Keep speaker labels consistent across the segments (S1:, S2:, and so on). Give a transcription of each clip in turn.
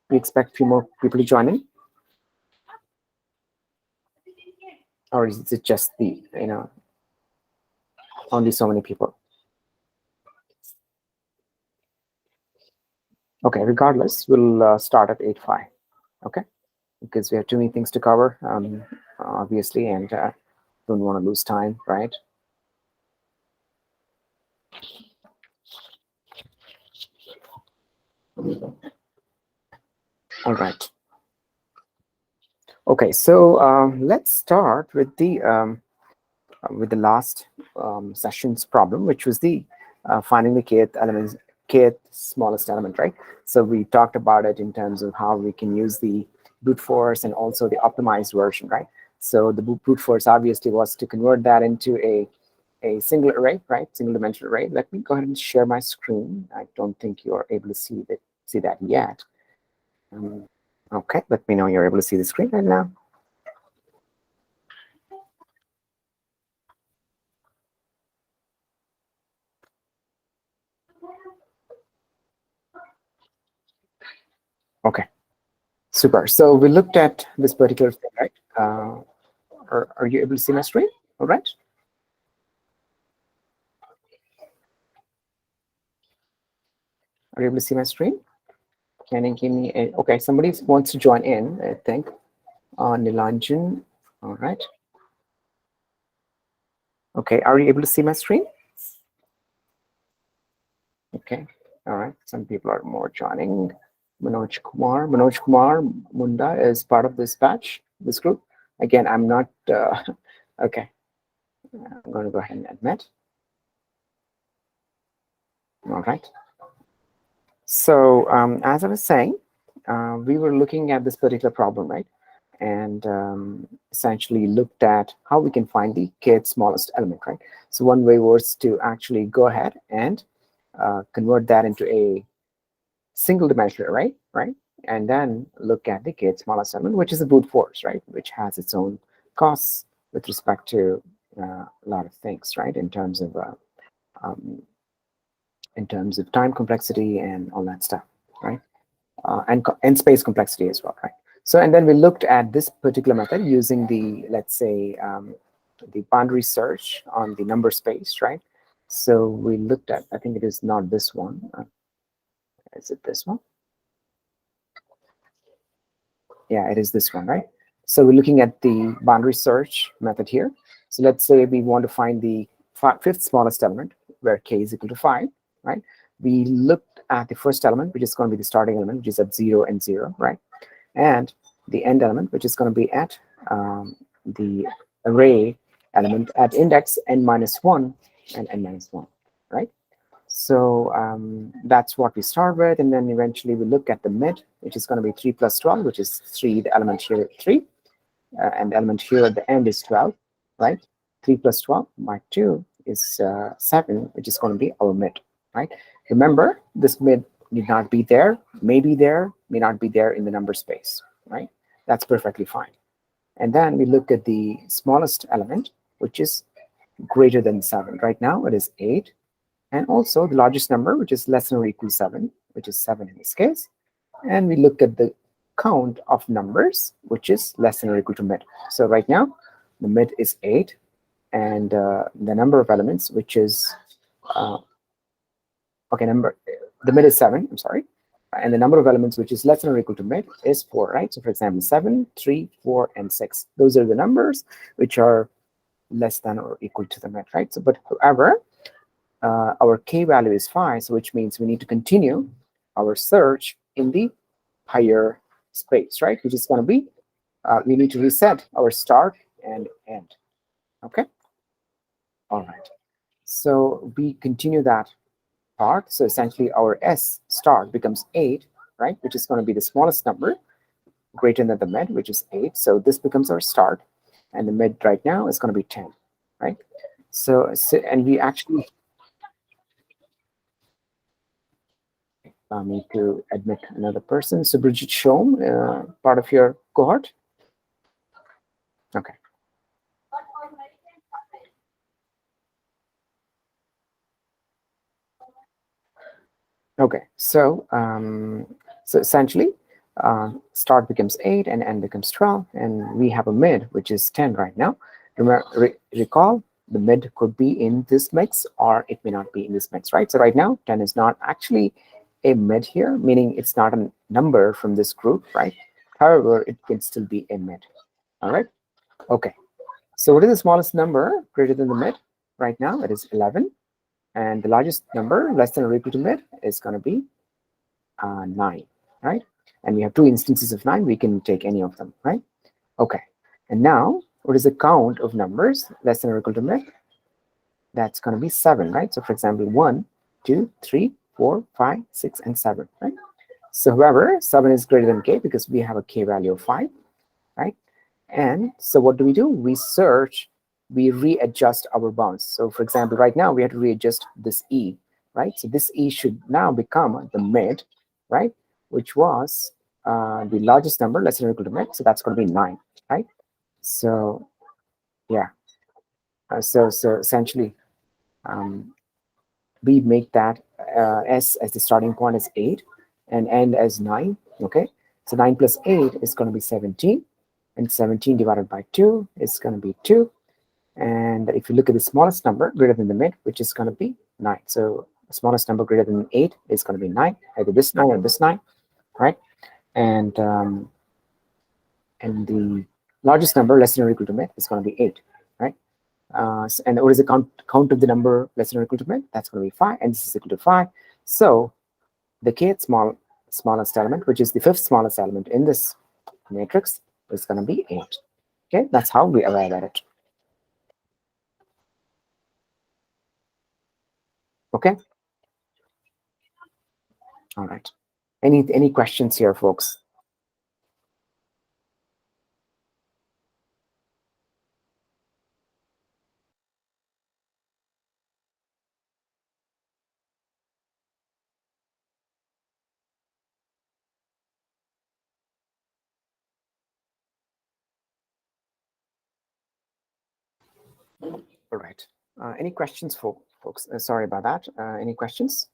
S1: we expect a few more people to join in, or is it just the only so many people? Okay, regardless, we'll start at 8:05. Okay, because we have too many things to cover, obviously, and don't want to lose time, right? All right. Okay, so let's start with the last session's problem, which was the finding the kth smallest element, right? So we talked about it in terms of how we can use the brute force and also the optimized version, right? So the brute force obviously was to convert that into a single array, right? Single dimensional array. Let me go ahead and share my screen. I don't think you are able to see that yet. Okay, let me know you're able to see the screen right now. Okay, super. So we looked at this particular thing, right? Are you able to see my screen? All right. Are you able to see my screen? Can you give me a, okay, somebody wants to join in, I think. Nilanjan. All right. Okay, are you able to see my screen? Okay, all right. Some people are more joining. Manoj Kumar Munda is part of this batch, this group. Again, I'm not, okay. I'm going to go ahead and admit. All right. So as I was saying, we were looking at this particular problem, right? And essentially looked at how we can find the kth smallest element, right? So one way was to actually go ahead and convert that into a single dimensional array, right? And then look at the kth smallest element, which is a brute force, right? Which has its own costs with respect to a lot of things, right? In terms of time complexity and all that stuff, right? And space complexity as well, right? So, and then we looked at this particular method using the, let's say, the boundary search on the number space, right? So we looked at, I think it is not this one. Is it this one? Yeah, it is this one, right? So we're looking at the boundary search method here. So let's say we want to find the fifth smallest element where k is equal to 5, right? We looked at the first element, which is going to be the starting element, which is at 0 and 0, right? And the end element, which is going to be at the array element at index n-1 and n-1, right? So that's what we start with, and then eventually we look at the mid, which is going to be 3 plus 12, which is 3, the element here 3, and the element here at the end is 12, right? 3 plus 12 by 2 is 7, which is going to be our mid, right? Remember, this mid need not be there, may be there, may not be there in the number space, right? That's perfectly fine. And then we look at the smallest element, which is greater than 7. Right now it is 8. And also the largest number, which is less than or equal to 7, which is 7 in this case. And we look at the count of numbers, which is less than or equal to mid. So right now, the mid is 8, and the number of elements, which is, the mid is 7, I'm sorry. And the number of elements, which is less than or equal to mid, is 4, right? So for example, 7, 3, 4, and 6. Those are the numbers which are less than or equal to the mid, right? So, but however, our k value is 5, so which means we need to continue our search in the higher space, right? Which is going to be, we need to reset our start and end. Okay. All right. So we continue that part. So essentially our S start becomes 8, right? Which is going to be the smallest number greater than the mid, which is 8. So this becomes our start. And the mid right now is going to be 10, right? So and we actually need to admit another person. So Bridget Shom, part of your cohort? Okay. Okay, so so essentially, start becomes 8 and end becomes 12, and we have a mid which is 10 right now. Recall the mid could be in this mix or it may not be in this mix, right? So right now 10 is not actually a mid here, meaning it's not a number from this group, right? However, it can still be a mid. All right. Okay. So what is the smallest number greater than the mid? Right now it is 11, and the largest number less than or equal to mid is going to be 9, right? And we have two instances of 9. We can take any of them, right? Okay. And now, what is the count of numbers less than or equal to mid? That's going to be 7, right? So, for example, 1, 2, 3, 4, 5, 6, and 7, right? So, however, 7 is greater than k because we have a k value of 5, right? And so, what do? We search, we readjust our bounds. So, for example, right now we have to readjust this e, right? So, this e should now become the mid, right? Which was the largest number less than or equal to mid. So, that's going to be 9, right? So, yeah. So essentially, um, we make that s as the starting point is 8 and end as 9. Okay, so 9 plus 8 is going to be 17, and 17 divided by 2 is going to be 2. And if you look at the smallest number greater than the mid, which is going to be 9, so the smallest number greater than 8 is going to be 9, either this 9 or this 9, right? And the largest number less than or equal to mid is going to be 8, right? And what is the count of the number less than or equal to mid? That's going to be 5, and this is equal to 5. So the kth smallest element, which is the fifth smallest element in this matrix, is going to be 8. Okay, that's how we arrive at it. Okay, all right. Any questions here, folks? All right. Any questions, folks? Sorry about that. Any questions?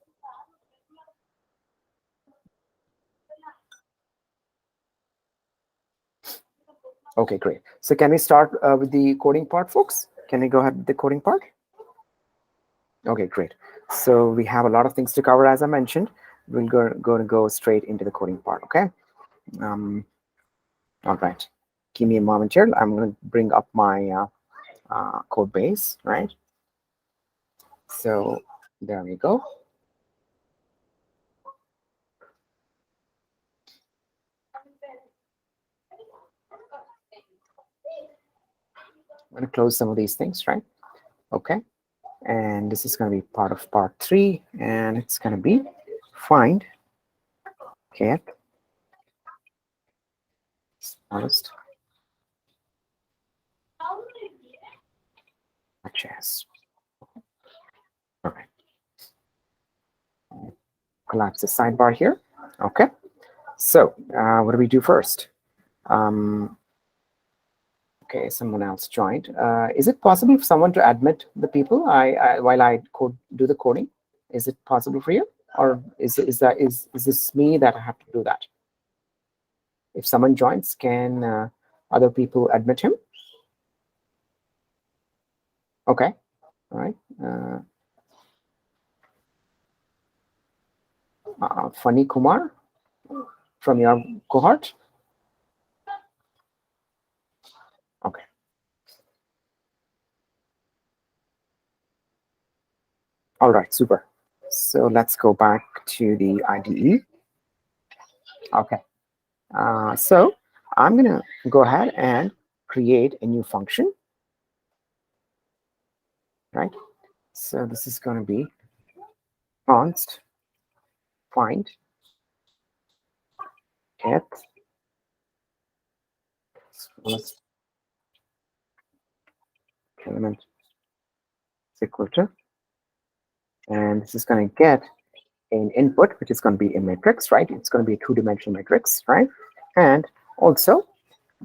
S1: Okay, great. So can we start with the coding part, folks? Can we go ahead with the coding part? Okay, great. So we have a lot of things to cover, as I mentioned. We'll go straight into the coding part, okay? All right. Give me a moment here. I'm going to bring up my code base, right? So there we go. I'm going to close some of these things, right? Okay. And this is going to be part of part 3, and it's going to be find get smallest chess. All right. Collapse the sidebar here. Okay. So what do we do first? Okay, someone else joined. Is it possible for someone to admit the people while I do the coding? Is it possible for you, or is this me that I have to do that? If someone joins, can other people admit him? Okay, all right. Funny Kumar from your cohort. Okay. All right, super. So let's go back to the IDE. Okay. So I'm gonna go ahead and create a new function, right? So this is going to be const find get smallest element is equal to, and this is going to get an input, which is going to be a matrix, right? It's going to be a two-dimensional matrix, right? And also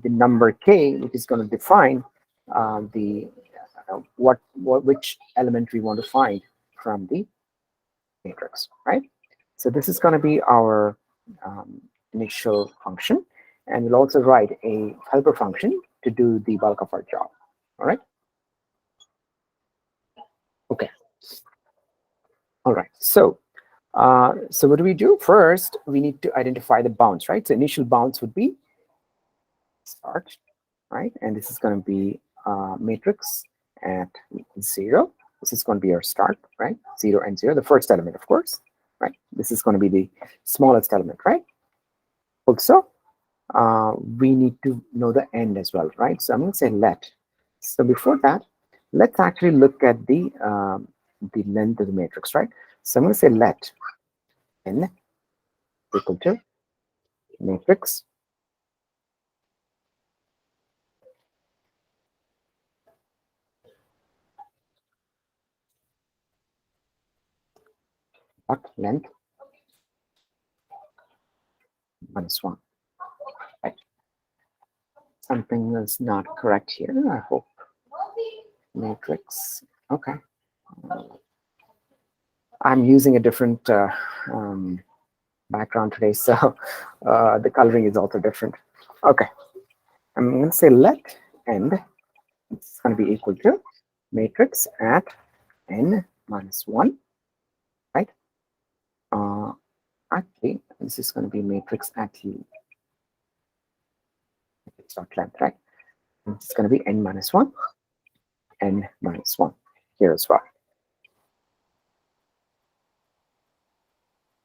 S1: the number k, which is going to define the which element we want to find from the matrix, right? So this is going to be our initial function, and we'll also write a helper function to do the bulk of our job. All right. Okay. All right. So what do we do? First, we need to identify the bounds, right? So initial bounds would be start, right? And this is going to be matrix at 0. This is going to be our start, right? 0 and 0, the first element, of course, right? This is going to be the smallest element, right? Also, we need to know the end as well, right? So I'm going to say let. So before that, let's actually look at the length of the matrix, right? So I'm going to say let n equal to matrix dot length -1. Right? Something is not correct here, I hope. Matrix. Okay. I'm using a different background today, so the coloring is also different. Okay. I'm going to say let end. It's going to be equal to matrix at n -1, right? Actually, this is going to be matrix at u. It's not length, right? It's going to be n -1, n -1 here as well.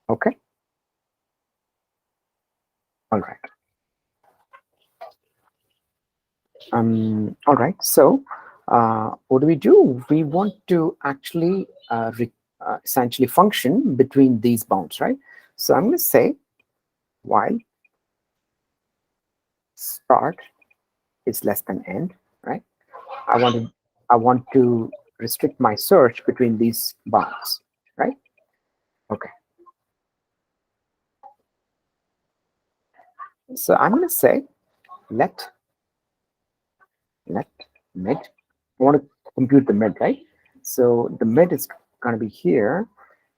S1: Okay. All right. All right. So what do? We want to actually essentially function between these bounds, right? So I'm going to say while start is less than end, right? I want to restrict my search between these bounds, right? Okay. So I'm going to say let mid. I want to compute the mid, right? So the mid is going to be here,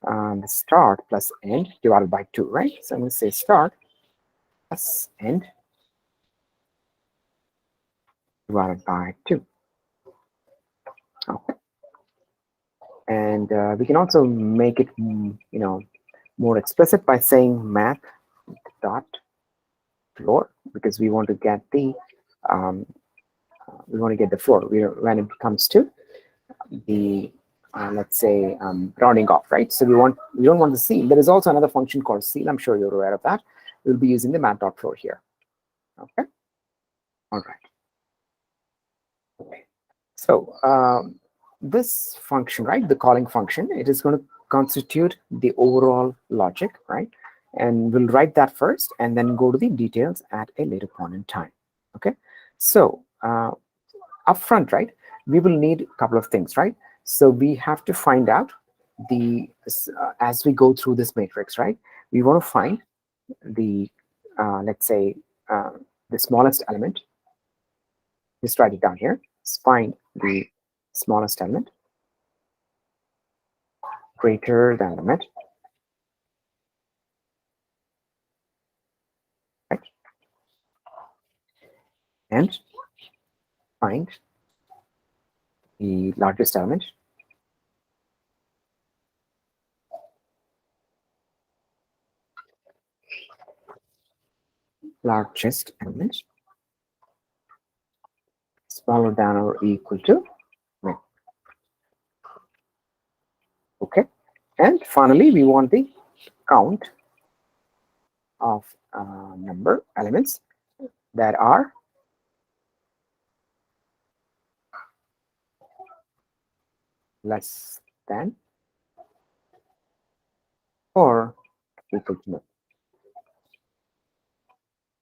S1: the start plus end divided by 2, right? So I'm going to say start plus end divided by 2. Okay. And we can also make it, more explicit by saying math dot floor, because we want to get the floor when it comes to the let's say rounding off, right? So we don't want the ceil. There is also another function called ceil. I'm sure you're aware of that. We'll be using the math.floor here. Okay. All right. Okay. So this function, right, the calling function, it is going to constitute the overall logic, right? And we'll write that first and then go to the details at a later point in time. Okay. So upfront, right, we will need a couple of things, right? So we have to find out the as we go through this matrix, right? We want to find the let's say the smallest element. Just write it down here. Let's find the smallest element greater than the mid, right? And find the largest element smaller than or equal to mid. Okay. And finally, we want the count of number elements that are less than or equal to nil.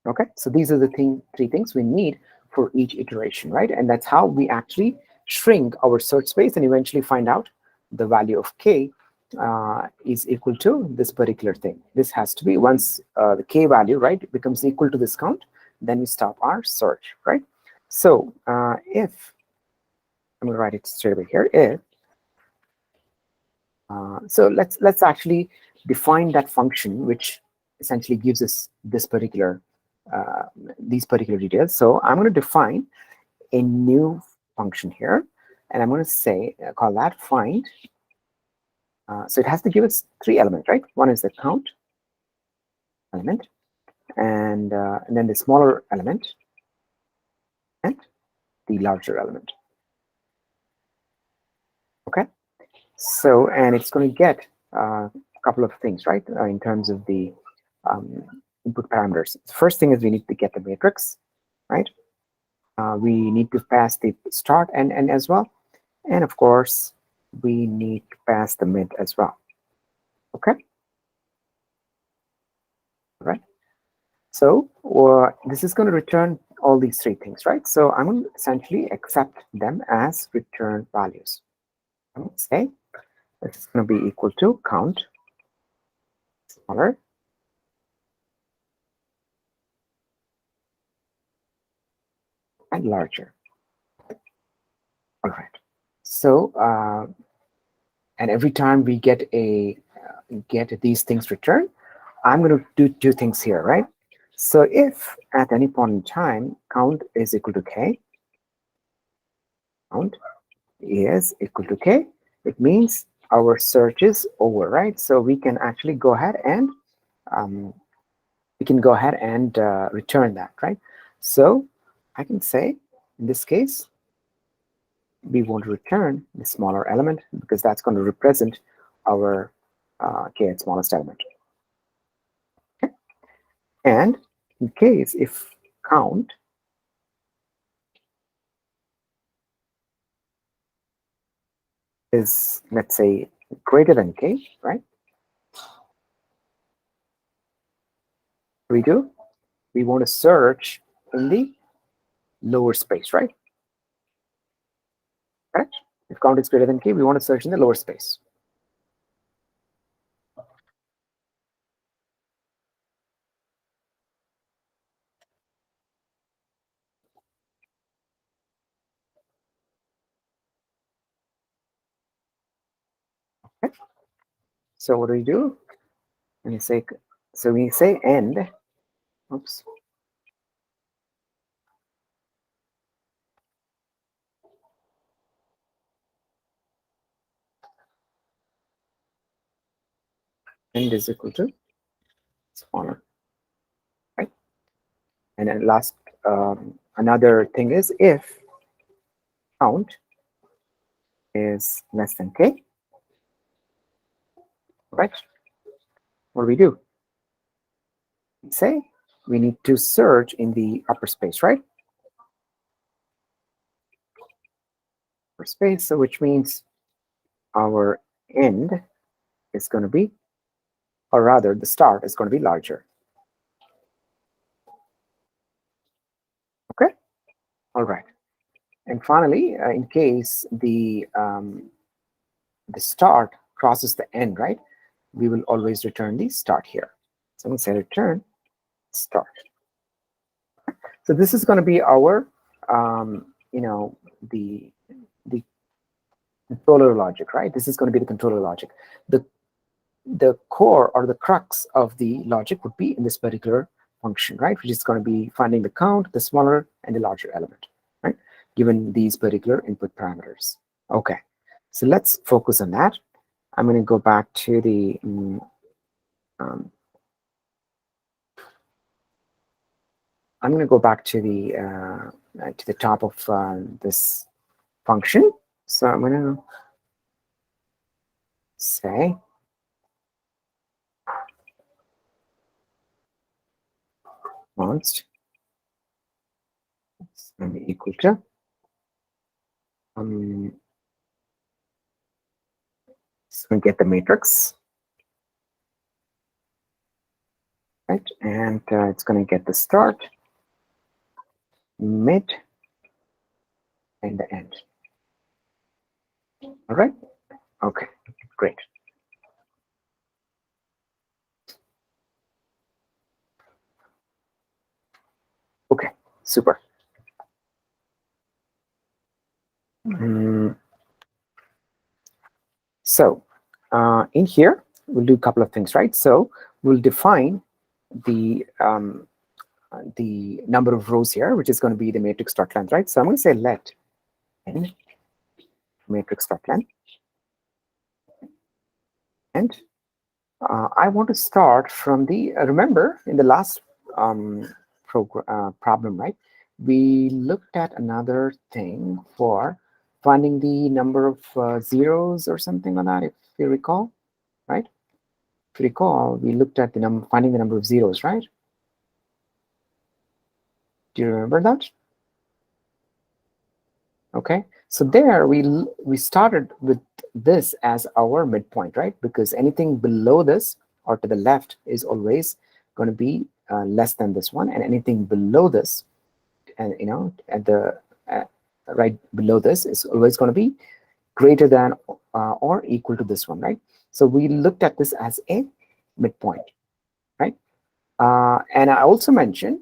S1: Okay, so these are the three things we need for each iteration, right? And that's how we actually shrink our search space and eventually find out the value of k is equal to this particular thing. This has to be once the k value, right, becomes equal to this count, then we stop our search, right? So if I'm going to write it straight away here, if so let's actually define that function, which essentially gives us this particular these particular details. So I'm going to define a new function here, and I'm going to say call that find. So it has to give us 3 elements, right? One is the count element, and then the smaller element and the larger element. Okay, so and it's going to get a couple of things, right, in terms of the input parameters. The first thing is we need to get the matrix, right? We need to pass the start and end as well, and of course we need to pass the mid as well. Okay, all right. So this is going to return all these 3 things, right? So I'm going to essentially accept them as return values. I'm going to say this is going to be equal to count smaller and larger. All right. So and every time we get these things returned, I'm going to do 2 things here, right? So if at any point in time count is equal to k, count is equal to k, it means our search is over, right? So we can actually go ahead and return that, right? So I can say in this case we want to return the smaller element because that's going to represent our kth smallest element. Okay. And in case if count is, let's say, greater than k, right? We want to search in the lower space, right? Correct? If count is greater than k, we want to search in the lower space. Okay. So what do we do? When you say, so we say end. Oops. End is equal to smaller, right? And then last, another thing is if count is less than k, right? What do we do? We say we need to search in the upper space, right? Upper space, so which means our end is going to be, or rather the start is going to be larger. Okay, all right. And finally, in case the start crosses the end, right, we will always return the start here. So I'm going to say return start. So this is going to be our the controller logic, right? This is going to be the controller logic. The core or the crux of the logic would be in this particular function, right? Which is going to be finding the count, the smaller and the larger element, right? Given these particular input parameters. Okay, so let's focus on that. I'm going to go back to the I'm going to go back to the top of this function. So I'm going to say const is going to be equal to so we get the matrix, right? And it's going to get the start, mid, and the end. All right. Okay, great. Okay, super. So in here, we'll do a couple of things, right? So we'll define the number of rows here, which is going to be the matrix dot length, right? So I'm going to say let n matrix dot length, and I want to start from the remember in the last problem, right? We looked at another thing for finding the number of zeros or something like that, if you recall, right? If you recall, we looked at the finding the number of zeros, right? Do you remember that? Okay, so there we started with this as our midpoint, right? Because anything below this or to the left is always going to be less than this one, and anything below this, and at the right below this is always going to be greater than or equal to this one, right? So we looked at this as a midpoint, right? And I also mentioned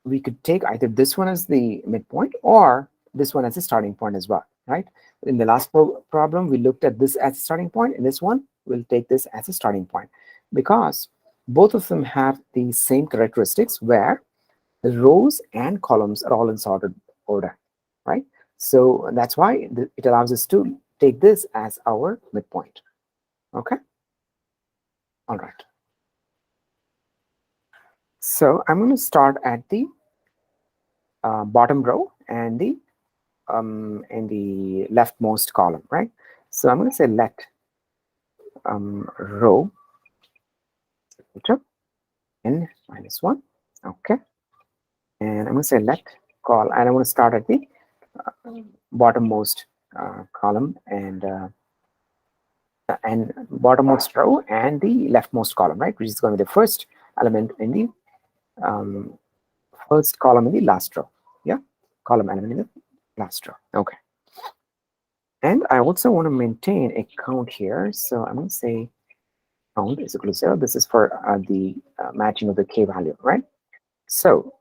S1: we could take either this one as the midpoint or this one as a starting point as well, right? In the last problem, we looked at this as a starting point. In this one, we'll take this as a starting point because both of them have the same characteristics where the rows and columns are all in sorted order, right? So that's why it allows us to take this as our midpoint. Okay. All right. So I'm going to start at the bottom row and the leftmost column, right? So I'm going to say let row n minus 1. Okay. And I'm going to say let col, and I want to start at the bottommost column and bottommost row and the leftmost column, right? Which is going to be the first element in the first column in the last row. Yeah, column element in the last row. Okay. And I also want to maintain a count here. So I'm going to say count is equal to 0. This is for the matching of the k value, right? So,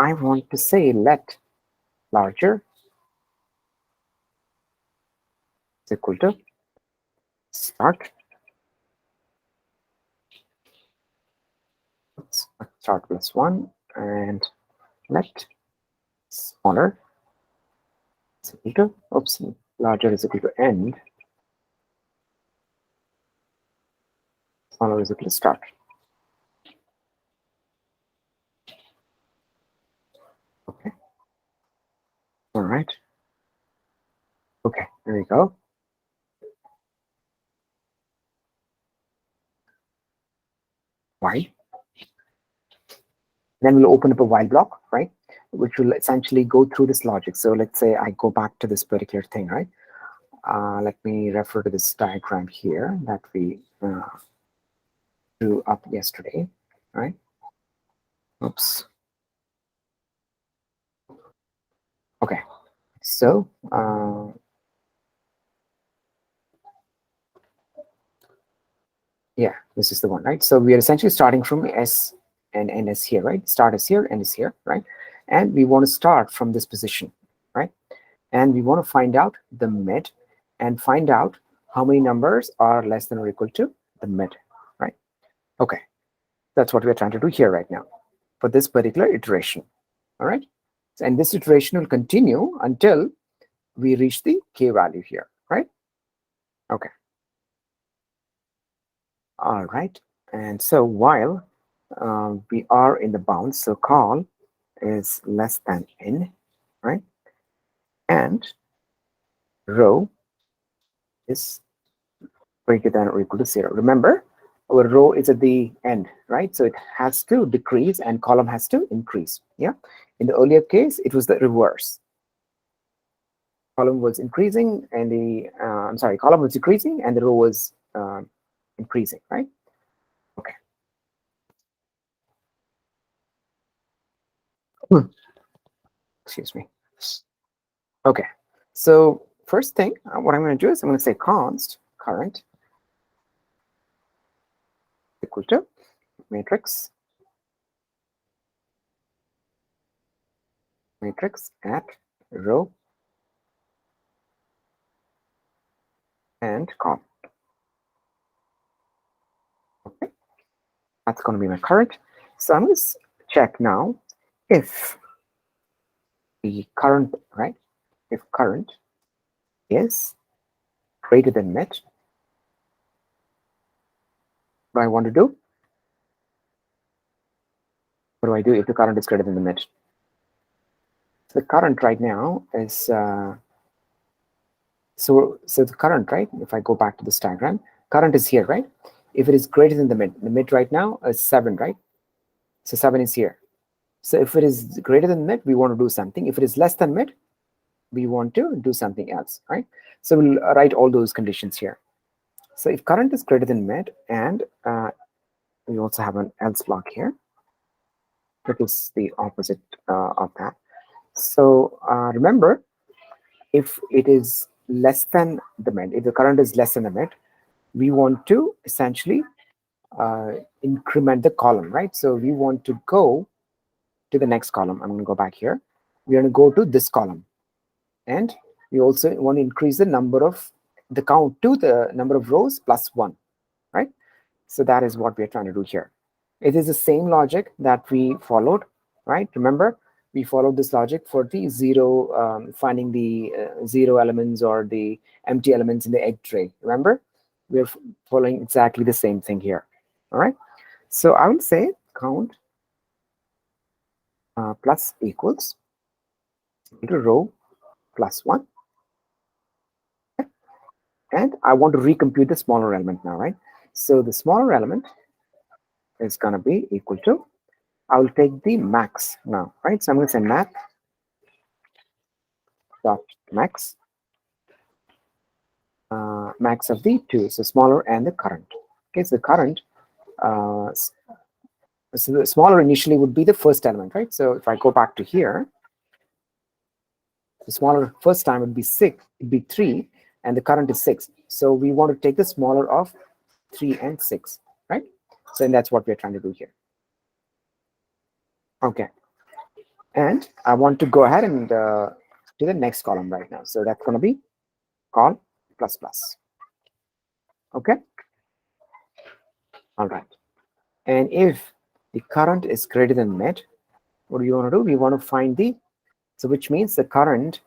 S1: I want to say let larger is equal to start plus 1, and let smaller is equal to, larger is equal to end, smaller is equal to start. Okay. All right. Okay, there we go. While. Then we'll open up a while block, right? Which will essentially go through this logic. So let's say I go back to this particular thing, right? Let me refer to this diagram here that we drew up yesterday, right? Oops. Okay, so yeah, this is the one, right? So we are essentially starting from S and N is here, right? Start is here, N is here, right? And we want to start from this position, right? And we want to find out the mid and find out how many numbers are less than or equal to the mid, right? Okay, that's what we're trying to do here right now for this particular iteration, all right? And this iteration will continue until we reach the k value here, right? Okay. All right. And so while we are in the bounds, so col is less than n, right? And row is greater than or equal to 0. Remember, our row is at the end, right? So it has to decrease and column has to increase. Yeah. In the earlier case, it was the reverse. Column was increasing and the column was decreasing and the row was increasing, right? Okay. Excuse me. Okay. So first thing, what I'm going to do is I'm going to say const current equal to matrix at row and column. That's going to be my current. So I'm going to check now if the current, right? If current is greater than mid, what do I want to do? What do I do if the current is greater than the mid? So the current right now is so the current, right? If I go back to this diagram, current is here, right? If it is greater than the mid right now is 7, right? So 7 is here. So if it is greater than mid, we want to do something. If it is less than mid, we want to do something else, right? So we'll write all those conditions here. So if current is greater than mid, and we also have an else block here, that is the opposite of that. So remember, if it is less than the mid, if the current is less than the mid, we want to essentially increment the column, right? So we want to go to the next column. I'm going to go back here. We're going to go to this column, and we also want to increase the number of the count to the number of rows plus 1, right? So that is what we're trying to do here. It is the same logic that we followed, right? Remember, we followed this logic for the zero, finding the 0 elements or the empty elements in the egg tray. Remember, we're following exactly the same thing here. All right. So I will say count plus equals to row plus 1. Okay. And I want to recompute the smaller element now, right? So the smaller element is going to be equal to, I will take the max now, right? So I'm going to say math dot max, max of the 2, so smaller and the current. Okay, so the current, so the smaller initially would be the first element, right? So if I go back to here, the smaller first time would be 6, it'd be 3, and the current is 6. So we want to take the smaller of 3 and 6, right? So that's what we're trying to do here. Okay, and I want to go ahead and to the next column right now. So that's going to be col plus plus. Okay. All right. And if the current is greater than mid, what do you want to do? We want to find the, so which means the current,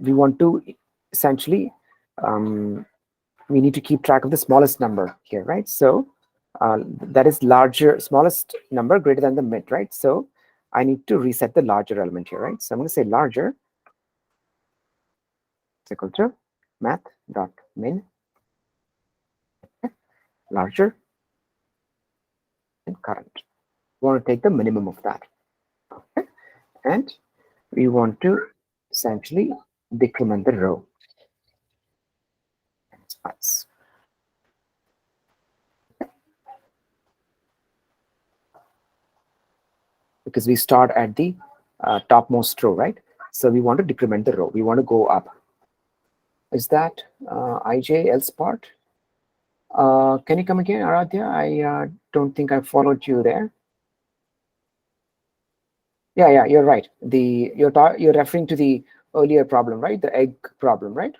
S1: we want to essentially, we need to keep track of the smallest number here, right? So that is larger, smallest number greater than the mid, right? So I need to reset the larger element here, right? So I'm going to say larger is equal to math dot min, larger and current. We want to take the minimum of that. Okay, and we want to essentially decrement the row. Nice. Because we start at the topmost row, right? So we want to decrement the row. We want to go up. Is that IJ else part? Can you come again, Aradhya? I don't think I followed you there. Yeah, you're right. You're referring to the earlier problem, right? The egg problem, right?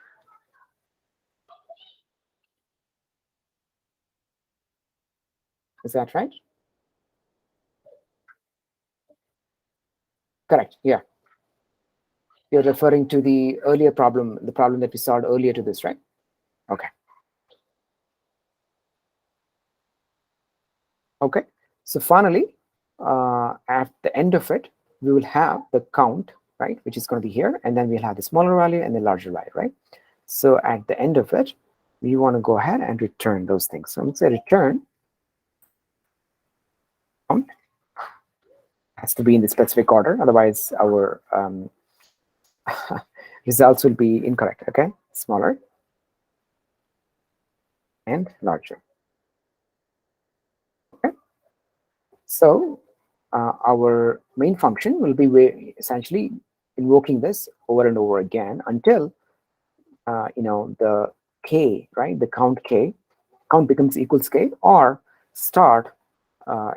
S1: Is that right? Correct. Yeah. You're referring to the earlier problem, the problem that we solved earlier to this, right? Okay. Okay. So finally, at the end of it, we will have the count, right, which is going to be here, and then we'll have the smaller value and the larger value, right? So at the end of it, we want to go ahead and return those things. So I'm going to say return count has to be in the specific order, otherwise our results will be incorrect. Okay, smaller and larger. Okay, so our main function will be essentially invoking this over and over again until the k, right, the count becomes equals k, or start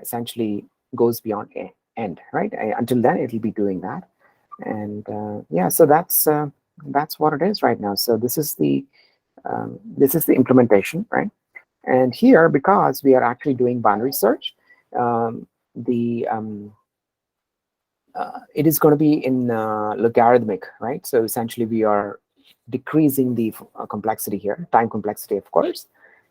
S1: essentially goes beyond end, right? Until then it will be doing that. And yeah, so that's what it is right now. So this is the implementation, right? And here, because we are actually doing binary search, it is going to be in logarithmic, right? So essentially, we are decreasing the complexity here, time complexity, of course.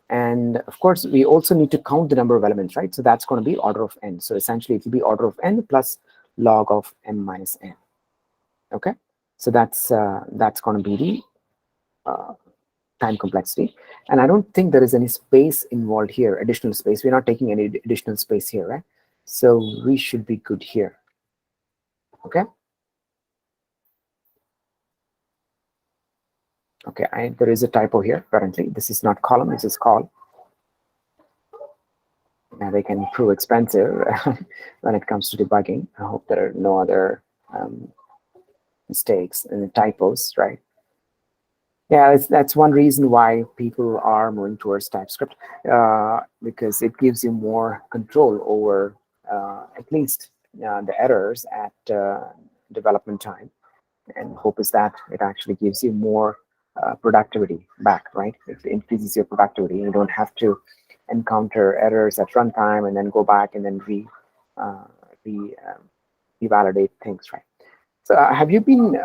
S1: And of course, we also need to count the number of elements, right? So that's going to be order of n. So essentially, it will be order of n plus log of m minus n. Okay, so that's going to be the time complexity. And I don't think there is any space involved here, additional space. We're not taking any additional space here, right? So we should be good here. Okay. Okay, there is a typo here. Apparently, this is not column. This is col. Now they can prove expensive when it comes to debugging. I hope there are no other mistakes and typos, right? Yeah, that's one reason why people are moving towards TypeScript, because it gives you more control over at least the errors at development time. And hope is that it actually gives you more productivity back, right? It increases your productivity. You don't have to encounter errors at runtime and then go back and then revalidate things, right? So have you been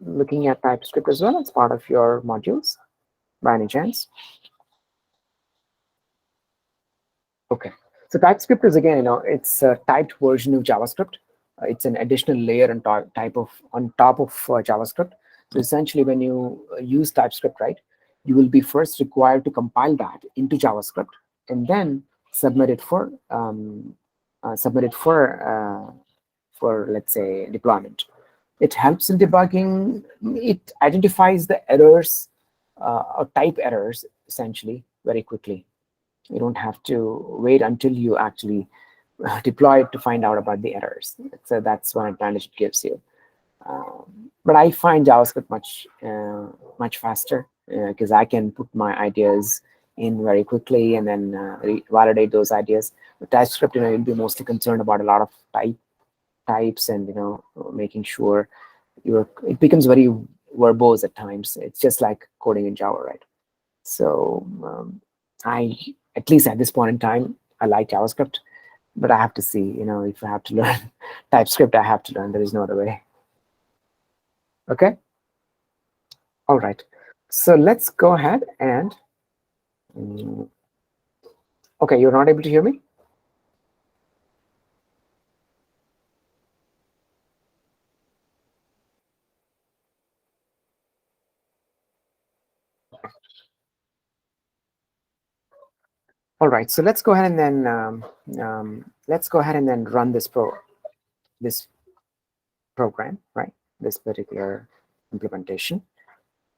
S1: looking at TypeScript as well as part of your modules by any chance? Okay. So TypeScript is, again, it's a typed version of JavaScript. It's an additional layer on top of JavaScript. So essentially, when you use TypeScript, right, you will be first required to compile that into JavaScript and then submit it for let's say deployment. It helps in debugging. It identifies the errors or type errors essentially very quickly. You don't have to wait until you actually deploy it to find out about the errors. So that's one advantage it gives you. But I find JavaScript much faster because I can put my ideas in very quickly and then validate those ideas. With TypeScript, you'll be mostly concerned about a lot of types and making sure it becomes very verbose at times. It's just like coding in Java, right? So at least at this point in time, I like JavaScript, but I have to see, if I have to learn TypeScript, I have to learn. There is no other way. Okay. All right. So let's go ahead and, okay, you're not able to hear me? All right, so let's go ahead and then run this program, right? This particular implementation.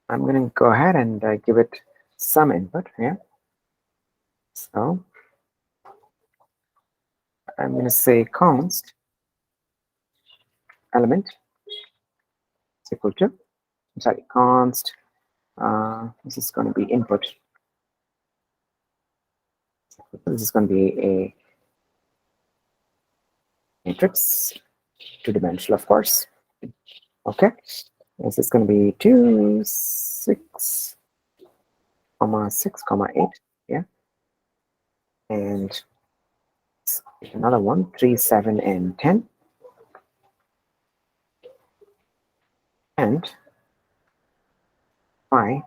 S1: I'm going to go ahead and give it some input here. So I'm going to say const element is equal to, const, this is going to be input. This is going to be a matrix, two-dimensional, of course. Okay, this is going to be 2, 6, 6, 8, yeah. And another one, 3, 7, and 10. And 5,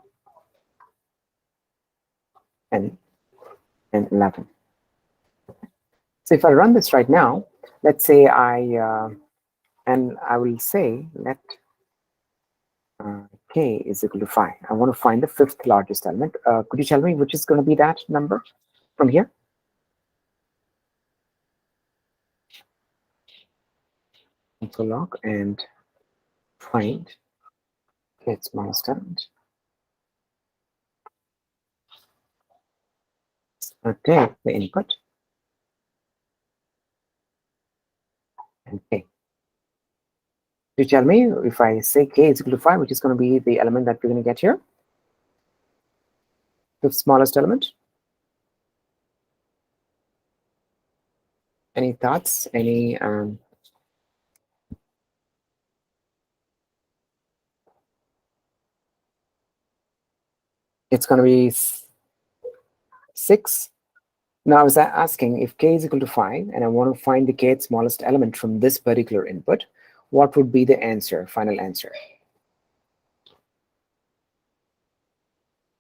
S1: and 11. So if I run this right now, let's say and I will say let k is equal to 5. I want to find the fifth largest element. Could you tell me which is going to be that number from here? Console log and find its smallest element. Take the input and k. You tell me if I say k is equal to 5, which is going to be the element that we're going to get here, the smallest element. Any thoughts? Any it's going to be 6. Now I was asking if k is equal to 5 and I want to find the kth smallest element from this particular input, what would be the answer, final answer?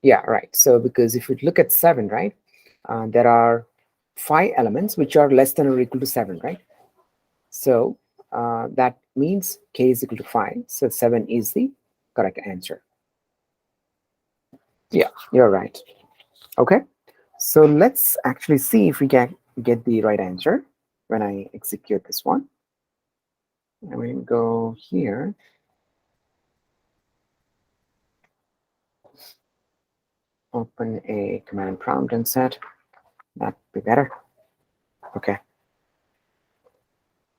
S1: Yeah, right. So because if you look at 7, right, there are 5 elements which are less than or equal to 7, right? So that means k is equal to 5. So 7 is the correct answer. Yeah, you're right. Okay. So let's actually see if we can get the right answer when I execute this one. I'm going to go here. Open a command prompt and set. That'd be better. Okay.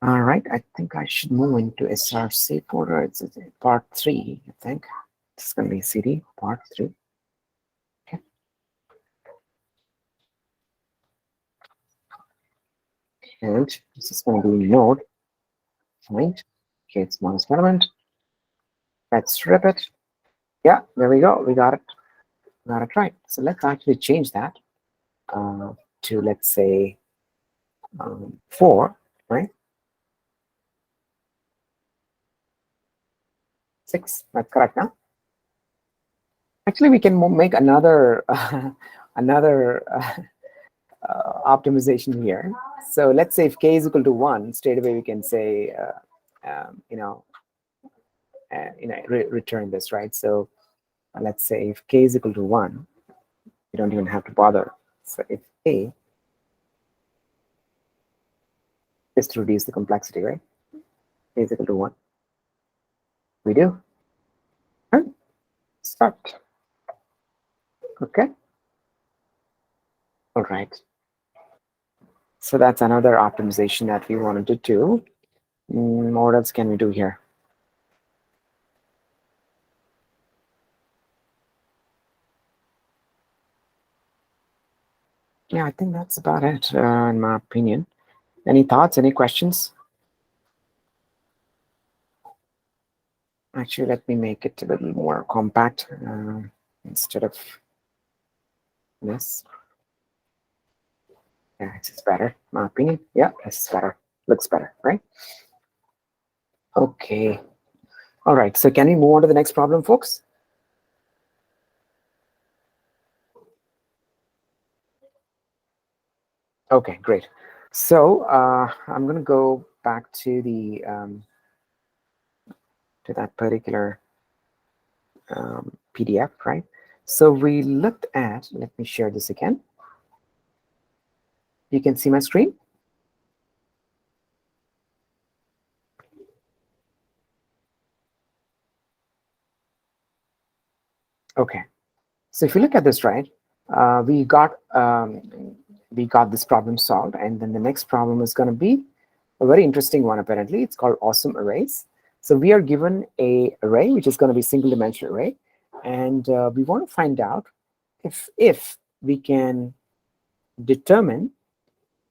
S1: All right. I think I should move into SRC folder. It's part 3, I think. It's going to be CD part 3. Okay. And this is going to be node. Find kth smallest element. Let's rip it. Yeah, there we go. We got it. Got it right. So let's actually change that to, let's say, 4, right? 6. That's correct now. Actually, we can make another another optimization here. So let's say if k is equal to 1, straight away we can say return this, right? So let's say if k is equal to 1, you don't even have to bother. So if k is to reduce the complexity, right? K is equal to 1. We do. All right. Start. Okay. All right. So that's another optimization that we wanted to do. What else can we do here? Yeah, I think that's about it, in my opinion. Any thoughts, any questions? Actually, let me make it a little more compact instead of this. Yeah, it's better, in my opinion. Yeah, this is better. Looks better, right? Okay. All right, so can we move on to the next problem, folks? Okay, great. So I'm going to go back to the to that particular PDF, right? So we looked at, let me share this again. You can see my screen? Okay. So if you look at this, right, we got this problem solved, and then the next problem is going to be a very interesting one. Apparently, it's called awesome arrays. So we are given a array which is going to be single dimensional array, and we want to find out if we can determine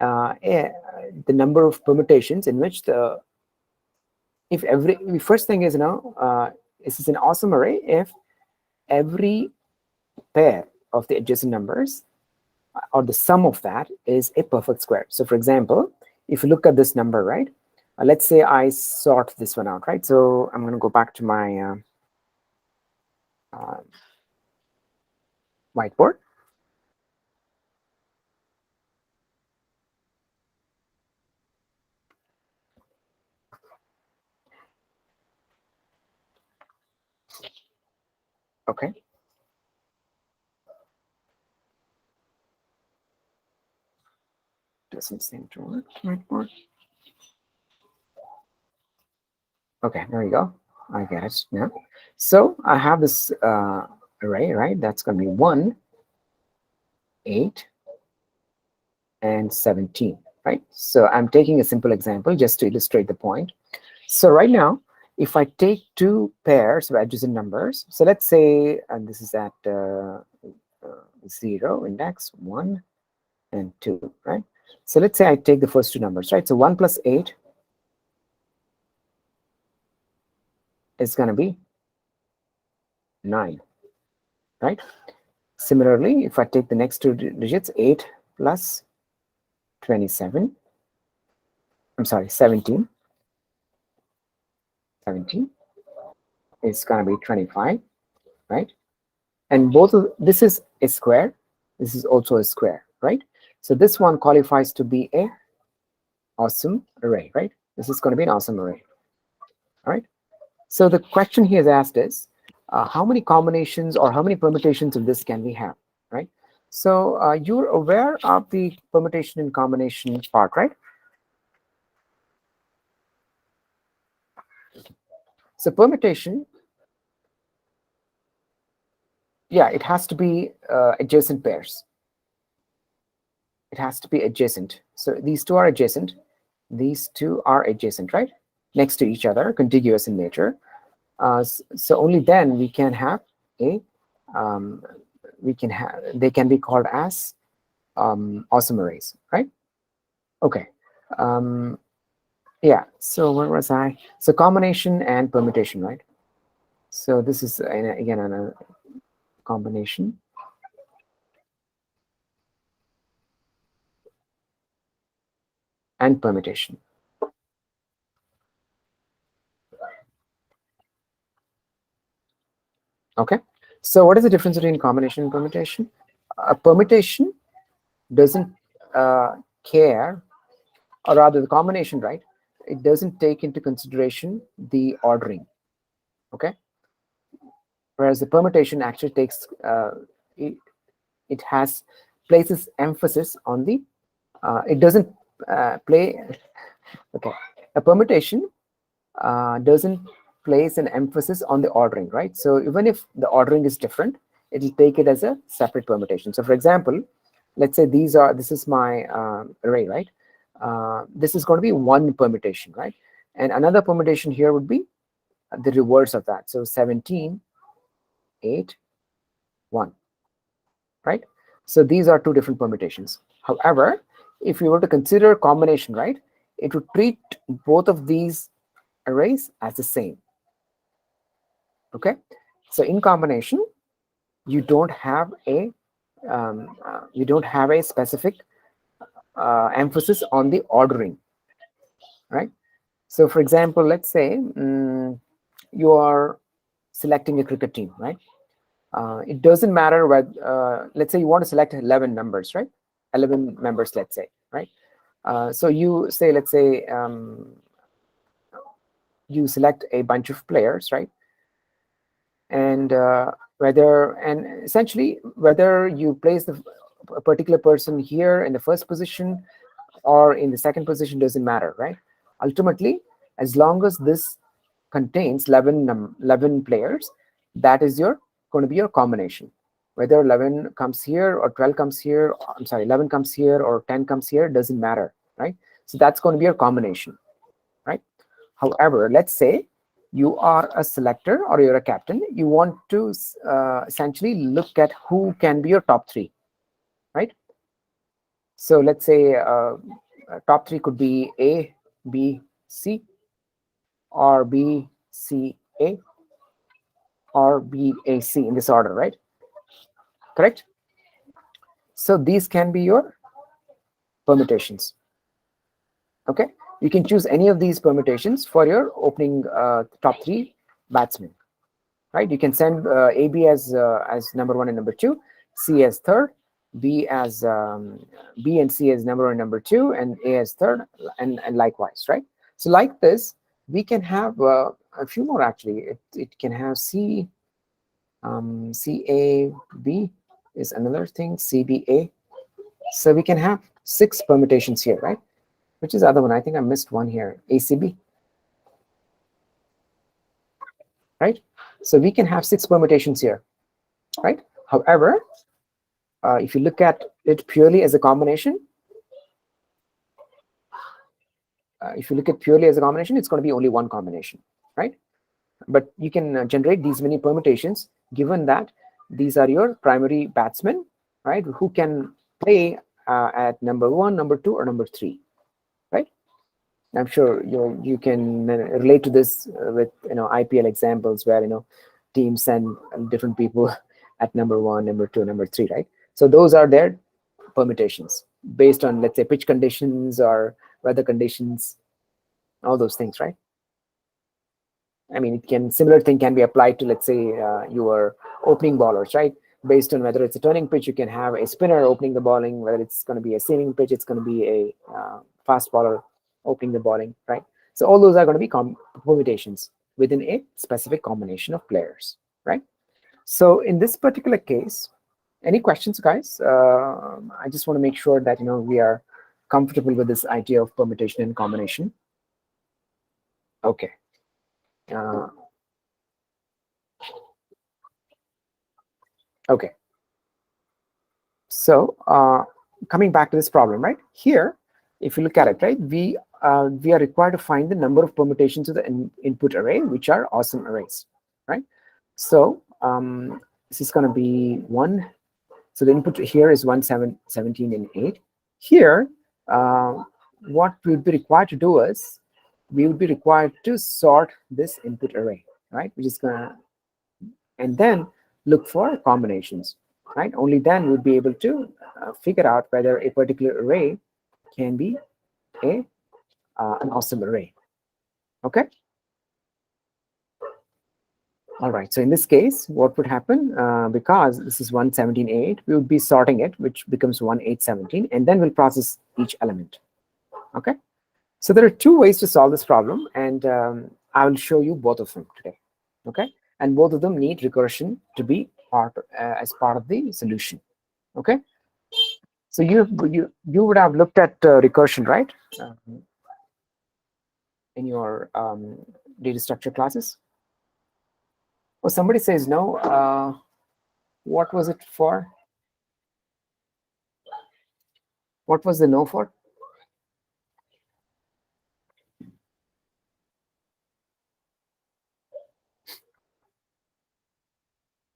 S1: the number of permutations in which first thing is, this is an awesome array if every pair of the adjacent numbers or the sum of that is a perfect square. So for example, if you look at this number, right, let's say I sort this one out, right? So I'm going to go back to my whiteboard. Okay. Doesn't seem to work. Whiteboard. Okay, there you go. I get it now. So I have this array, right? That's going to be 1, 8, and 17, right? So I'm taking a simple example just to illustrate the point. So right now, if I take 2 pairs of adjacent numbers, so let's say, and this is at 0 index, 1 and 2, right? So let's say I take the first 2 numbers, right? So 1 plus 8 is going to be 9, right? Similarly, if I take the next two digits, 8 plus 27, I'm sorry, 17 is going to be 25, right? And both of this is a square, this is also a square, right? So this one qualifies to be a awesome array, right? This is going to be an awesome array. All right. So the question here is asked is, how many combinations or how many permutations of this can we have, right? So you're aware of the permutation and combination part, right? So permutation, yeah, it has to be adjacent pairs. It has to be adjacent. So these two are adjacent. These two are adjacent, right? Next to each other, contiguous in nature. So only then we can have a, they can be called as awesome arrays, right? Okay. Yeah, so where was I? So combination and permutation, right? So this is, again, a combination. And permutation. Okay. So what is the difference between combination and permutation? A permutation doesn't care, or rather the combination, right? It doesn't take into consideration the ordering. Okay. Whereas the permutation actually takes, it has places emphasis on the, it doesn't play, okay. A permutation doesn't place an emphasis on the ordering, right? So even if the ordering is different, it'll take it as a separate permutation. So for example, let's say this is my array, right? This is going to be one permutation, right? And another permutation here would be the reverse of that. So 17, 8, 1, right? So these are two different permutations. However, if you were to consider combination, right, it would treat both of these arrays as the same. Okay, so in combination, you don't have a specific emphasis on the ordering, right? So for example, let's say you are selecting a cricket team, right? It doesn't matter whether, let's say you want to select 11 members, right? 11 members, let's say, right? So you say, let's say you select a bunch of players, right? And essentially whether you place a particular person here in the first position or in the second position doesn't matter, right? Ultimately, as long as this contains 11 players, that is going to be your combination. Whether 11 comes here or 12 comes here, I'm sorry, 11 comes here or 10 comes here, doesn't matter, right? So that's going to be your combination, right? However, let's say you are a selector or you're a captain, you want to essentially look at who can be your top three, right? So let's say top three could be A, B, C, or B, C, A, or B, A, C in this order, right? Correct? So these can be your permutations. Okay, you can choose any of these permutations for your opening top three batsmen. Right, you can send AB as number one and number two, C as third, B and C as number one and number two, and A as third, and likewise, right? So like this, we can have a few more actually. It can have C, CAB is another thing, CBA. So we can have 6 permutations here, right? Which is the other one? I think I missed one here, ACB. Right? So we can have 6 permutations here, right? However, if you look at it purely as a combination, it's going to be only one combination, right? But you can generate these many permutations given that these are your primary batsmen, right? Who can play at number 1, number 2, or number 3, right? I'm sure you can relate to this with IPL examples where teams send different people at number 1, number 2, number 3, right? So those are their permutations based on, let's say, pitch conditions or weather conditions, all those things, right? I mean, similar thing can be applied to, let's say, your opening bowlers, right? Based on whether it's a turning pitch, you can have a spinner opening the bowling. Whether it's going to be a seaming pitch, it's going to be a fast bowler opening the bowling, right? So all those are going to be permutations within a specific combination of players, right? So in this particular case, any questions, guys? I just want to make sure that we are comfortable with this idea of permutation and combination. Okay. Okay. So coming back to this problem, right? Here, if you look at it, right, we are required to find the number of permutations of the input array, which are awesome arrays, right? So this is going to be 1. So the input here is 1, 7, 17, and 8. Here, what we would be required to do is we would be required to sort this input array, right? Which is going to, and then look for combinations, right? Only then we'd be able to figure out whether a particular array can be an awesome array. Okay. All right. So in this case, what would happen? Because this is 1, 17, 8, we would be sorting it, which becomes 1, 8, 17, and then we'll process each element. Okay. So there are 2 ways to solve this problem, and I will show you both of them today. Okay. And both of them need recursion to be as part of the solution. Okay. So you would have looked at recursion, right? In your data structure classes. Oh, somebody says no. What was it for? What was the no for?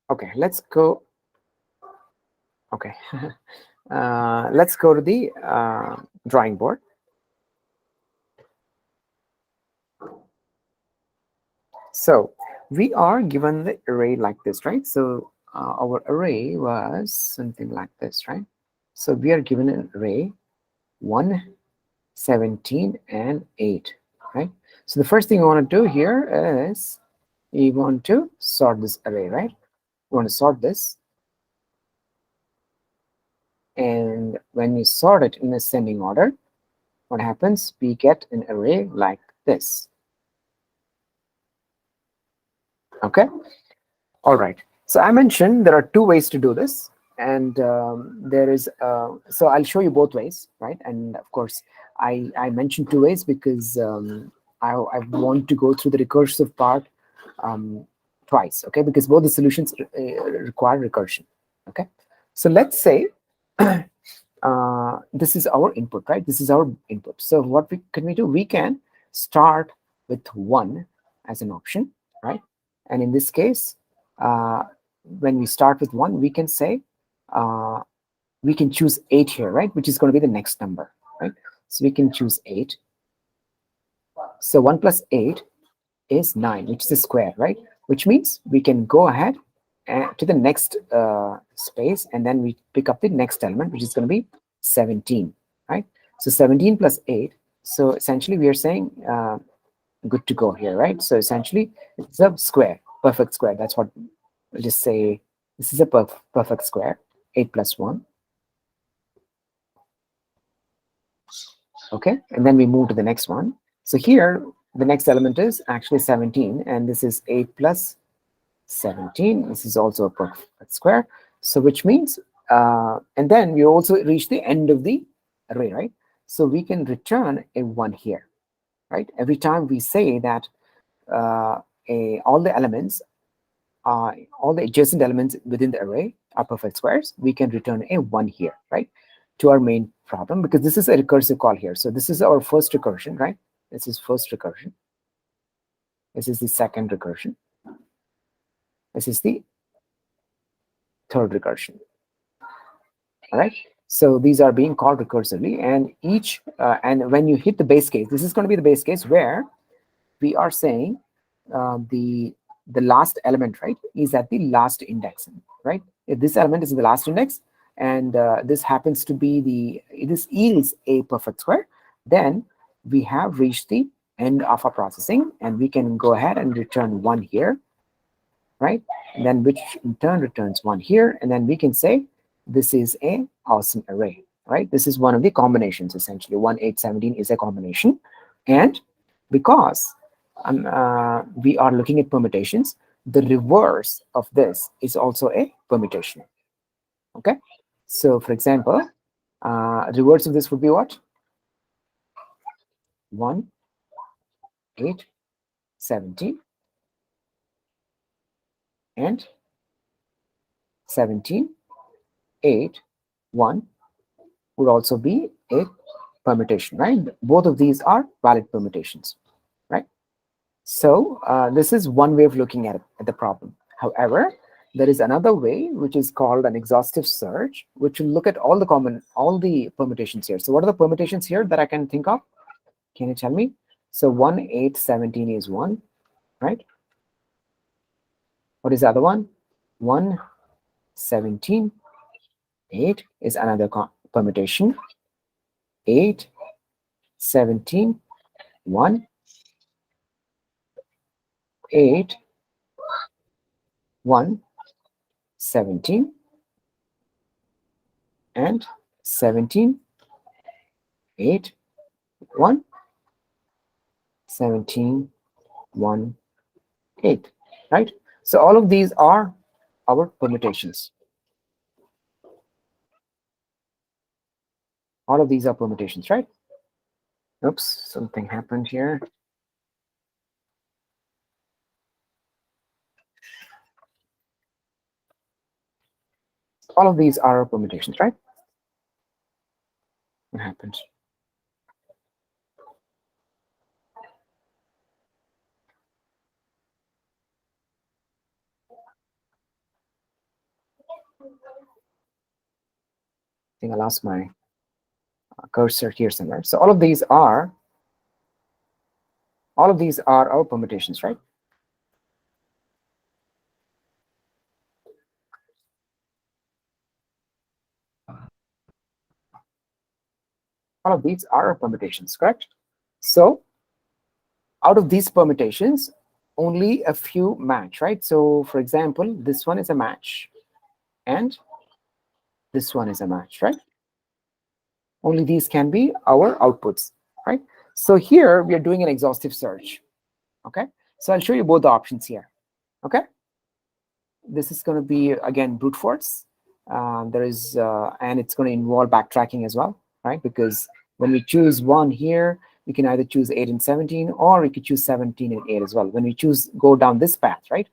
S1: Okay, let's go. Okay, let's go to the drawing board. So we are given the array like this, right? So our array was something like this, right? So we are given an array 1, 17, and 8, right? So the first thing we want to do here is we want to sort this array, right? We want to sort this. And when we sort it in ascending order, what happens? We get an array like this. Okay. All right. So I mentioned there are 2 ways to do this. And there is, so I'll show you both ways, right? And of course, I mentioned 2 ways because I want to go through the recursive part twice, okay? Because both the solutions require recursion, okay? So let's say this is our input, right? This is our input. So what can we do? We can start with 1 as an option, right? And in this case, when we start with 1, we can say, we can choose 8 here, right? Which is going to be the next number, right? So we can choose 8. So 1 plus 8 is 9, which is a square, right? Which means we can go ahead to the next space, and then we pick up the next element, which is going to be 17, right? So 17 plus 8. So essentially, we are saying good to go here, right? So essentially, it's a square, perfect square. That's what we'll just say. This is a perfect square. 8 plus 1. Okay, and then we move to the next one. So here, the next element is actually 17, and this is 8 plus 17. This is also a perfect square. So which means, and then we also reach the end of the array, right? So we can return a 1 here, right? Every time we say that all the elements, all the adjacent elements within the array are perfect squares, we can return a 1 here, right? To our main problem, because this is a recursive call here. So this is our first recursion, right? This is first recursion. This is the second recursion. This is the third recursion. All right. So these are being called recursively, and each and when you hit the base case, this is going to be the base case where we are saying the the last element, right, is at the last index, right? If this element is in the last index, and this happens to be this yields a perfect square, then we have reached the end of our processing, and we can go ahead and return 1 here, right? And then which in turn returns 1 here, and then we can say this is a awesome array, right? This is one of the combinations, essentially. 1, 8, 17 is a combination. And because we are looking at permutations, the reverse of this is also a permutation. Okay, so for example, reverse of this would be what? 1, 8, 17, and 17, 8, 1 would also be a permutation, right? Both of these are valid permutations, right? So this is one way of looking at the problem. However, there is another way, which is called an exhaustive search, which will look at all the permutations here. So what are the permutations here that I can think of? Can you tell me? So 1, 8, 17 is 1, right? What is the other one? 1, 17, 8 is another permutation. 8, 17, 1, 8, 1, 17, and 17, 8, 1, 17, 1, 8, right? So all of these are our permutations. All of these are permutations, right? Oops, something happened here. All of these are permutations, right? What happened? I think I lost my cursor here somewhere. So all of these are our permutations, right? All of these are permutations, correct? So out of these permutations, only a few match, right? So for example, this one is a match, and this one is a match, right? Only these can be our outputs, right? So here we are doing an exhaustive search. Okay, so I'll show you both the options here. Okay, this is going to be again brute force. And it's going to involve backtracking as well, right? Because when we choose 1 here, we can either choose 8 and 17, or we could choose 17 and 8 as well. When we go down this path, right?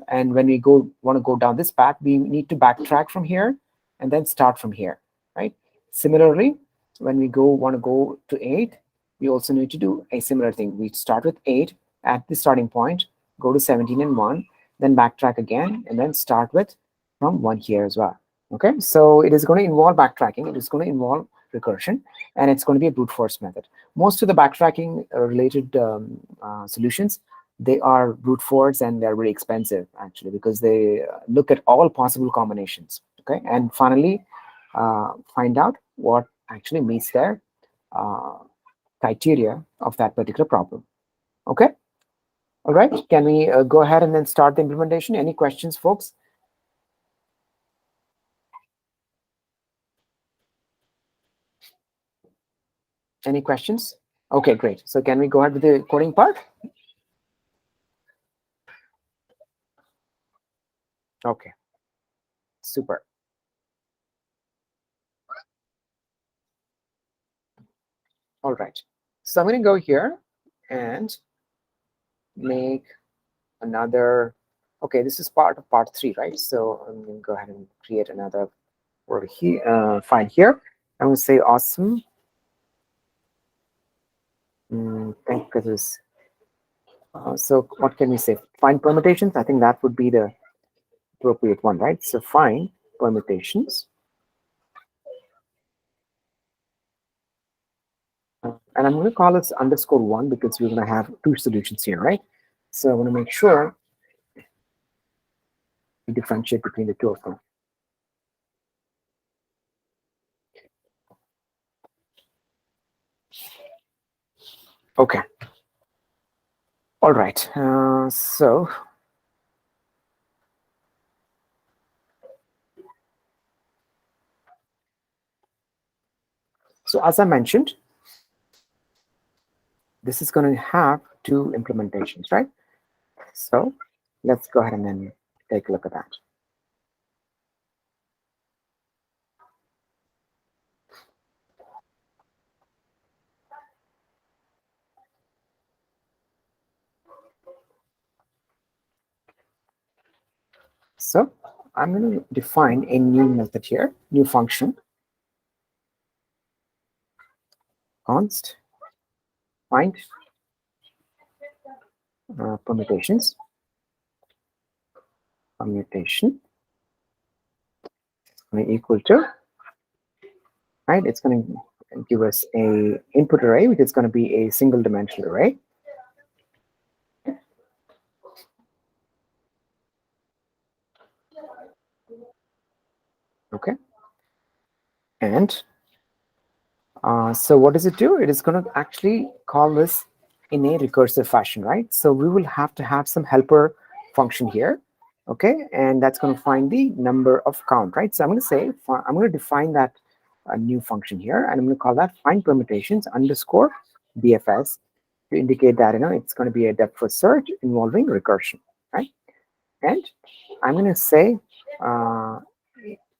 S1: And when we want to go down this path, we need to backtrack from here and then start from here, right? Similarly, when we want to go to 8, we also need to do a similar thing. We start with 8 at the starting point, go to 17 and 1, then backtrack again, and then start with from 1 here as well. Okay, so it is going to involve backtracking, it is going to involve recursion, and it's going to be a brute force method. Most of the backtracking related solutions, they are brute force, and they're very expensive actually, because they look at all possible combinations, okay, and finally find out what actually meets their criteria of that particular problem. Okay, all right, can we go ahead and then start the implementation? Any questions, folks? Any questions? Okay, great. So can we go ahead with the coding part? Okay, super. All right, so I'm going to go here and make another. Okay, this is part of part 3, right? So I'm going to go ahead and create another over here, file here. I'm going to say awesome. Thank goodness. So what can we say? Find permutations. I think that would be the appropriate one, right? So find permutations. And I'm going to call this _1 because we're going to have 2 solutions here, right? So I want to make sure differentiate between the two of them. Okay. All right. So as I mentioned, this is going to have two implementations, right? So let's go ahead and then take a look at that. So I'm going to define a new method here, new function, const find permutation, equal to, right? It's going to give us a input array, which is going to be a single dimensional array. Okay. And so what does it do? It is going to actually call this in a recursive fashion, right? So we will have to have some helper function here, okay? And that's going to find the number of count, right? So I'm going to say, I'm going to define that new function here, and I'm going to call that find permutations underscore DFS to indicate that, it's going to be a depth first search involving recursion, right? And I'm going to say,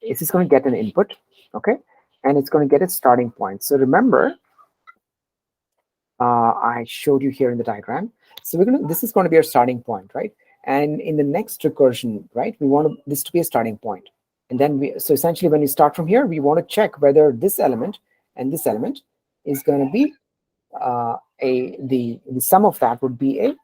S1: is this going to get an input, okay? And it's going to get its starting point. So remember, I showed you here in the diagram. So this is going to be our starting point, right? And in the next recursion, right, we want this to be a starting point. And then so essentially when we start from here, we want to check whether this element and this element is going to be the sum of that would be a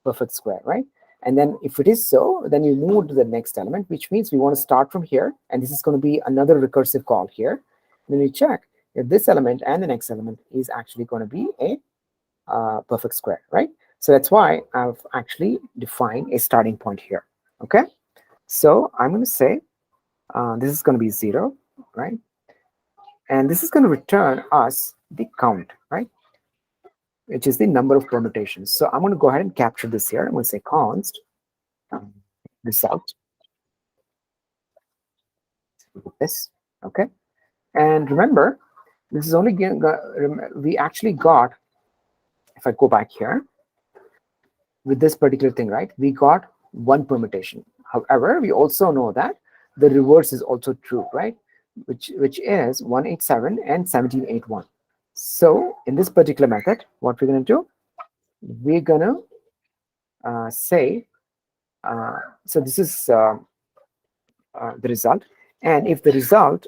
S1: perfect square, right? And then if it is so, then you move to the next element, which means we want to start from here. And this is going to be another recursive call here. And then we check if this element and the next element is actually going to be a perfect square, right? So that's why I've actually defined a starting point here, okay? So I'm going to say this is going to be 0, right? And this is going to return us the count, right? Which is the number of permutations. So I'm going to go ahead and capture this here. I'm going to say const result. This, okay? And remember, this is only we actually got, if I go back here, with this particular thing, right? We got one permutation. However, we also know that the reverse is also true, right? Which is 187 and 1781. So in this particular method, what we're going to do, we're going to say, so this is the result. And if the result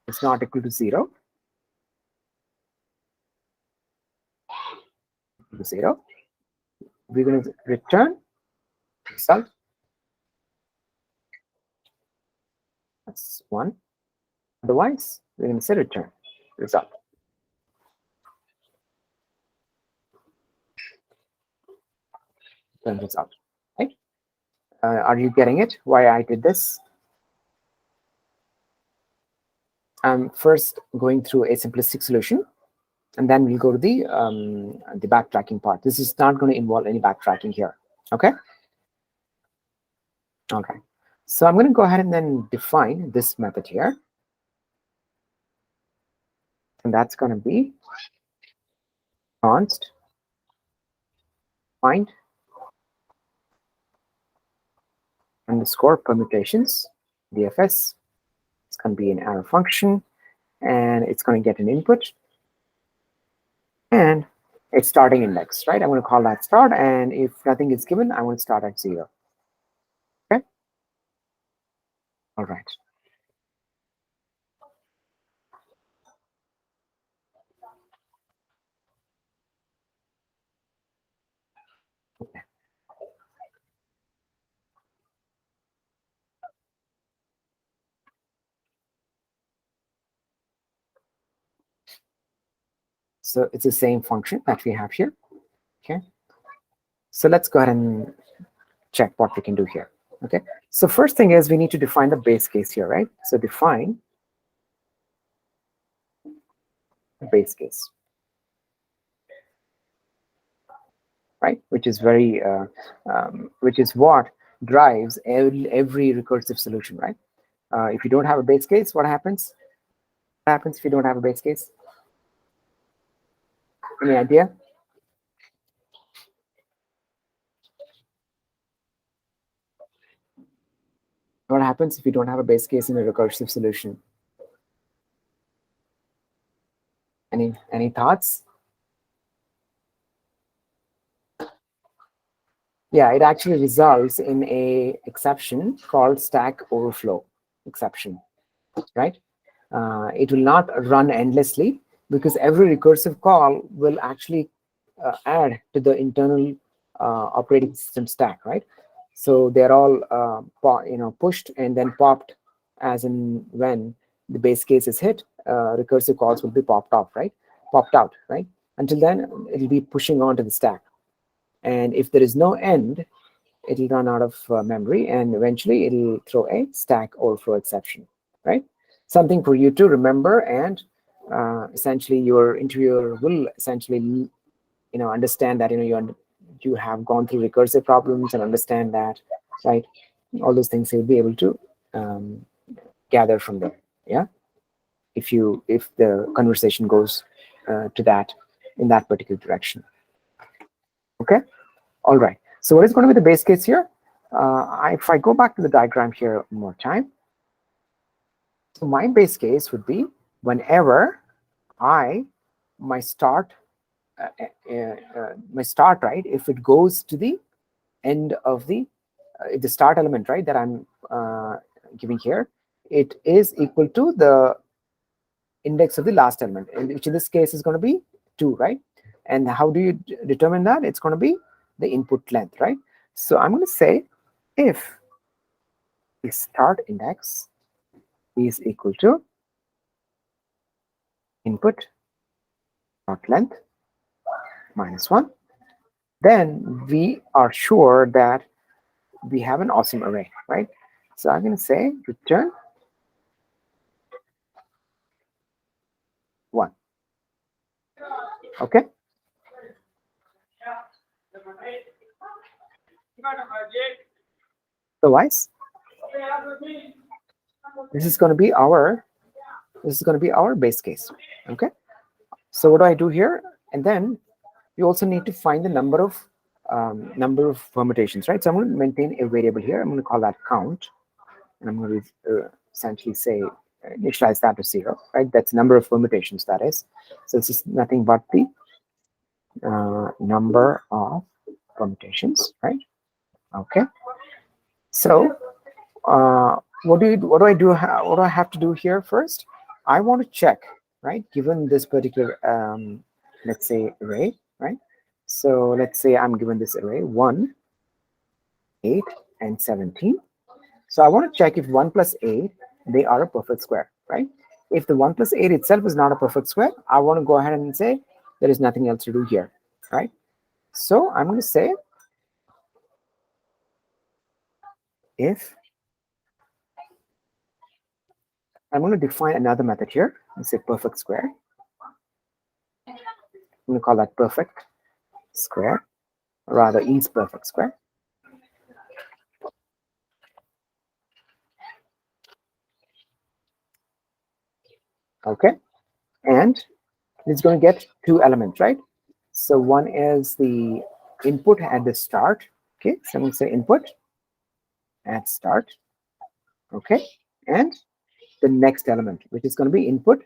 S1: is not equal to 0, we're going to return result. That's 1. Otherwise, we're going to say return result. Return result, right? Are you getting it? Why I did this? I'm first going through a simplistic solution, and then we'll go to the backtracking part. This is not going to involve any backtracking here. Okay. Okay. So I'm going to go ahead and then define this method here, and that's going to be const find underscore permutations DFS. It's going to be an arrow function, and it's going to get an input and it's starting index, right? I'm going to call that start, and if nothing is given, I want to start at 0. Okay. All right. Okay. So it's the same function that we have here. Okay. So let's go ahead and check what we can do here. Okay, so first thing is we need to define the base case here, right? So define the base case, right? Which is very, which is what drives every recursive solution, right? If you don't have a base case, what happens? What happens if you don't have a base case? Any idea? What happens if you don't have a base case in a recursive solution? Any thoughts? Yeah, it actually results in a exception called stack overflow exception, right? It will not run endlessly because every recursive call will actually add to the internal operating system stack, right? So they're all pushed and then popped as in when the base case is hit. Recursive calls will be popped out, right? Until then, it'll be pushing onto the stack. And if there is no end, it'll run out of memory, and eventually it'll throw a stack overflow exception, right? Something for you to remember, and essentially your interviewer will essentially, understand that you have gone through recursive problems and understand that, right? All those things you'll be able to gather from there, yeah. If the conversation goes to that in that particular direction, okay. All right. So what is going to be the base case here? If I go back to the diagram here one more time, so my base case would be whenever my start, right, if it goes to the end of the start element, right, that I'm giving here, it is equal to the index of the last element, which in this case is going to be 2, right? And how do you determine that? It's going to be the input length, right? So I'm going to say if the start index is equal to input dot length minus 1, then we are sure that we have an awesome array, right? So I'm going to say return 1. Okay. Otherwise, this is going to be our base case. Okay. So what do I do here? And then you also need to find the number of permutations, right? So I'm going to maintain a variable here. I'm going to call that count, and I'm going to essentially say initialize that to 0, right? That's number of permutations, that is. So this is nothing but the number of permutations, right? Okay. So what do I have to do here first? I want to check, right? Given this particular let's say array, right? So let's say I'm given this array 1, 8, and 17. So I want to check if 1 plus 8, they are a perfect square, right? If the 1 plus 8 itself is not a perfect square, I want to go ahead and say there is nothing else to do here, right? So I'm going to say if I'm going to define another method here and say perfect square. I'm going to call that perfect square, or rather is perfect square. Okay, and it's going to get 2 elements, right? So one is the input at the start. Okay, so I'm going to say input at start. Okay, and the next element, which is going to be input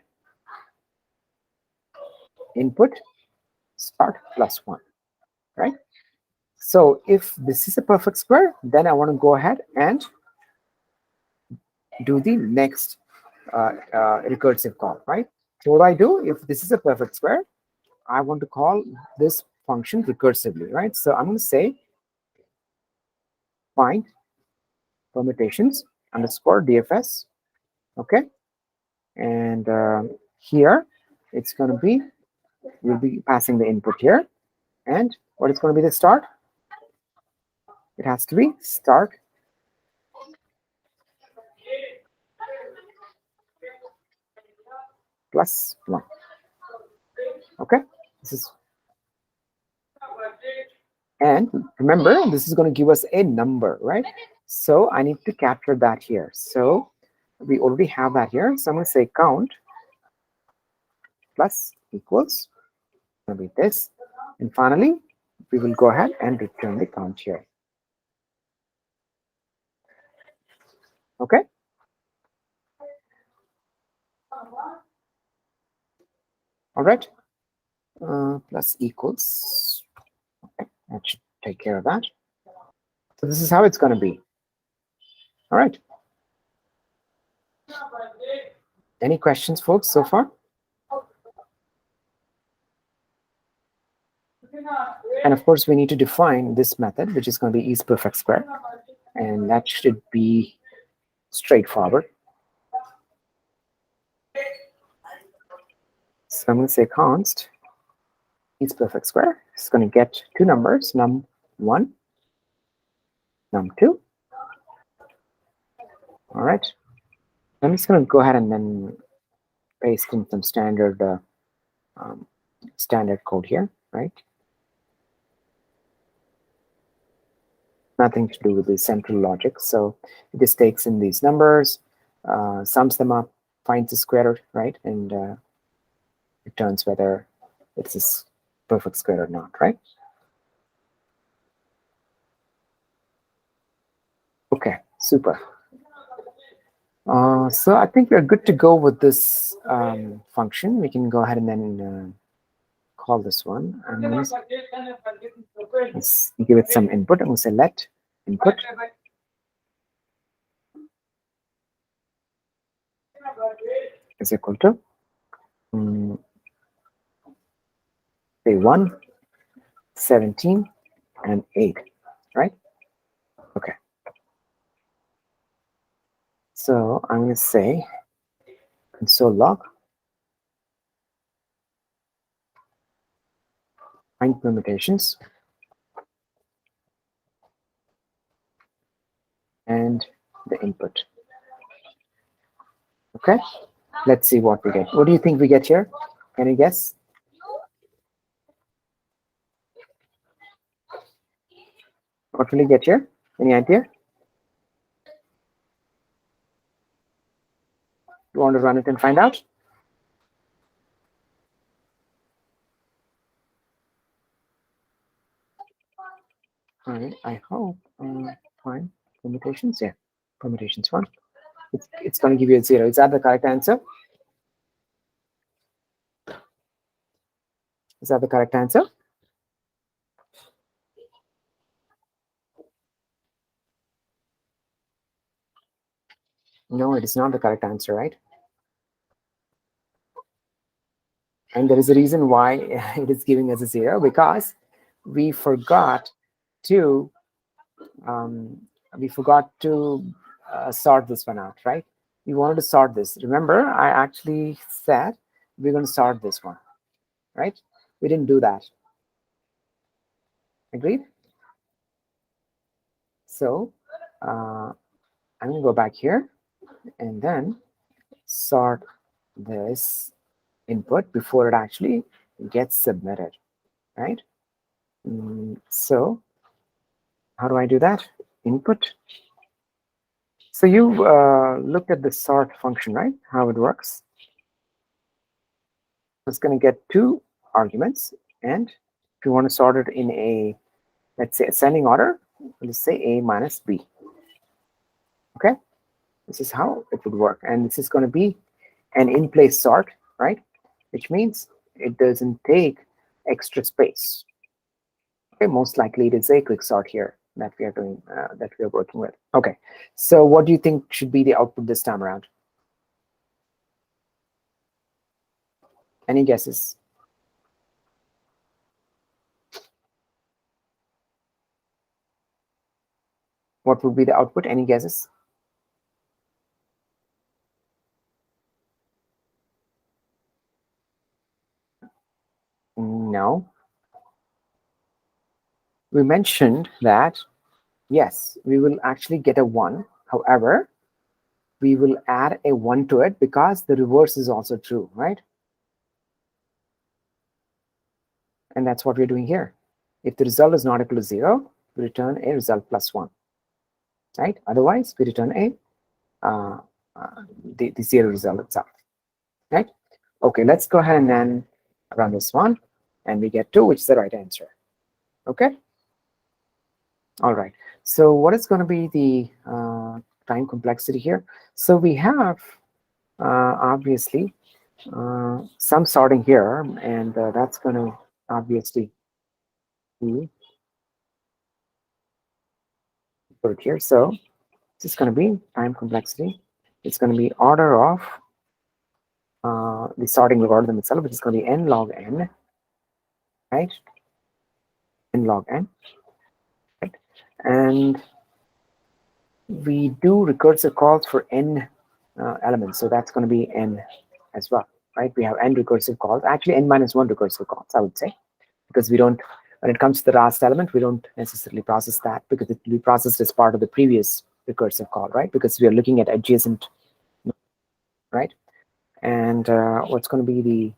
S1: start plus 1, right? So if this is a perfect square, then I want to go ahead and do the next recursive call, right? So what do I do? If this is a perfect square, I want to call this function recursively, right? So I'm going to say find permutations underscore DFS, okay? And here it's going to be, we'll be passing the input here. And what is going to be the start? It has to be start plus 1. Okay, this is, and remember, this is going to give us a number, right? So I need to capture that here. So we already have that here. So I'm going to say count plus equals going to be this. And finally, we will go ahead and return the count here. Okay. All right. Plus equals. Okay, that should take care of that. So this is how it's going to be. All right. Any questions, folks, so far? And of course, we need to define this method, which is going to be isPerfect square. And that should be straightforward. So I'm going to say const isPerfect square. It's going to get two numbers, num1, num2. All right. I'm just going to go ahead and then paste in some standard code here, right? Nothing to do with the central logic. So it just takes in these numbers, sums them up, finds the square root, right? And returns whether it's a perfect square or not, right? Okay, super. So I think we're good to go with this function. We can go ahead and then call this one. And let's give it some input. I'm going to say let input is equal to say 1, 17, and 8, right? Okay. So I'm going to say console log find permutations and the input. Okay, let's see what we get. What do you think we get here? Can you guess? What will you get here? Any idea? You want to run it and find out? All right, I hope. Fine. Permutations, yeah. Permutations 1. It's going to give you a 0. Is that the correct answer? Is that the correct answer? No, it is not the correct answer, right? And there is a reason why it is giving us a 0, because we forgot to sort this one out, right? We wanted to sort this. Remember, I actually said we're going to sort this one, right? We didn't do that. Agreed? So I'm going to go back here and then sort this input before it actually gets submitted, right? So how do I do that? Input. So you've looked at the sort function, right? How it works. It's going to get 2 arguments, and if you want to sort it in a, let's say, ascending order, let's say A minus B. Okay, this is how it would work, and this is going to be an in-place sort, right? Which means it doesn't take extra space. Okay, most likely it is a quick sort here that we are doing, that we are working with. Okay, so what do you think should be the output this time around? Any guesses? What would be the output? Any guesses? No. We mentioned that, yes, we will actually get a 1. However, we will add a 1 to it because the reverse is also true, right? And that's what we're doing here. If the result is not equal to 0, we return a result plus 1, right? Otherwise, we return the 0 result itself, right? Okay, let's go ahead and then run this one, and we get 2, which is the right answer. Okay. All right. So what is going to be the time complexity here? So we have obviously some sorting here, and that's going to obviously be put here. So this is going to be time complexity. It's going to be order of the sorting algorithm itself, which is going to be n log n, right? N log n, right? And we do recursive calls for n elements, so that's going to be n as well, right? We have n recursive calls, actually n minus 1 recursive calls, I would say, because we don't, when it comes to the last element, we don't necessarily process that because it will be processed as part of the previous recursive call, right? Because we are looking at adjacent, right? And what's going to be the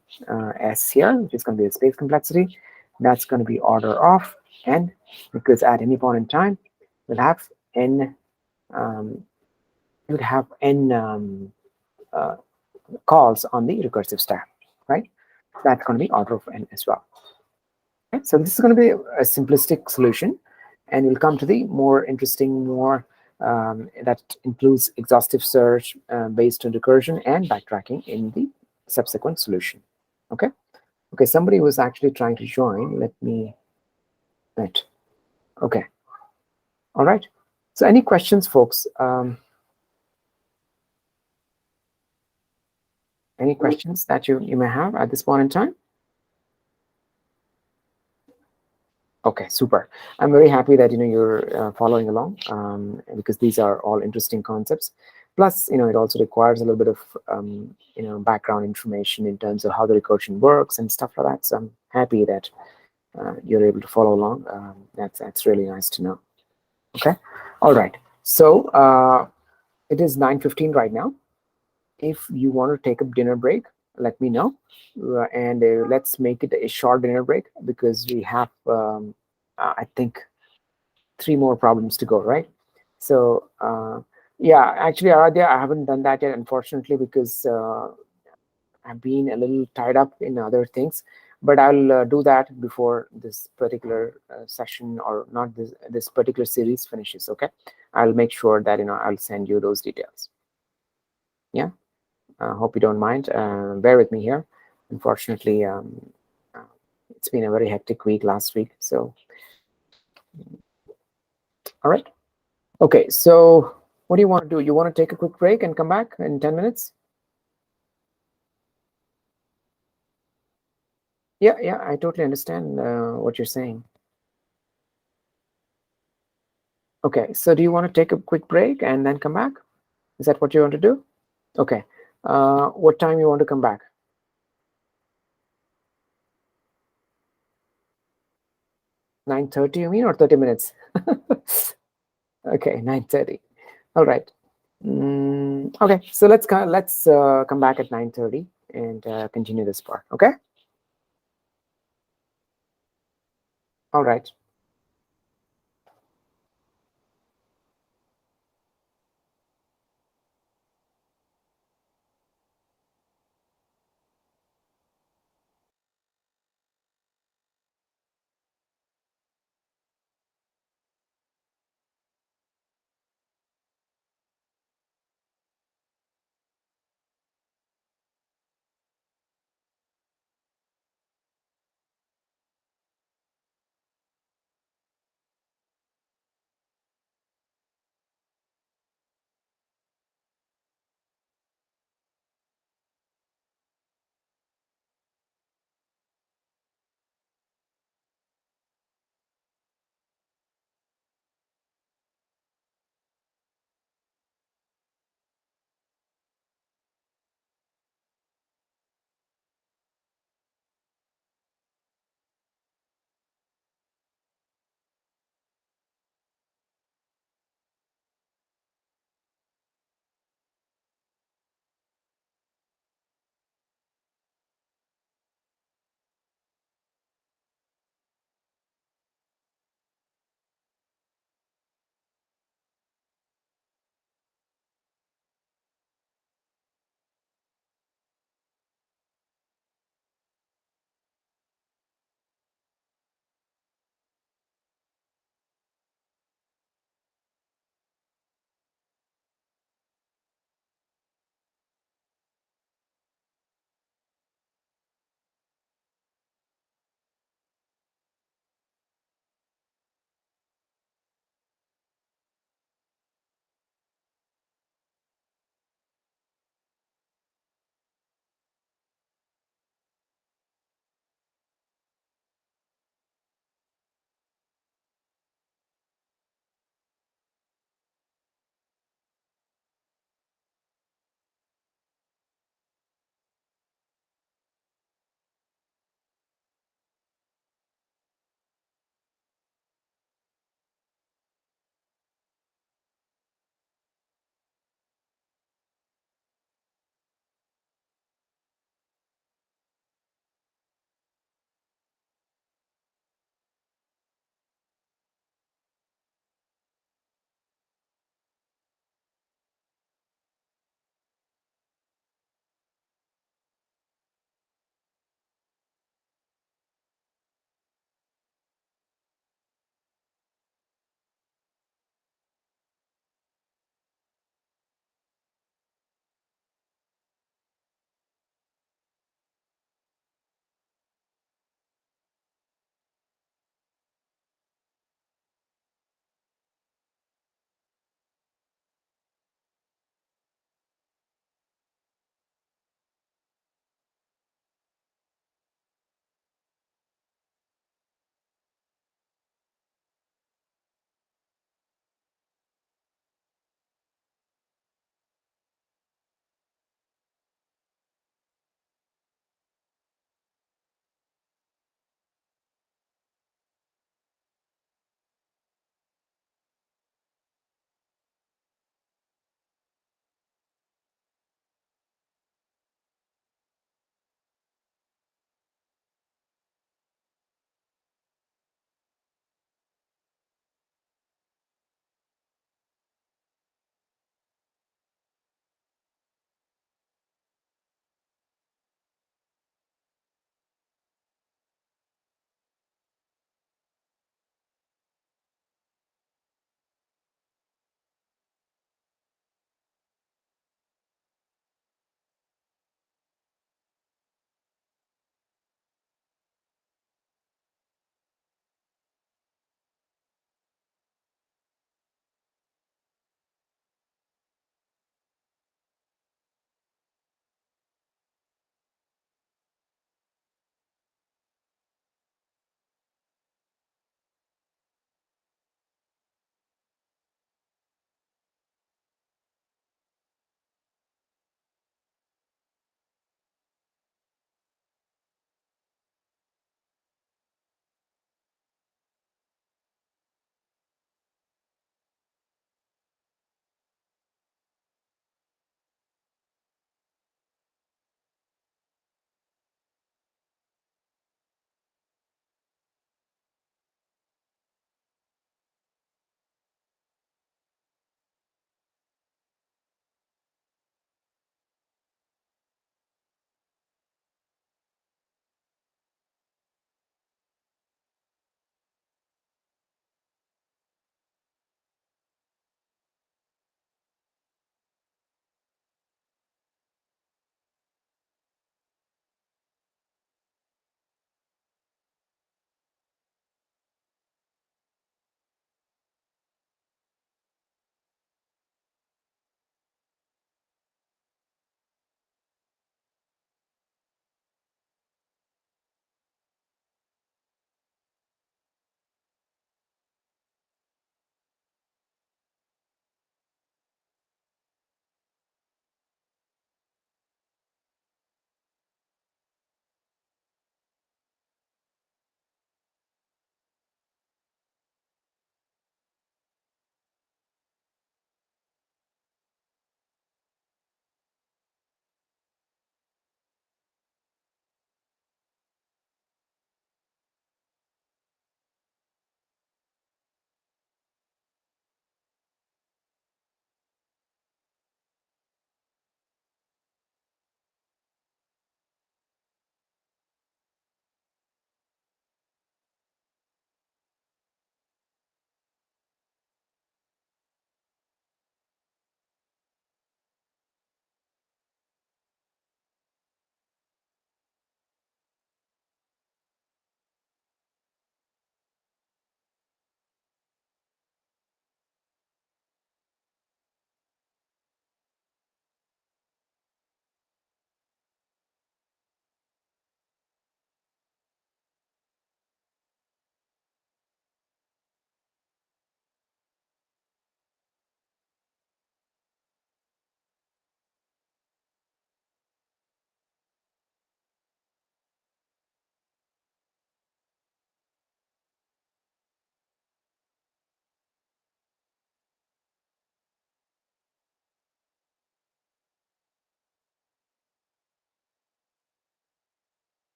S1: S here, which is going to be the space complexity. That's going to be order of n, because at any point in time, we'll have n, calls on the recursive stack, right? That's going to be order of n as well. Okay? So this is going to be a simplistic solution, and we'll come to the more interesting, more that includes exhaustive search based on recursion and backtracking in the subsequent solution. Okay. Okay. Somebody was actually trying to join. Let me. Right. Okay. All right. So any questions, folks? Any questions that you may have at this point in time? Okay, super. I'm very happy that you're following along because these are all interesting concepts. Plus, it also requires a little bit of background information in terms of how the recursion works and stuff like that. So I'm happy that you're able to follow along. That's really nice to know. Okay, all right. So it is 9:15 right now. If you want to take a dinner break, let me know, and let's make it a short dinner break because we have, I think, 3 more problems to go, right? So yeah, actually, Aradhya, I haven't done that yet, unfortunately, because I've been a little tied up in other things. But I'll do that before this particular session, or not this particular series finishes. Okay, I'll make sure that I'll send you those details. Yeah. Hope you don't mind. Bear with me here. Unfortunately, it's been a very hectic week last week. So, all right. Okay, so what do you want to do? You want to take a quick break and come back in 10 minutes? Yeah, I totally understand what you're saying. Okay, so do you want to take a quick break and then come back? Is that what you want to do? Okay. What time you want to come back? 9:30, you mean, or 30 minutes? Okay, 9:30. All right. Okay, so let's come back at 9:30 and continue this part. Okay. All right.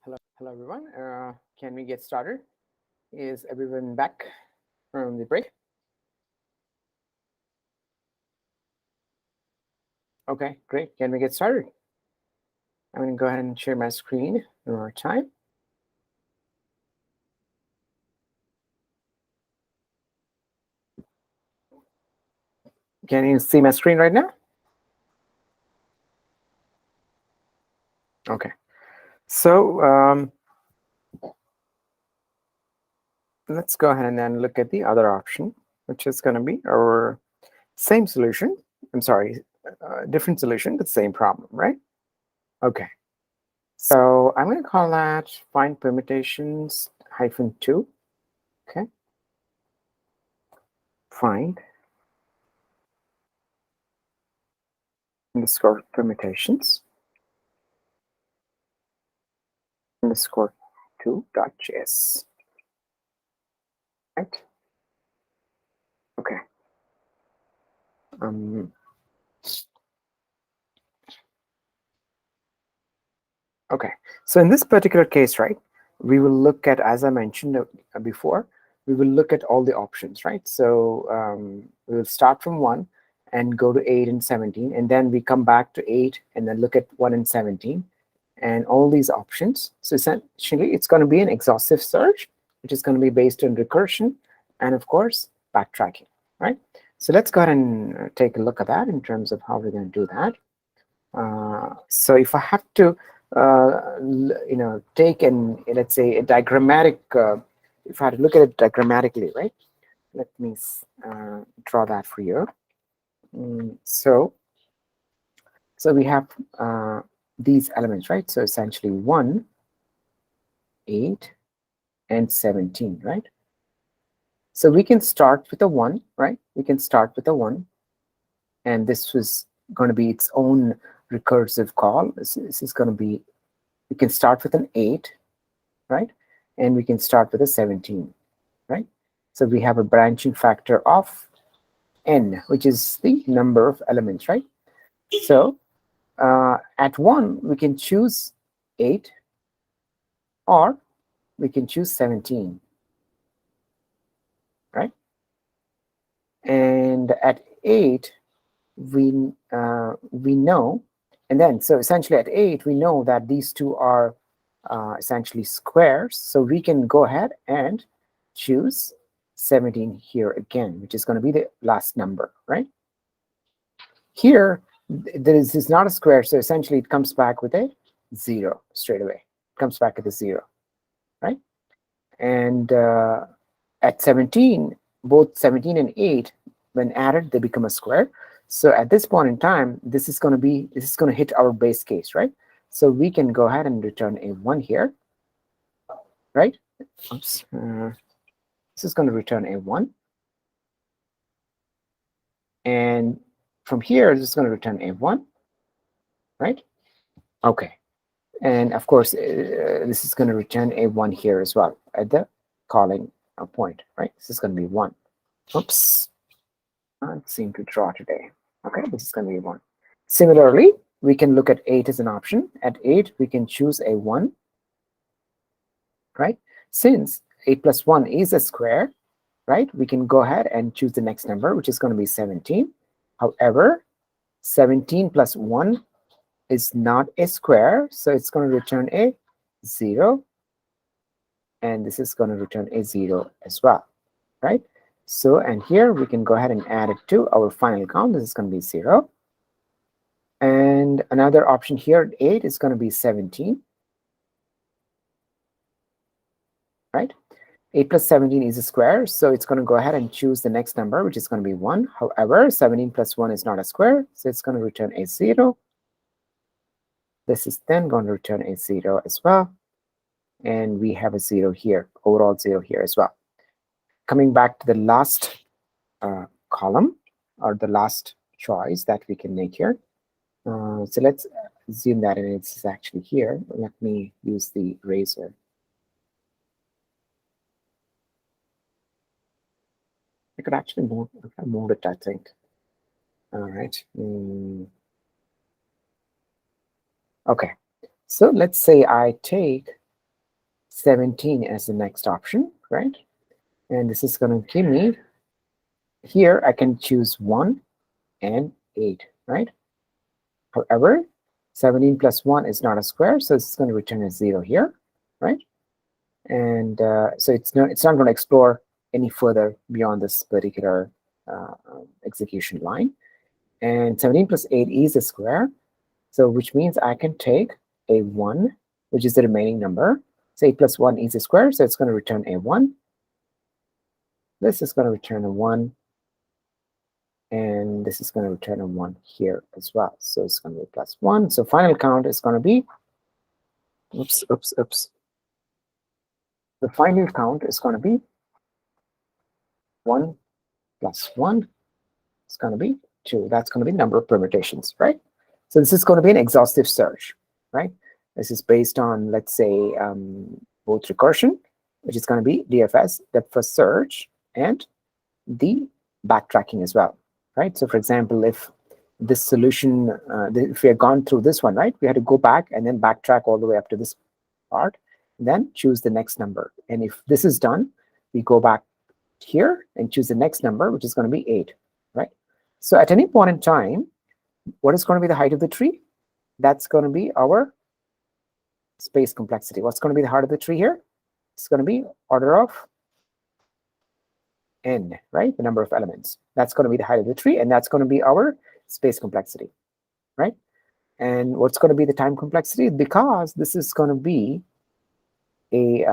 S1: Hello, everyone. Can we get started? Is everyone back from the break? Okay, great. Can we get started? I'm going to go ahead and share my screen one more time. Can you see my screen right now? Okay. So let's go ahead and then look at the other option, which is going to be our same solution. I'm sorry, different solution, but same problem, right? Okay. So I'm going to call that find permutations -2. Okay. Find underscore permutations underscore 2.js. Right. Okay. Okay. So in this particular case, right, we will look at, as I mentioned before, we will look at all the options, right? So we will start from 1 and go to 8 and 17, and then we come back to 8 and then look at 1 and 17 and all these options. So essentially, it's going to be an exhaustive search, which is going to be based on recursion and, of course, backtracking, right? So let's go ahead and take a look at that in terms of how we're going to do that. So if I have to, take an, let's say, a diagrammatic, if I had to look at it diagrammatically, right? Let me draw that for you. So we have these elements, right? So essentially 1, 8, and 17, right? So we can start with a 1, right? We can start with a 1, and this was going to be its own recursive call. This is going to be, we can start with an 8, right? And we can start with a 17, right? So we have a branching factor of n, which is the number of elements, right? So at 1, we can choose 8, or we can choose 17, right? And at 8, we know, and then so essentially at 8, we know that these two are essentially squares. So we can go ahead and choose 17 here again, which is going to be the last number, right? Here, this is not a square, so essentially it comes back with a 0 straight away. It comes back with a 0, right? And at 17, both 17 and 8, when added, they become a square. So at this point in time, this is going to hit our base case, right? So we can go ahead and return a 1 here, right? Oops. This is going to return a 1. And from here, this is going to return a 1, right? Okay. And of course, this is going to return a 1 here as well at the calling point, right? This is going to be 1. Oops. I don't seem to draw today. Okay, this is going to be 1. Similarly, we can look at 8 as an option. At 8, we can choose a 1, right? Since 8 plus 1 is a square, right? We can go ahead and choose the next number, which is going to be 17. However, 17 plus 1 is not a square, so it's going to return a 0. And this is going to return a 0 as well, right? So, and here we can go ahead and add it to our final count. This is going to be 0. And another option here at 8 is going to be 17, right? 8 plus 17 is a square, so it's going to go ahead and choose the next number, which is going to be 1. However, 17 plus 1 is not a square, so it's going to return a 0. This is then going to return a 0 as well. And we have a 0 here, overall 0 here as well. Coming back to the last column, or the last choice that we can make here. So let's assume that it's actually here. Let me use the eraser. I could actually move it, I think. All right. Okay. So let's say I take 17 as the next option, right? And this is going to give me, here I can choose 1 and 8, right? However, 17 plus 1 is not a square, so it's going to return a 0 here, right? And so it's not going to explore any further beyond this particular execution line. And 17 plus 8 is a square, so which means I can take a 1, which is the remaining number. So 8 plus 1 is a square, so it's going to return a 1. This is going to return a 1. And this is going to return a 1 here as well. So it's going to be plus 1. So final count is going to be, oops. The final count is going to be 1 plus 1. It's going to be 2. That's going to be number of permutations, right? So this is going to be an exhaustive search, right? This is based on, let's say, both recursion, which is going to be DFS, depth first search, and the backtracking as well, right? So for example, if this solution, if we had gone through this one, right, we had to go back and then backtrack all the way up to this part, and then choose the next number. And if this is done, we go back here and choose the next number, which is going to be 8, right? So at any point in time, what is going to be the height of the tree? That's going to be our space complexity. What's going to be the height of the tree here? It's going to be order of n, right? The number of elements. That's going to be the height of the tree, and that's going to be our space complexity, right? And what's going to be the time complexity? Because this is going to be a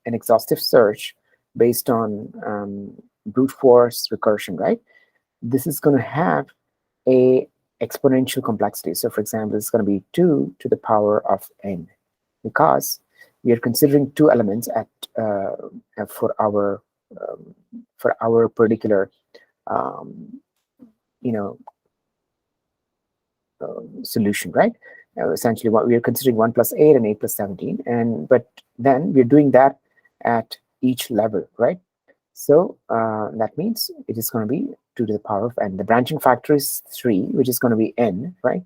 S1: an exhaustive search based on brute force recursion, right? This is going to have a exponential complexity. So for example, it's going to be 2 to the power of n, because we are considering 2 elements at for our particular solution, right? Essentially, what we are considering 1 plus 8 and 8 plus 17, but then we're doing that at each level, right? So that means it is going to be 2 to the power of n. The branching factor is 3, which is going to be n, right?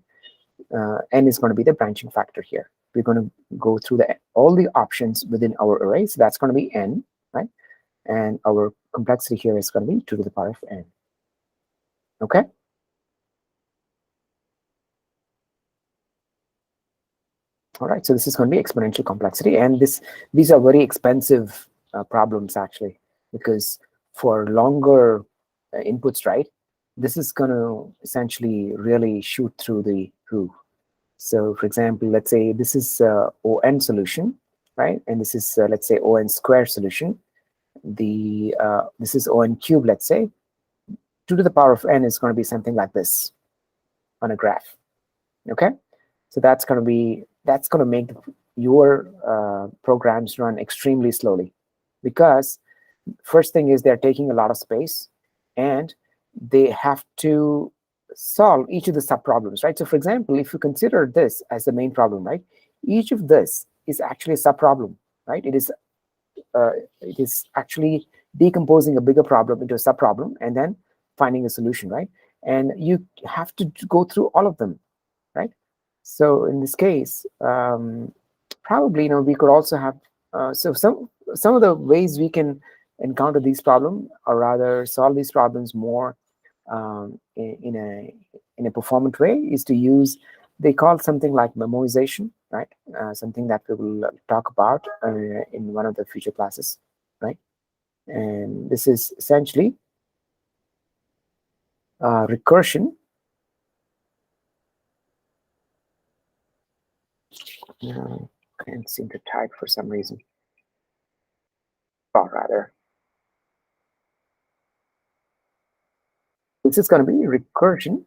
S1: N is going to be the branching factor here. We're going to go through all the options within our array, so that's going to be n, right? And our complexity here is going to be 2 to the power of n. Okay. All right, so this is going to be exponential complexity, and these are very expensive problems actually, because for longer inputs, right, this is going to essentially really shoot through the roof. So for example, let's say this is ON solution, right, and this is let's say ON square solution. This is ON cube, let's say. 2 to the power of n is going to be something like this on a graph. Okay, so that's going to make your programs run extremely slowly, because first thing is they're taking a lot of space, and they have to solve each of the subproblems, right? So for example, if you consider this as the main problem, right, each of this is actually a subproblem, right? It is actually decomposing a bigger problem into a subproblem and then finding a solution, right? And you have to go through all of them, right? So in this case, probably, we could also have so some of the ways we can encounter these problems, or rather solve these problems more in a performant way, is to use, they call something like memoization, right? Something that we will talk about in one of the future classes, right? And this is essentially recursion. Can't seem to type for some reason. Or rather, this is going to be recursion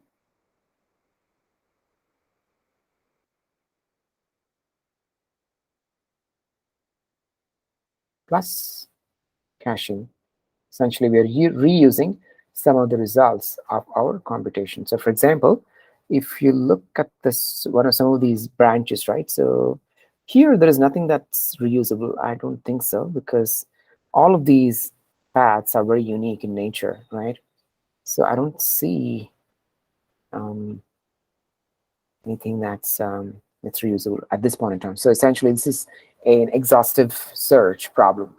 S1: plus caching. Essentially, we are reusing some of the results of our computation. So for example, if you look at this, some of these branches, right? So here there is nothing that's reusable. I don't think so, because all of these paths are very unique in nature, right? So I don't see anything that's reusable at this point in time. So essentially, this is an exhaustive search problem,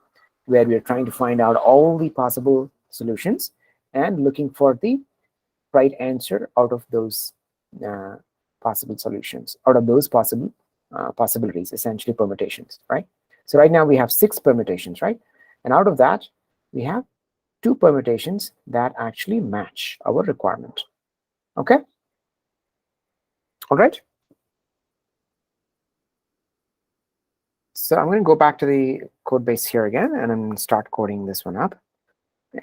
S1: where we are trying to find out all the possible solutions and looking for the right answer out of those possible solutions, out of those possibilities, essentially permutations, right? So right now we have 6 permutations, right? And out of that, we have 2 permutations that actually match our requirement. Okay? All right. So I'm going to go back to the code base here again, and I'm going to start coding this one up.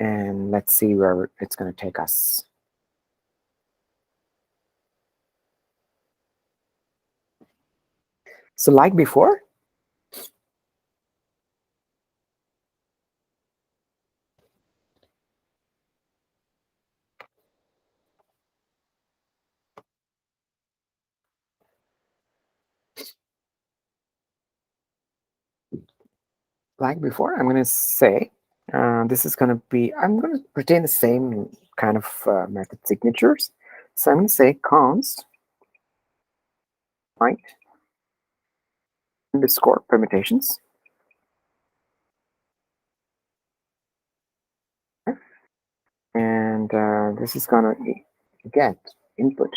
S1: And let's see where it's going to take us. So like before, I'm going to say this is going to be, I'm going to retain the same kind of method signatures. So I'm going to say const right underscore permutations. And this is going to get input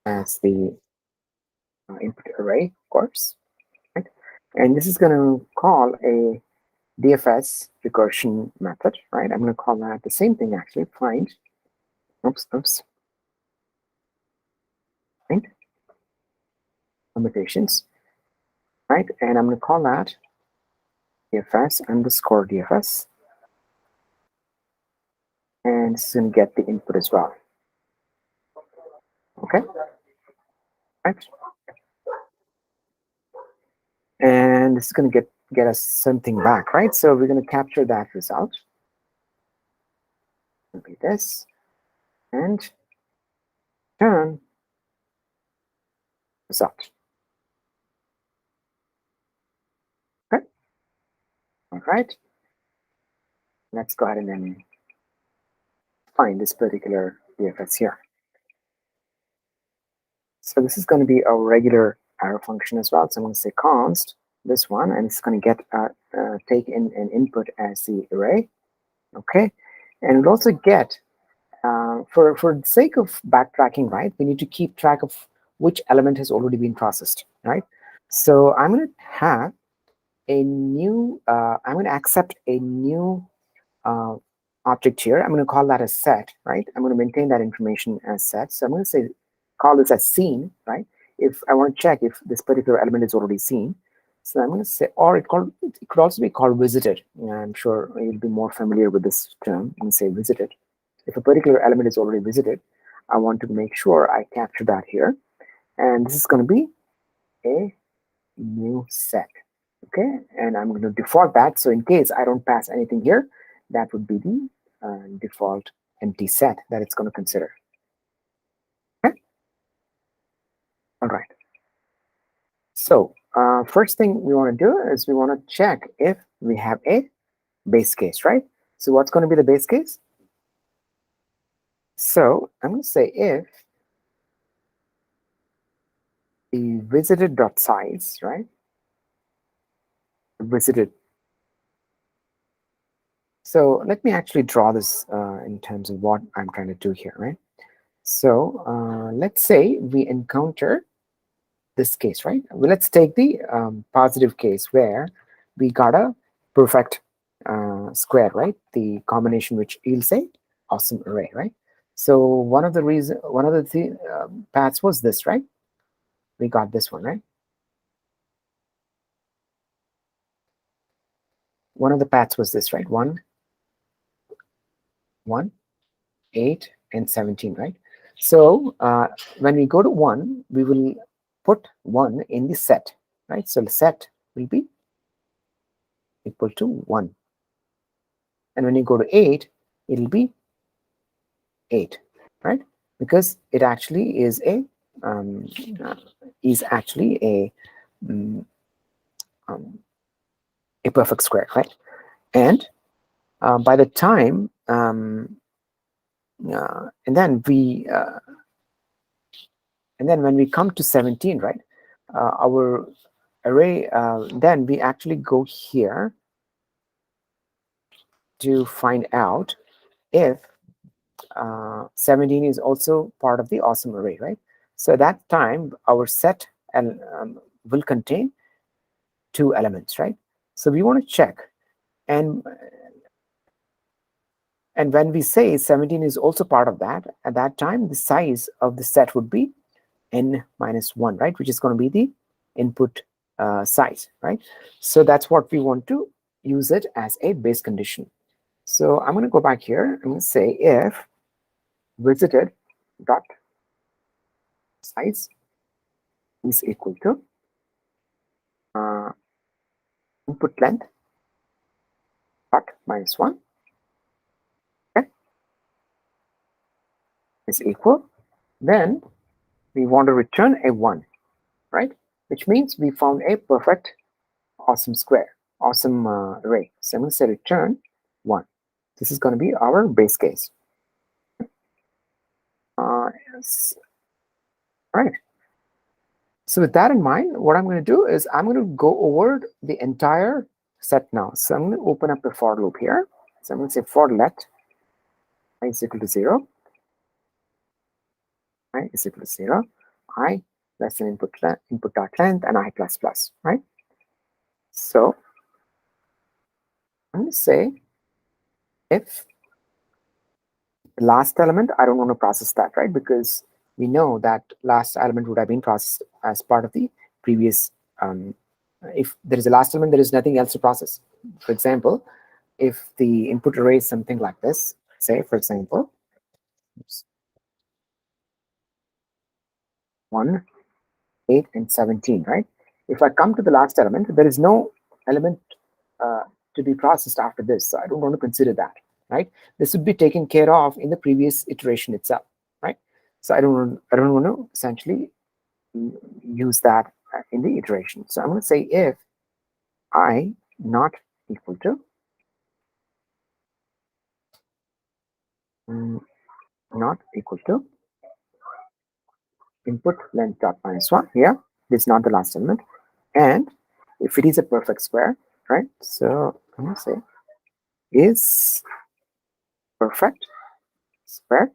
S1: as the input array, of course. Right? And this is going to call a DFS recursion method, right? I'm going to call that the same thing, actually, find, find permutations, right? And I'm going to call that DFS underscore DFS. And it's going to get the input as well. Okay, right? And it's going to get us something back, right? So we're going to capture that result. It'll be this, and turn result. Okay. All right. Let's go ahead and then find this particular DFS here. So this is going to be a regular arrow function as well. So I'm going to say const this one, and it's going to get take in an input as the array. Okay, and we'll also get for the sake of backtracking, right? We need to keep track of which element has already been processed, right? So I'm going to have a new. I'm going to accept a new object here. I'm going to call that a set, right? I'm going to maintain that information as set. So I'm going to say call this as seen, right? If I want to check if this particular element is already seen. So I'm going to say, or it could also be called visited. I'm sure you'll be more familiar with this term. I'm going to say visited. If a particular element is already visited, I want to make sure I capture that here. And this is going to be a new set. Okay, and I'm going to default that. So in case I don't pass anything here, that would be the default empty set that it's going to consider. Okay. All right. So first thing we want to do is we want to check if we have a base case, right? So what's going to be the base case? So I'm going to say if the visited.size, right? Visited. So let me actually draw this in terms of what I'm trying to do here, right? So let's say we encounter this case, right? Well, let's take the positive case where we got a perfect square, right? The combination which yields a awesome array, right? So one of the paths was this, right? We got this one, right? One of the paths was this, right? 1, 8, and 17, right? So when we go to 1, we will put 1 in the set, right? So the set will be equal to 1. And when you go to 8, it'll be 8, right? Because it actually is a um, um, a perfect square, right? And by the time and then when we come to 17, right, our array, then we actually go here to find out if 17 is also part of the awesome array, right? So at that time, our set will contain 2 elements, right? So we want to check, and when we say 17 is also part of that, at that time the size of the set would be n minus 1, right? Which is going to be the input size, right? So that's what we want to use it as a base condition. So I'm going to go back here. I'm going to say if visited dot size is equal to input length dot minus 1, okay, is equal, then we want to return a 1, right? Which means we found a perfect awesome square, awesome array. So I'm going to say return 1. This is going to be our base case. Yes. Right. So with that in mind, what I'm going to do is I'm going to go over the entire set now. So I'm going to open up a for loop here. So I'm going to say for let I is equal to 0, I is equal to 0, I less than input dot length, and I plus plus, right? So I'm going to say if the last element, I don't want to process that, right? Because we know that last element would have been processed as part of the previous. If there is a last element, there is nothing else to process. For example, if the input array is something like this, say, for example, 1, 8, and 17, right? If I come to the last element, there is no element to be processed after this. So I don't want to consider that, right? This would be taken care of in the previous iteration itself, right? So I don't want to essentially use that in the iteration. So I'm going to say if I not equal to not equal to input length dot minus 1 here. This is not the last element. And if it is a perfect square, right? So I'm going to say is perfect square.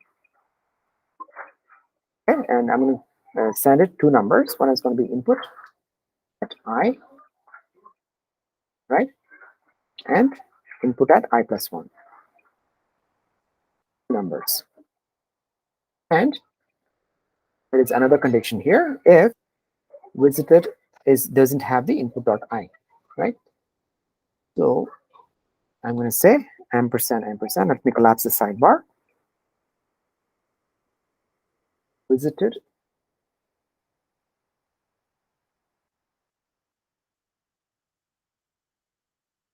S1: Okay, and I'm going to send it 2 numbers. One is going to be input at I, right? And input at I plus 1 numbers. And there is another condition here. If visited doesn't have the input.I, right? So I'm going to say ampersand ampersand. Let me collapse the sidebar. Visited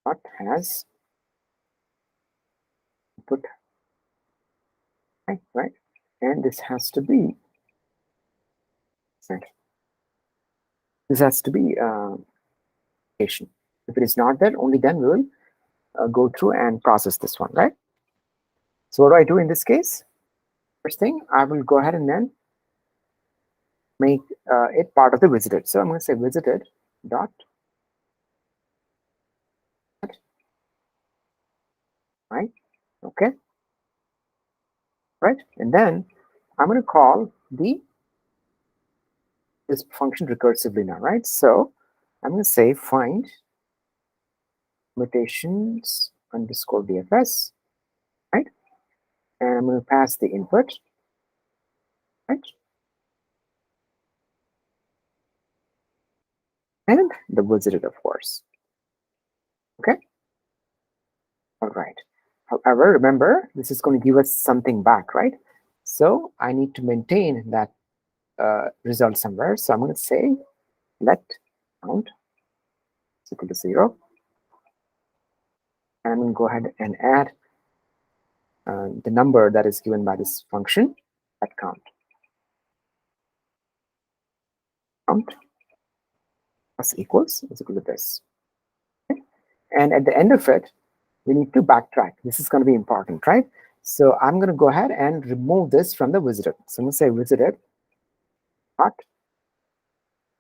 S1: dot has input I, right? And this has to be right. This has to be location. If it is not there, only then we will go through and process this one, right? So what do I do in this case? First thing, I will go ahead and then make it part of the visited. So I'm going to say visited dot right, okay, right, and then I'm going to call this function recursively now, right? So I'm going to say find mutations underscore DFS, right? And I'm going to pass the input, right? And the visited, of course. Okay. All right. However, remember, this is going to give us something back, right? So I need to maintain that result somewhere. So I'm going to say let count is equal to 0. And I'm going to go ahead and add the number that is given by this function at count. Count plus equals is equal to this. Okay? And at the end of it, we need to backtrack. This is going to be important, right? So I'm going to go ahead and remove this from the visited. So I'm going to say visited dot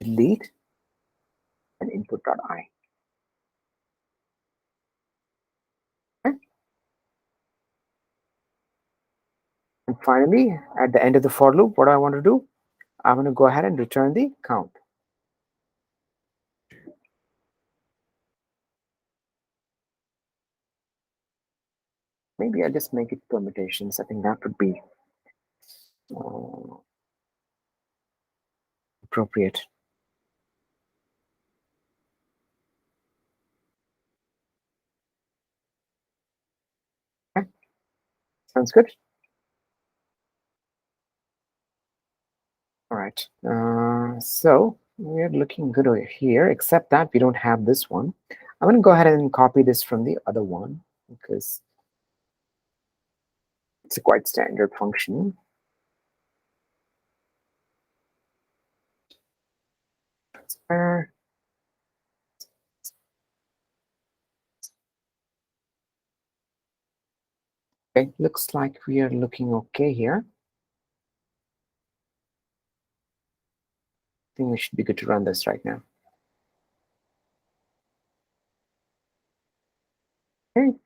S1: delete and input.I. Okay? And finally, at the end of the for loop, what do I want to do? I'm going to go ahead and return the count. Maybe I'll just make it permutations. I think that would be appropriate. Okay. Sounds good. All right. So we're looking good over here, except that we don't have this one. I'm going to go ahead and copy this from the other one because it's a quite standard function. Transfer. Okay, looks like we are looking okay here. I think we should be good to run this right now. Okay.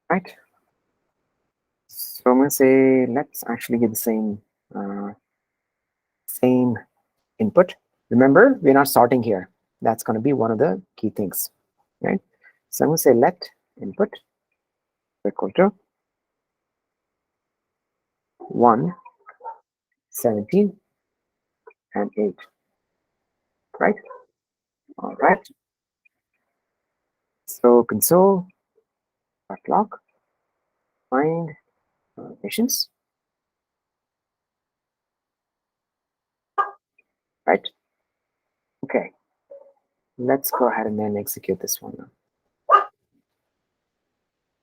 S1: Right. So I'm going to say, let's actually get the same input. Remember, we're not sorting here. That's going to be one of the key things, right? So I'm going to say let input equal to 1, 17, and 8, right? All right. So console.log find mutations, right? Okay. Let's go ahead and then execute this one now.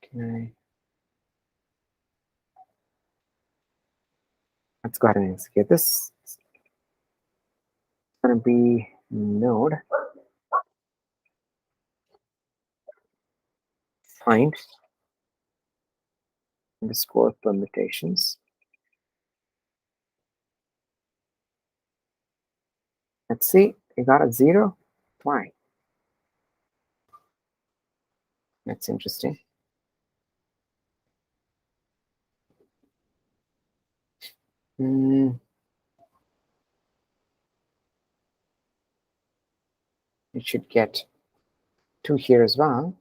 S1: Okay. Let's go ahead and execute this. It's going to be node find underscore permutations. Let's see, we got a 0. Why? That's interesting. It should get 2 here as well.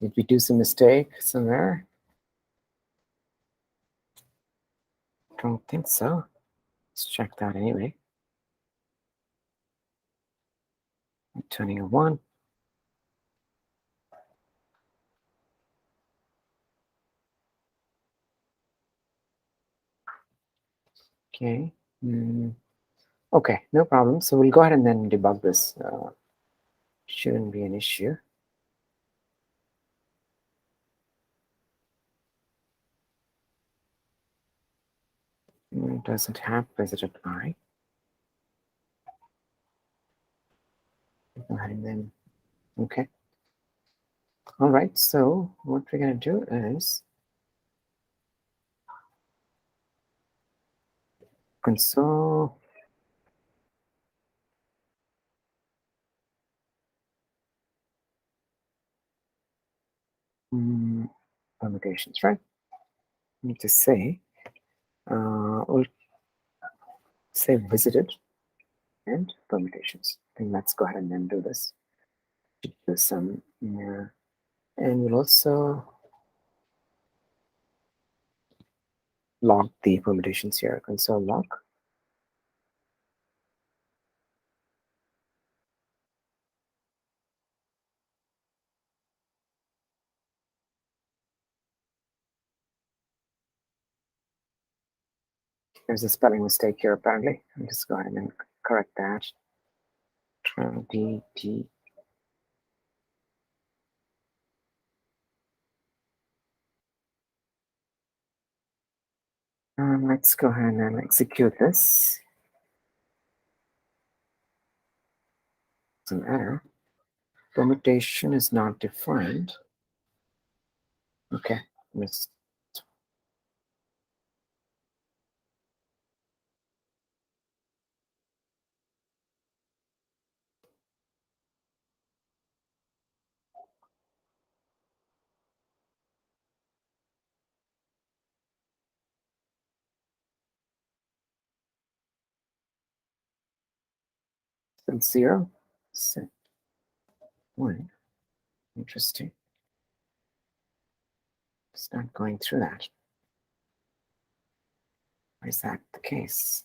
S1: Did we do some mistake somewhere? Don't think so. Let's check that anyway. Turning a 1. Okay. Okay, no problem. So we'll go ahead and then debug this. Shouldn't be an issue. Doesn't have visited I. Go ahead and then, okay. All right, so what we're going to do is console permutations, right? Need to say, we'll say visited and permutations. I think let's go ahead and then do this. Do some, and we'll also log the permutations here. Console log. There's a spelling mistake here apparently. I'll just go ahead and correct that. DT. Let's go ahead and execute this. It's an error. Permutation is not defined. Okay, let's set 0, set 1. Interesting. It's not going through that. Why is that the case?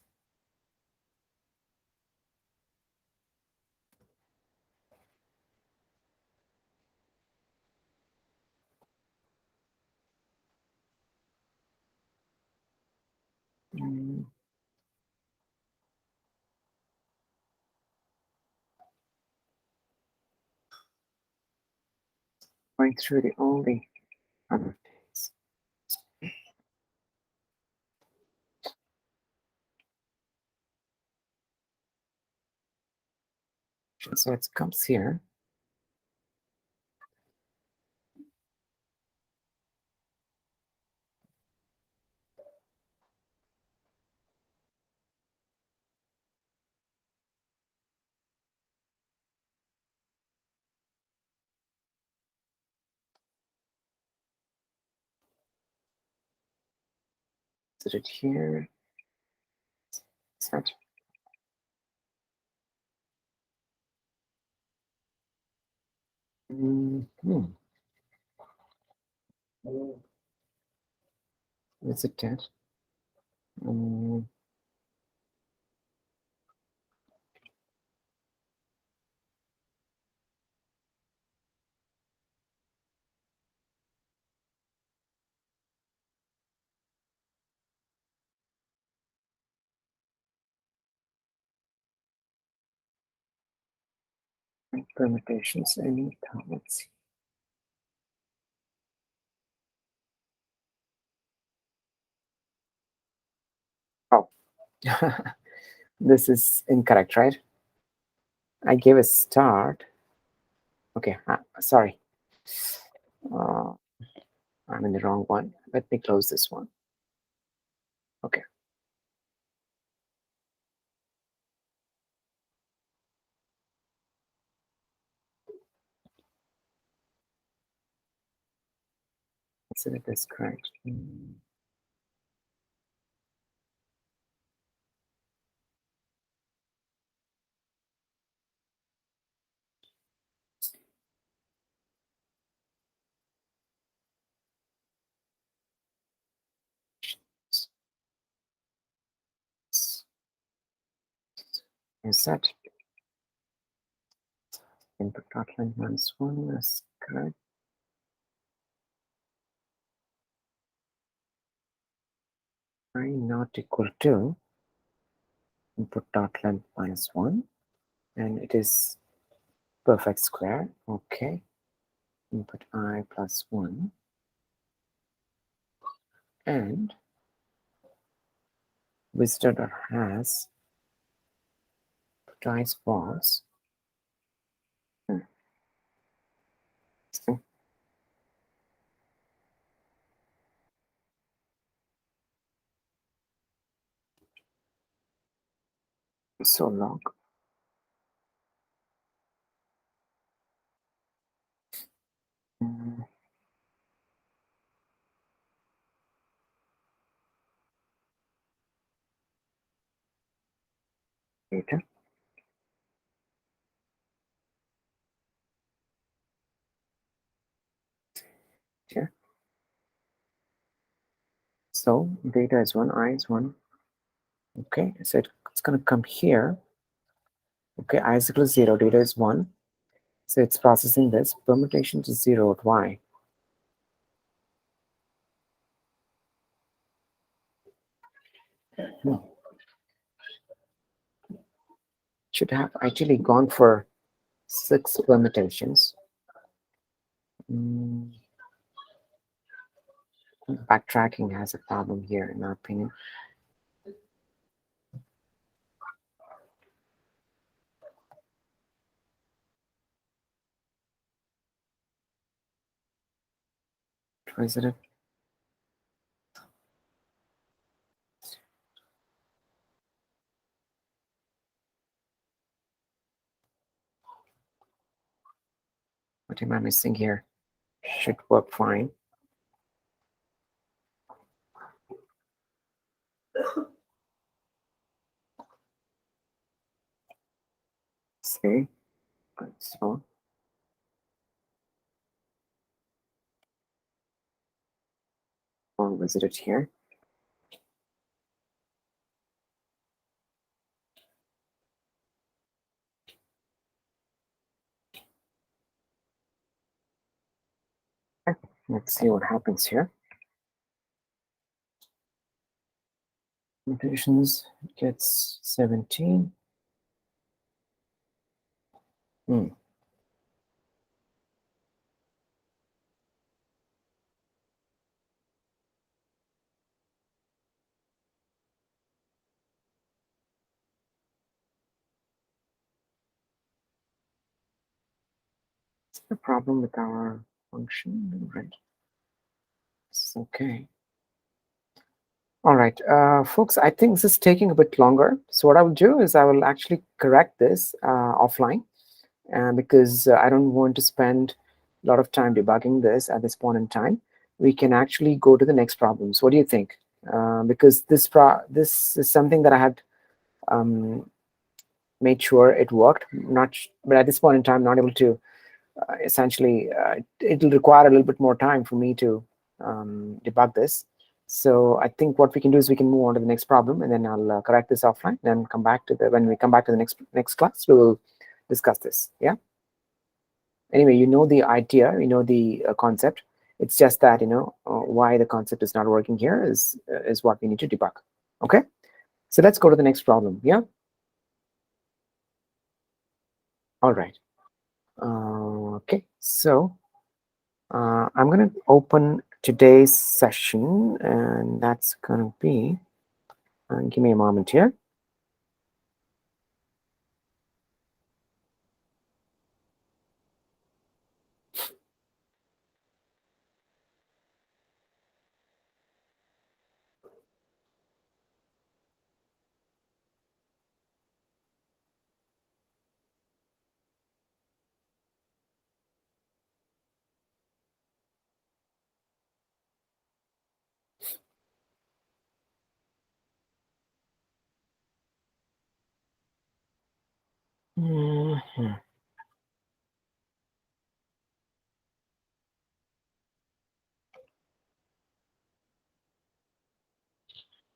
S1: Going through the only other things. So it comes here. Is it here? Set. Is it dead? Permutations and let's see. Oh, this is incorrect, right? I gave a start. Okay, sorry. I'm in the wrong one. Let me close this one. Okay. So that is correct. is set. Input dot length -1 is correct. I not equal to input dot length -1, and it is perfect square. Okay. Input I plus 1, and visitor has put i's false. So log data. Here. So data is 1, I is 1. Okay, so it's going to come here. Okay, I is equal to 0, data is 1. So it's processing this. Permutation to 0 at y. Should have actually gone for 6 permutations. Backtracking has a problem here, in my opinion. Is it? What am I missing here? Should work fine. See, so I'll visit it here. Let's see what happens here. Mutations gets 17. The problem with our function, right? It's okay. All right, folks, I think this is taking a bit longer. So what I will do is I will actually correct this offline because I don't want to spend a lot of time debugging this at this point in time. We can actually go to the next problems. What do you think? Because this is something that I had made sure it worked, but at this point in time, not able to essentially, it'll require a little bit more time for me to debug this. So I think what we can do is we can move on to the next problem, and then I'll correct this offline. Then come back to when we come back to the next class, we will discuss this. Yeah. Anyway, you know the idea, you know the concept. It's just that why the concept is not working here is what we need to debug. Okay. So let's go to the next problem. Yeah. All right. Okay. So I'm going to open today's session, and that's going to be, give me a moment here.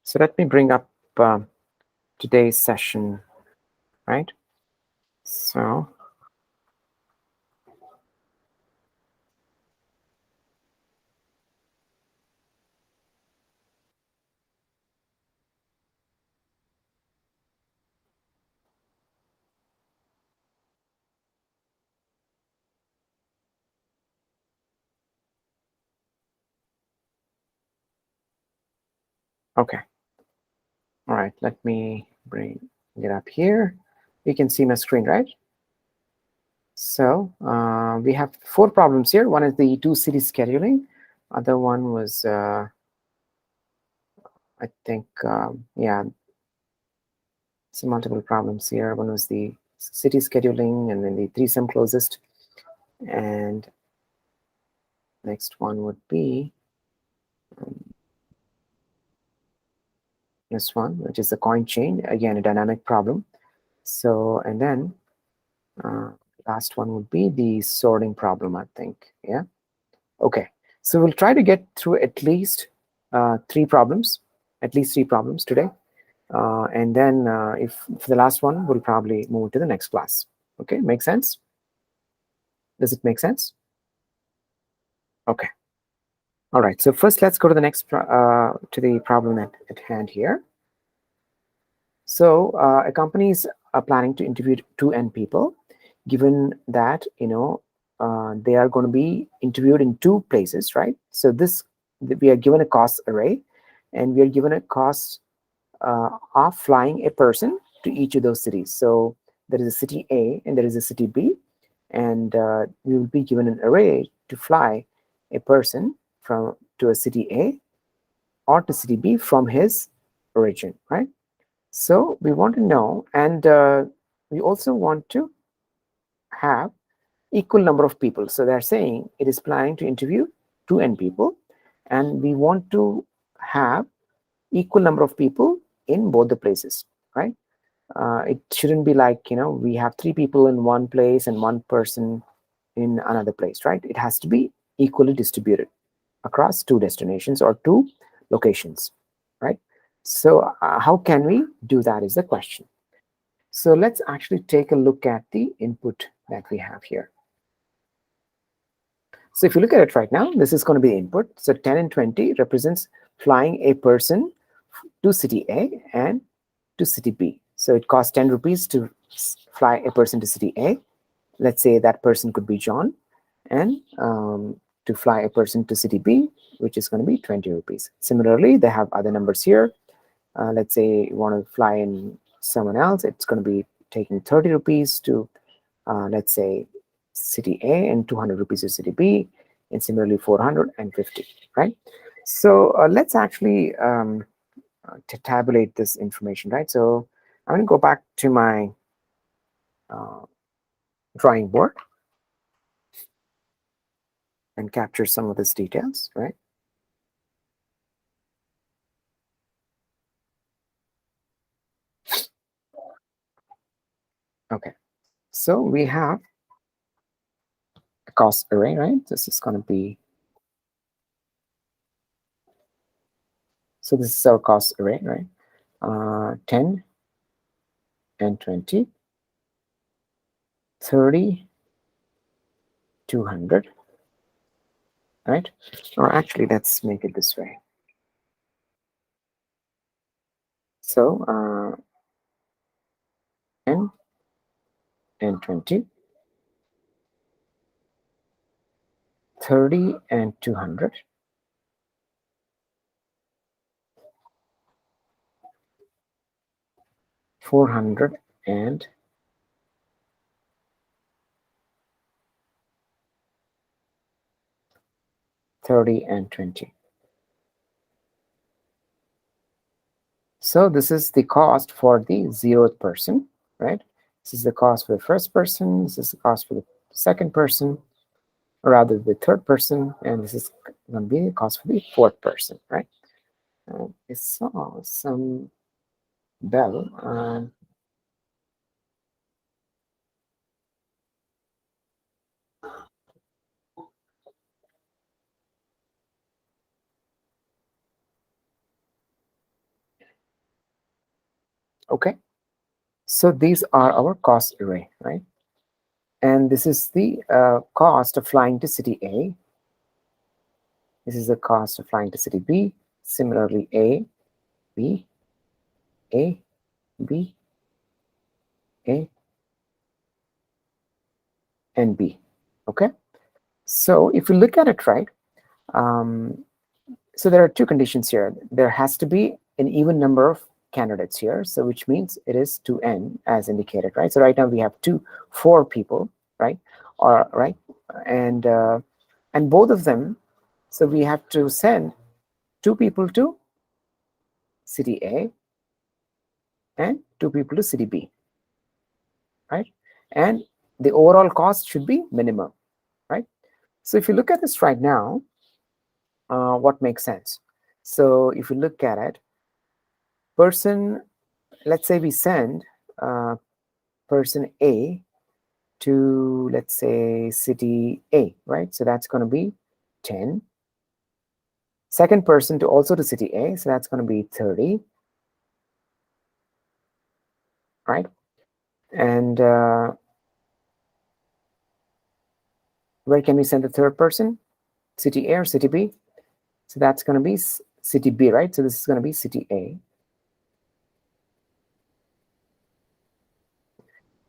S1: So let me bring up today's session right? So okay. All right, let me bring it up here. You can see my screen, right? So we have 4 problems here. One is the 2-city scheduling. Other one was, I think, yeah, some multiple problems here. One was the city scheduling, and then the 3-sum closest. And next one would be this one, which is the coin chain. Again, a dynamic problem. So, and then last one would be the sorting problem, I think. Yeah. Okay. So we'll try to get through at least 3 problems, today. And then if for the last one, we'll probably move to the next class. Okay, make sense? Does it make sense? Okay. All right. So first, let's go to the next to the problem at hand here. So a company is planning to interview 2N people, given that they are going to be interviewed in 2 places, right? So this we are given a cost array, and we are given a cost of flying a person to each of those cities. So there is a city A and there is a city B, and we will be given an array to fly a person to a city A or to city B from his origin, right? So we want to know, and we also want to have equal number of people. So they're saying it is planning to interview 2N people, and we want to have equal number of people in both the places, right? It shouldn't be like, we have 3 people in one place and 1 person in another place, right? It has to be equally distributed across 2 destinations or 2 locations, right? So how can we do that is the question. So let's actually take a look at the input that we have here. So if you look at it right now, this is going to be the input. So 10 and 20 represents flying a person to city A and to city B. So it costs 10 rupees to fly a person to city A. Let's say that person could be John, and to fly a person to city B, which is going to be 20 rupees. Similarly, they have other numbers here. Let's say you want to fly in someone else, it's going to be taking 30 rupees to, let's say, city A, and 200 rupees to city B, and similarly 450, right? So let's actually to tabulate this information, right? So I'm going to go back to my drawing board and capture some of these details, right? Okay, so we have a cost array, right? This is going to be, so this is our cost array, right? 10 and 20, 30, 200, right? Or actually, let's make it this way. So 10 and 20, 30 and 200, 400 and 30 and 20. So this is the cost for the 0th person, right? This is the cost for the 1st person. This is the cost for the 2nd person, or rather the 3rd person, and this is going to be the cost for the 4th person, right? I saw some bell. Okay, So these are our cost array, right? And this is the cost of flying to city A. This is the cost of flying to city B. Similarly, A, B, A, B, A, and B. Okay. So if you look at it, right, so there are two conditions here. There has to be an even number of candidates here, so which means it is 2n as indicated, right? So right now we have 4 people, right? Or right, and both of them. So we have to send 2 people to city A and 2 people to city B, right? And the overall cost should be minimum, right? So if you look at this right now, what makes sense? So if you look at it, person, let's say we send person A to, let's say, city A, right? So that's going to be 10. Second person to also to city A, so that's going to be 30, right? And where can we send the third person? City A or city B? So that's going to be city B, right? So this is going to be city A.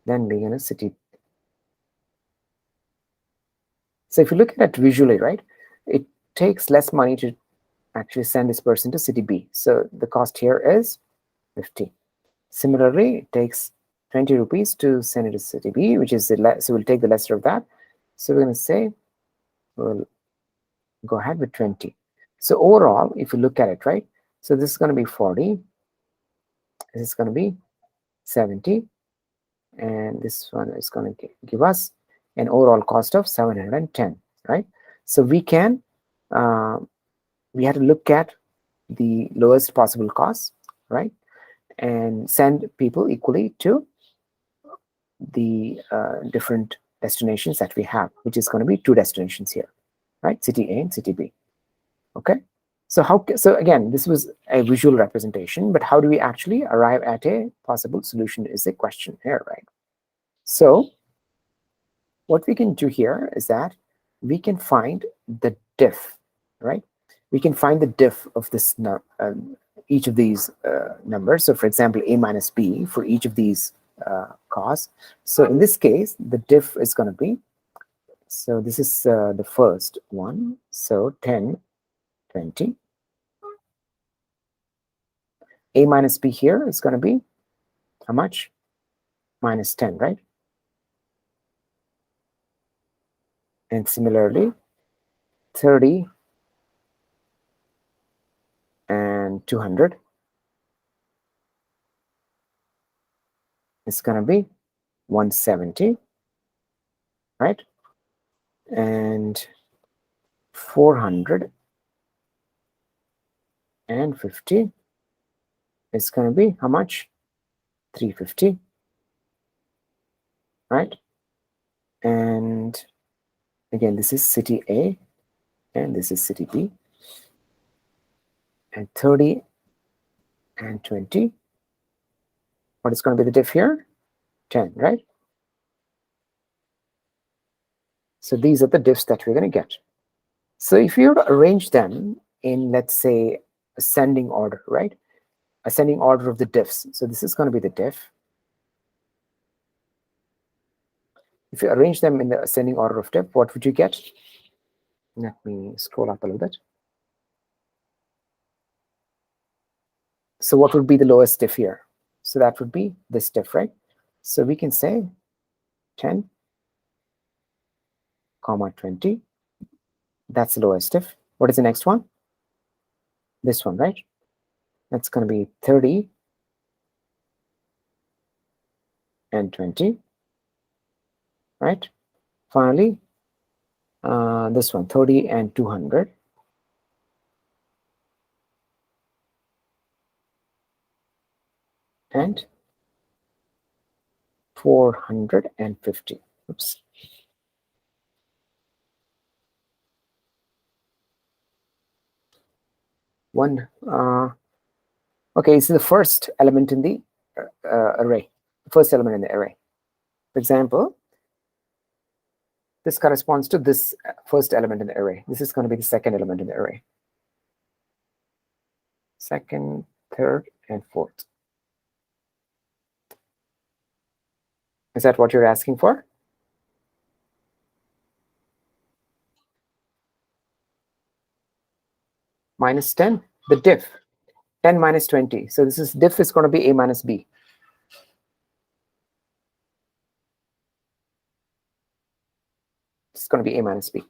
S1: Then we're going to city. So if you look at it visually, right, it takes less money to actually send this person to city B. So the cost here is 50. Similarly, it takes 20 rupees to send it to city B, which is so we'll take the lesser of that. So we're going to say we'll go ahead with 20. So overall, if you look at it, right, so this is going to be 40, this is going to be 70, and this one is going to give us an overall cost of 710, right? So we can we have to look at the lowest possible cost, right, and send people equally to the different destinations that we have, which is going to be 2 destinations here, right? City A and city B. Okay. So again, this was a visual representation, but how do we actually arrive at a possible solution is a question here, right? So what we can do here is that we can find the diff, right? We can find the diff of this each of these numbers. So for example, A minus B for each of these costs. So in this case, the diff is going to be, so this is the first one. So 10, 20. A minus B here is going to be how much? Minus 10, right? And similarly, 30 and 200 is going to be 170, right? And 450 is going to be how much? 350, right? And again, this is city A and this is city B. And 30 and 20, what is going to be the diff here? 10, right? So these are the diffs that we're going to get. So if you were to arrange them in, let's say, ascending order, right? Ascending order of the diffs. So this is going to be the diff. If you arrange them in the ascending order of diff, what would you get? Let me scroll up a little bit. So what would be the lowest diff here? So that would be this diff, right? So we can say 10, comma 20. That's the lowest diff. What is the next one? This one, right? That's going to be 30 and 20, right? Finally, this one, 30 and 200. And 450. Oops. One. Okay, this is the first element in the array. first element in the array. For example, this corresponds to this first element in the array. This is going to be the second element in the array. Second, third, and fourth. Is that what you're asking for? Minus 10, the diff. 10 minus 20. So this is diff is going to be a minus b. It's going to be a minus b.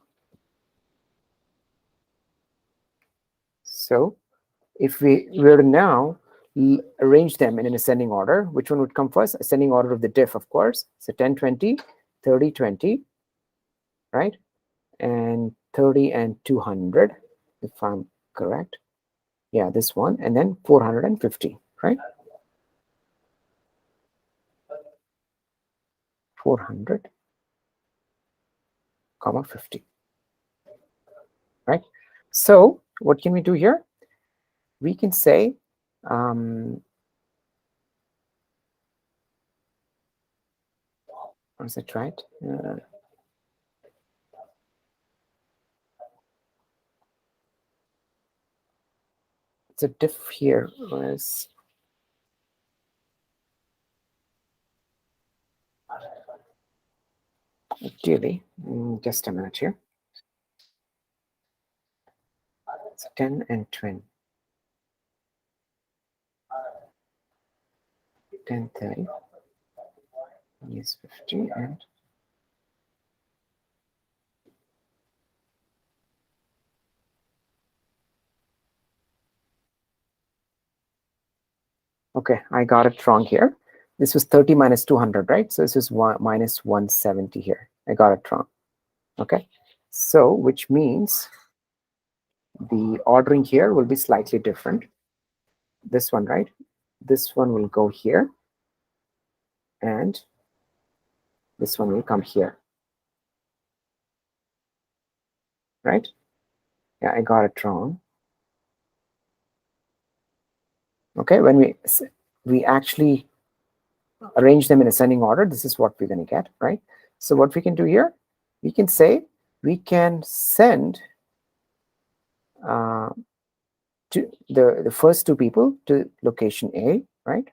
S1: So if we were to now arrange them in an ascending order, which one would come first? Ascending order of the diff, of course. So 10, 20, 30, 20, right? And 30 and 200, if I'm correct. Yeah, this one. And then 450, right? 400, comma 50, right? So what can we do here? We can say, is it right? The diff here was actually, just a minute here. So 10 and 20. 10, 30 is 50 and okay, I got it wrong here. This was 30 minus 200, right? So this is minus 170 here. I got it wrong. Okay, so which means the ordering here will be slightly different. This one, right? This one will go here, and this one will come here, right? Yeah, I got it wrong. Okay, when we actually arrange them in ascending order, this is what we're going to get, right? So what we can do here, we can say we can send to the first two people to location A, right?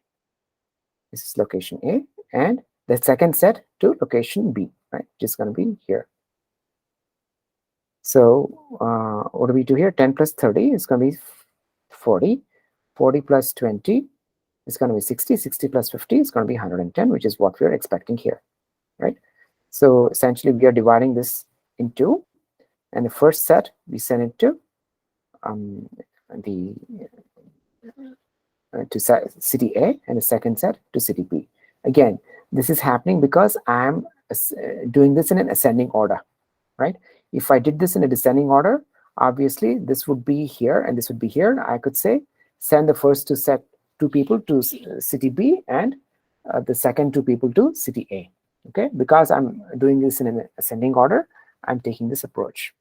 S1: This is location A, and the second set to location B, right? Which is going to be here. So what do we do here? 10 plus 30 is going to be 40. 40 plus 20 is going to be 60. 60 plus 50 is going to be 110, which is what we're expecting here, right? So essentially, we are dividing this in two, and the first set we send it to to city A, and the second set to city B. Again, this is happening because I'm doing this in an ascending order, right? If I did this in a descending order, obviously this would be here and this would be here. I could say send the first two people to city B and the second two people to city A. Okay, because I'm doing this in an ascending order, I'm taking this approach.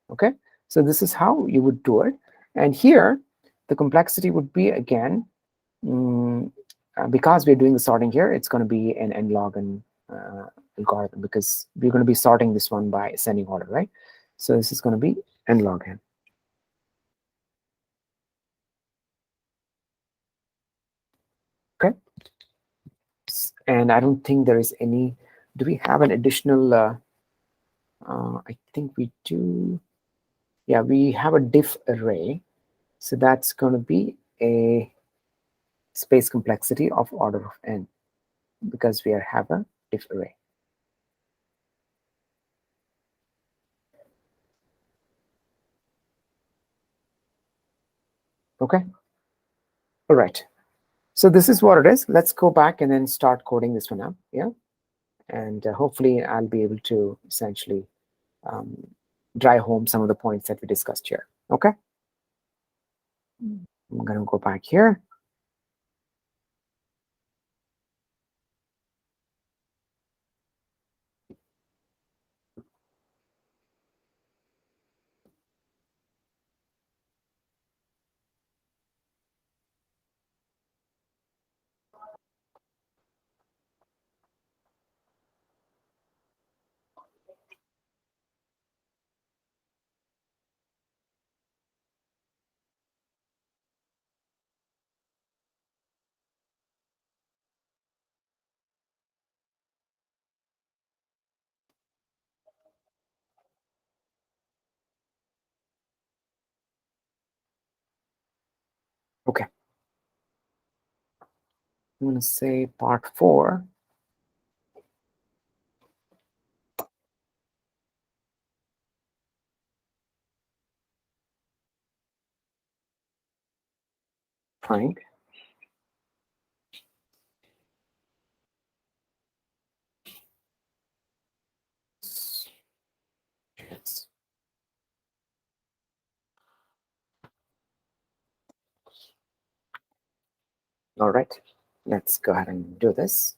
S1: Okay, so this is how you would do it. And here, the complexity would be, again, because we're doing the sorting here, it's going to be an n-log algorithm, because we're going to be sorting this one by ascending order, right? So this is going to be n-log n. Okay. And I don't think there is any, do we have an additional, I think we do. Yeah, we have a diff array. So that's going to be a space complexity of order of n, because we have a diff array. Okay. All right. So this is what it is. Let's go back and then start coding this one up. Yeah. And hopefully I'll be able to essentially drive home some of the points that we discussed here. Okay. I'm going to go back here. Okay. I'm going to say part 4. Find. Yes. All right. Let's go ahead and do this.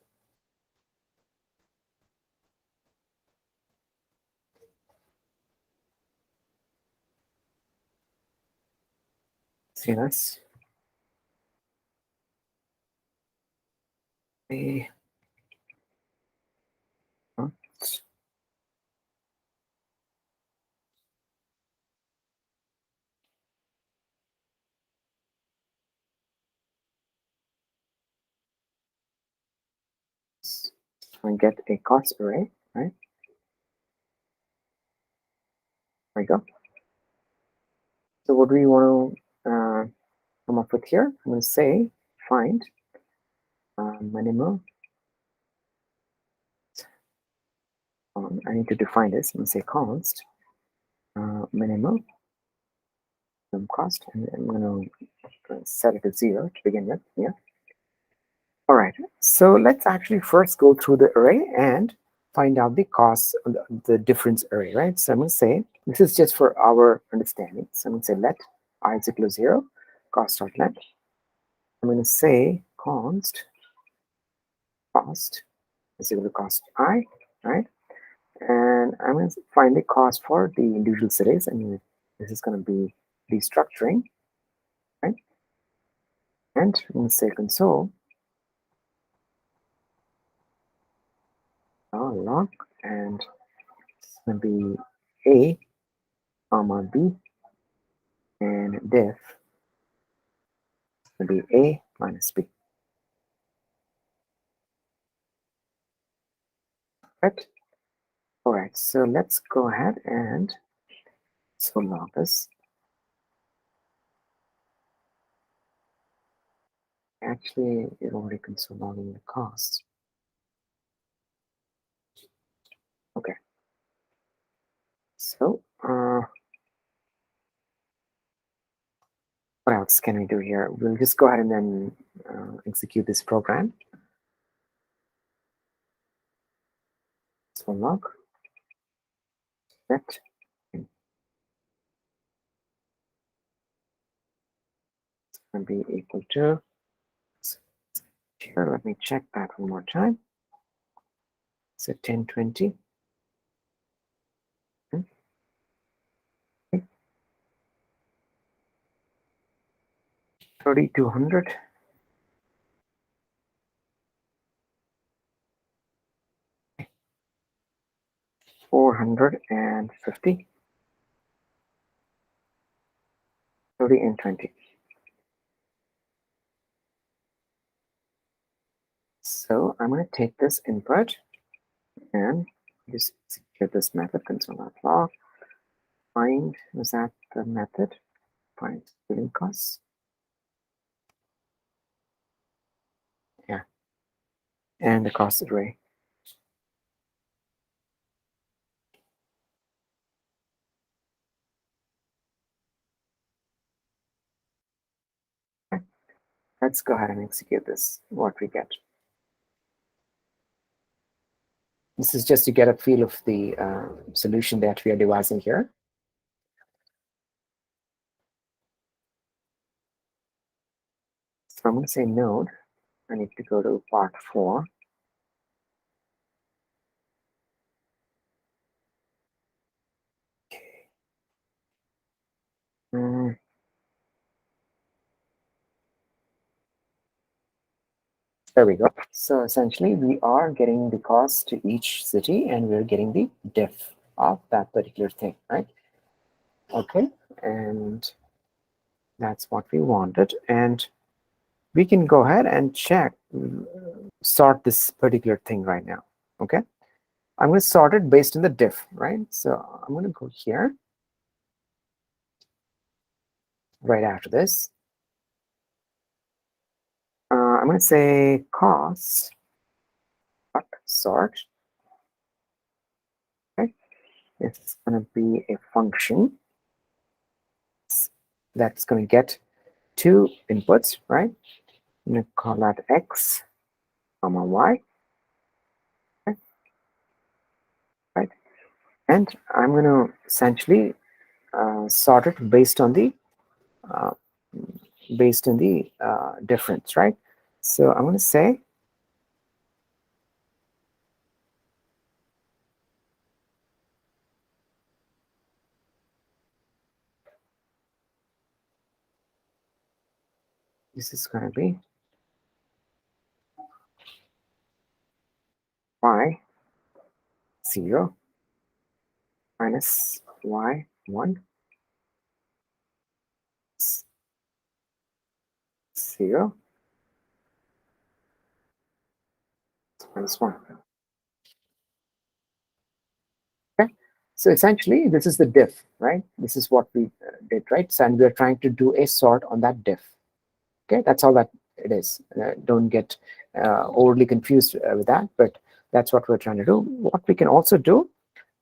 S1: CNS. A. And get a cost array, right? There we go. So what do we want to come up with here? I'm going to say find minimum. I need to define this. I'm going to say const minimum cost, and I'm going to set it to 0 to begin with. Yeah. All right. So let's actually first go through the array and find out the cost of the difference array, right? So I'm going to say this is just for our understanding. So I'm going to say let I is equal to 0, cost.let. I'm going to say const cost is equal to cost I, right? And I'm going to find the cost for the individual cities, and this is going to be destructuring, right? And I'm going to say console log, and it's going to be A, comma B, and def will be A minus B. Right? All right, so let's go ahead and so log this. Actually, it already console logging the cost. Okay. So what else can we do here? We'll just go ahead and then execute this program. So log that it's going to be equal to here. Let me check that one more time. So 1020. 3200. 450. 30 and 20. So I'm going to take this input and just execute this method console.log. Find, is that the method? Find billing costs. Yeah. And the cost array. Okay. Let's go ahead and execute this, what we get. This is just to get a feel of the solution that we are devising here. So I'm going to say node. I need to go to part 4. Okay. There we go. So essentially, we are getting the cost to each city, and we're getting the diff of that particular thing, right? Okay, and that's what we wanted. And we can go ahead and check, sort this particular thing right now. Okay, I'm going to sort it based on the diff, right? So I'm going to go here right after this. I'm going to say cost sort. Okay, it's going to be a function that's going to get two inputs, right? I'm going to call that x comma y, right? And I'm going to essentially sort it based on the uh, difference, right? So I'm going to say this is going to be y0 minus y1 0 minus 1. Okay, so essentially this is the diff, right? This is what we did, right? So, and we're trying to do a sort on that diff. Okay, that's all that it is. Don't get overly confused with that, but that's what we're trying to do. What we can also do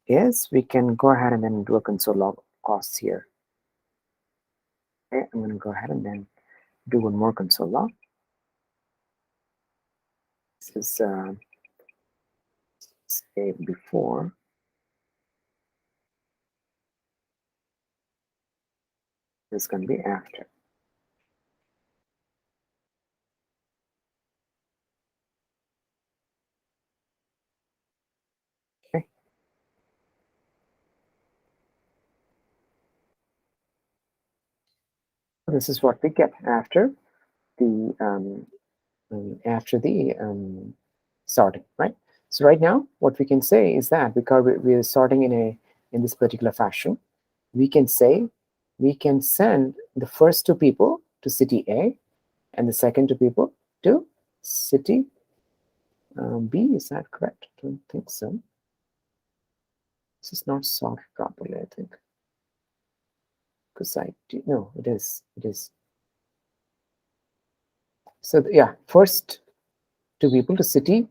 S1: is we can go ahead and then do a console log costs here. Okay, I'm going to go ahead and then do one more console log. This is say before. This is going to be after. Okay. This is what we get after the sorting, right? So right now, what we can say is that because we're sorting in this particular fashion, we can say we can send the first two people to city A and the second two people to city B. Is that correct? I don't think so. This is not sorted properly, I think. Because no, it is. It is. So yeah, first two people to city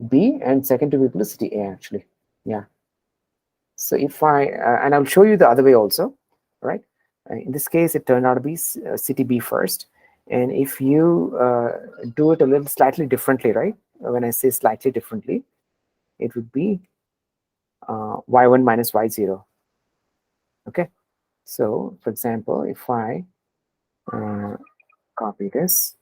S1: B and second two people to city A, actually. Yeah. So if I, and I'll show you the other way also, right? In this case, it turned out to be city B first. And if you do it a little slightly differently, right? When I say slightly differently, it would be y1 minus y0. Okay. So for example, if I copy this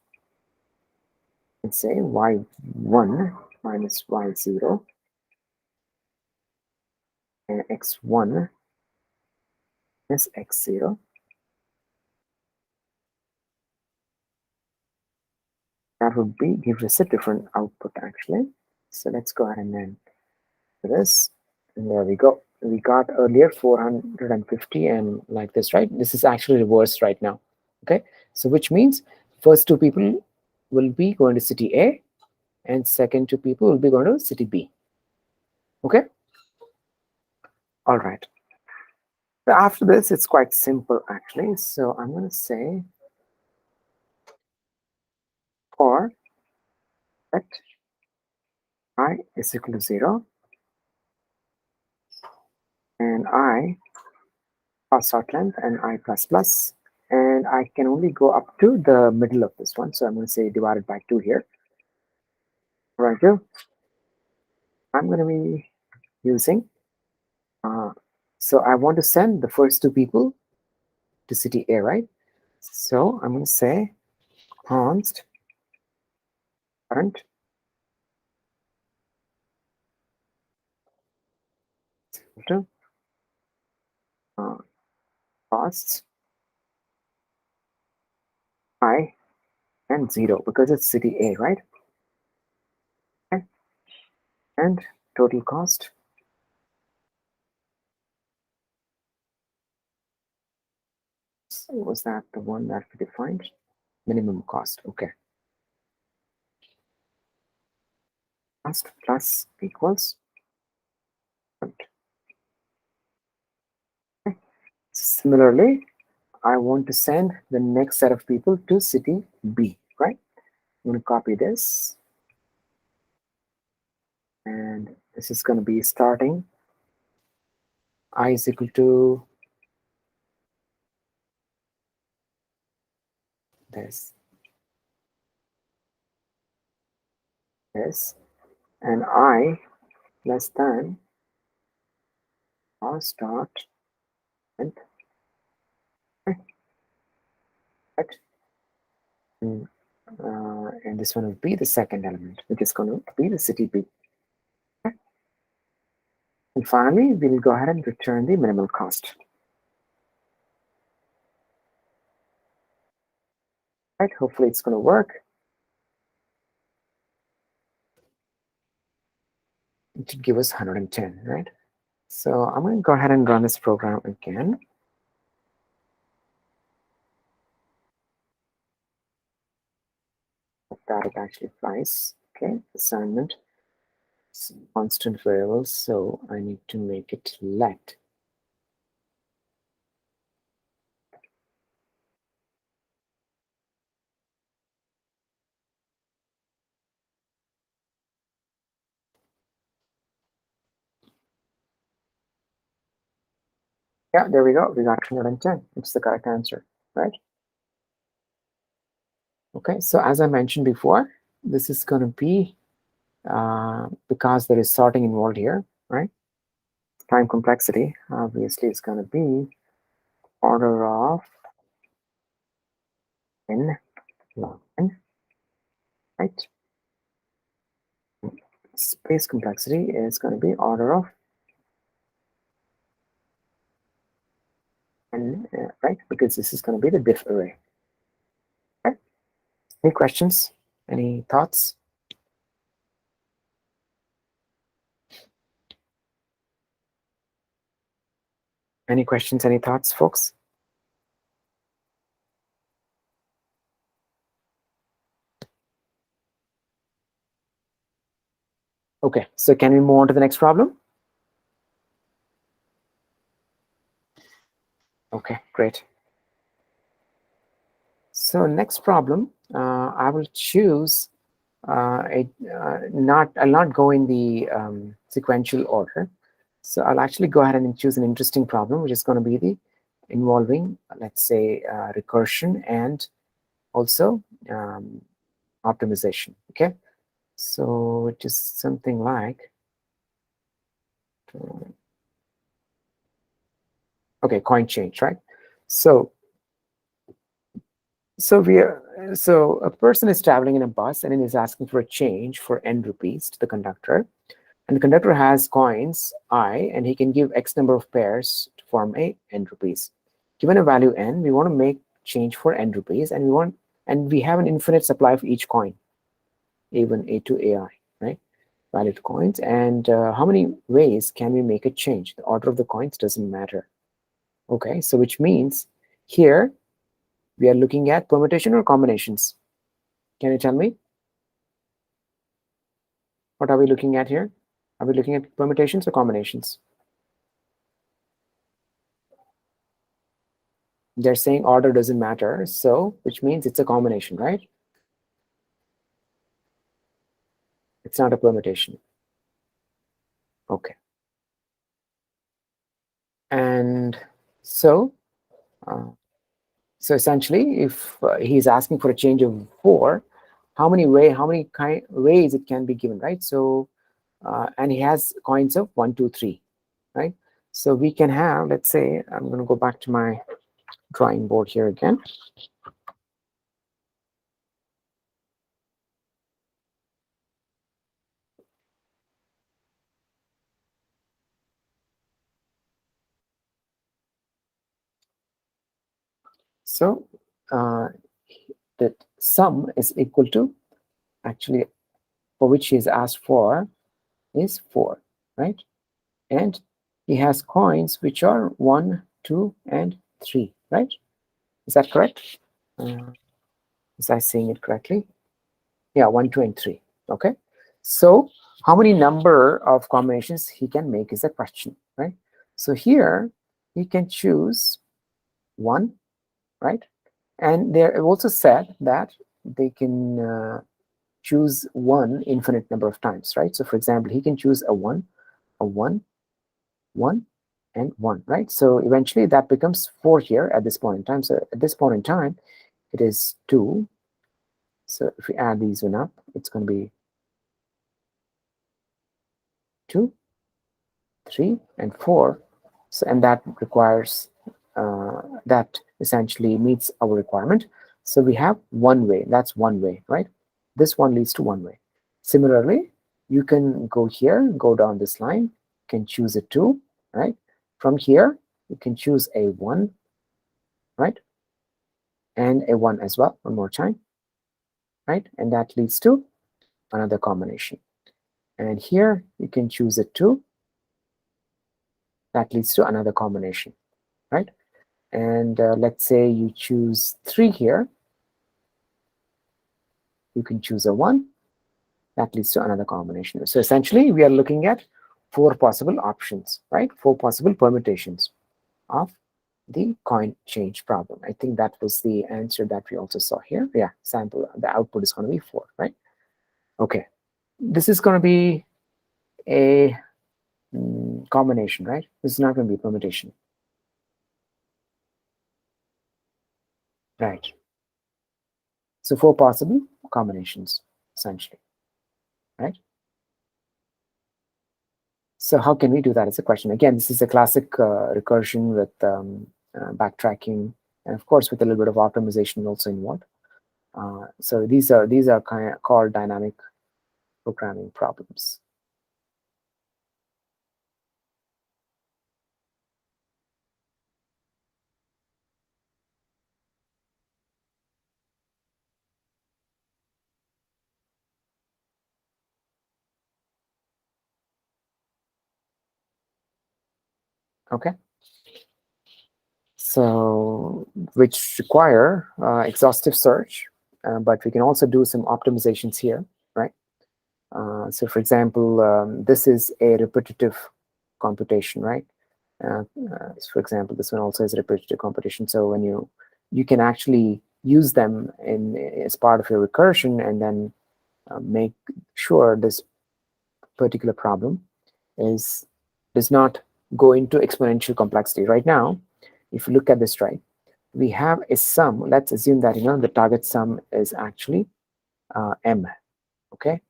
S1: and say y1 minus y0 and x1 minus x0, that would be give us a different output actually. So let's go ahead and then do this. And there we go. We got earlier 450 and like this, right? This is actually reversed right now. Okay. So which means first two people will be going to city A and second two people will be going to city B. Okay. All right. So after this, it's quite simple actually. So I'm going to say for let I is equal to 0 and I sort length and I plus plus, and I can only go up to the middle of this one. So I'm going to say divided by 2 here. Right here. I'm going to be using, so I want to send the first two people to city A, right? So I'm going to say const current to costs I and 0 because it's city A, right? Okay. And total cost was that the one that we defined? Minimum cost. Okay. Cost plus equals. Okay. Similarly, I want to send the next set of people to city B, right? I'm going to to copy this, and this is going to be starting I is equal to this, and I less than r start and right. And this one will be the second element, which is going to be the city B. Okay. And finally, we'll go ahead and return the minimal cost. Right, hopefully it's going to work. It should give us 110, right? So I'm going to go ahead and run this program again. That it actually applies. Okay, assignment, constant variables, so I need to make it let. Yeah, there we go. We got 110. It's the correct answer, right? Okay, so as I mentioned before, this is going to be because there is sorting involved here, right? Time complexity obviously is going to be order of n log n, right? Space complexity is going to be order of n, right? Because this is going to be the diff array. Okay. Any questions? Any thoughts? Any questions? Any thoughts, folks? Okay, so can we move on to the next problem? Okay, great. So next problem, I will choose I'll not go in the sequential order. So I'll actually go ahead and choose an interesting problem, which is going to be the involving, let's say, recursion and also optimization. Okay, so it is something like okay, coin change, right? So a person is traveling in a bus and is asking for a change for n rupees to the conductor. And the conductor has coins I, and he can give X number of pairs to form a n rupees. Given a value n, we want to make change for n rupees, and we have an infinite supply of each coin, A1, A2, AI, right? Valid coins. And how many ways can we make a change? The order of the coins doesn't matter. Okay, so which means here we are looking at permutation or combinations. Can you tell me? What are we looking at here? Are we looking at permutations or combinations? They're saying order doesn't matter, so which means it's a combination, right? It's not a permutation. Okay. And so essentially, if he's asking for a change of 4, how many ways it can be given, right? So and he has coins of 1, 2, 3, right? So we can have, let's say, I'm going to go back to my drawing board here again. So that sum is equal to, actually, for which he is asked for is 4, right? And he has coins which are 1, 2, and 3, right? Is that correct? Is I saying it correctly? Yeah, 1, 2, and 3. Okay. So how many number of combinations he can make is the question, right? So here he can choose 1, right? And they also said that they can choose 1 infinite number of times, right? So for example, he can choose a 1, 1, and 1, right? So eventually that becomes 4 here at this point in time. So at this point in time, it is 2. So if we add these one up, it's going to be 2, 3, and 4. So, and that requires, that essentially meets our requirement. So we have one way, that's one way, right? This one leads to one way. Similarly, you can go here, go down this line, you can choose a 2, right? From here, you can choose a 1, right? And a 1 as well, one more time, right? And that leads to another combination. And here, you can choose a 2, that leads to another combination, right? And let's say you choose 3 here, you can choose a 1, that leads to another combination. So essentially, we are looking at 4 possible options, right? 4 possible permutations of the coin change problem. I think that was the answer that we also saw here. Yeah, sample, the output is going to be 4, right? Okay, this is going to be a combination, right? This is not going to be a permutation. Right. So 4 possible combinations, essentially, right? So how can we do that is a question. Again, this is a classic recursion with backtracking, and of course with a little bit of optimization also involved. So these are kind of called dynamic programming problems. Okay. So which require exhaustive search, but we can also do some optimizations here, right? So for example, this is a repetitive computation, right? For example, this one also is repetitive computation. So when you can actually use them as part of your recursion, and then make sure this particular problem does not go into exponential complexity. Right now, if you look at this, right, we have a sum. Let's assume that the target sum is actually m, okay,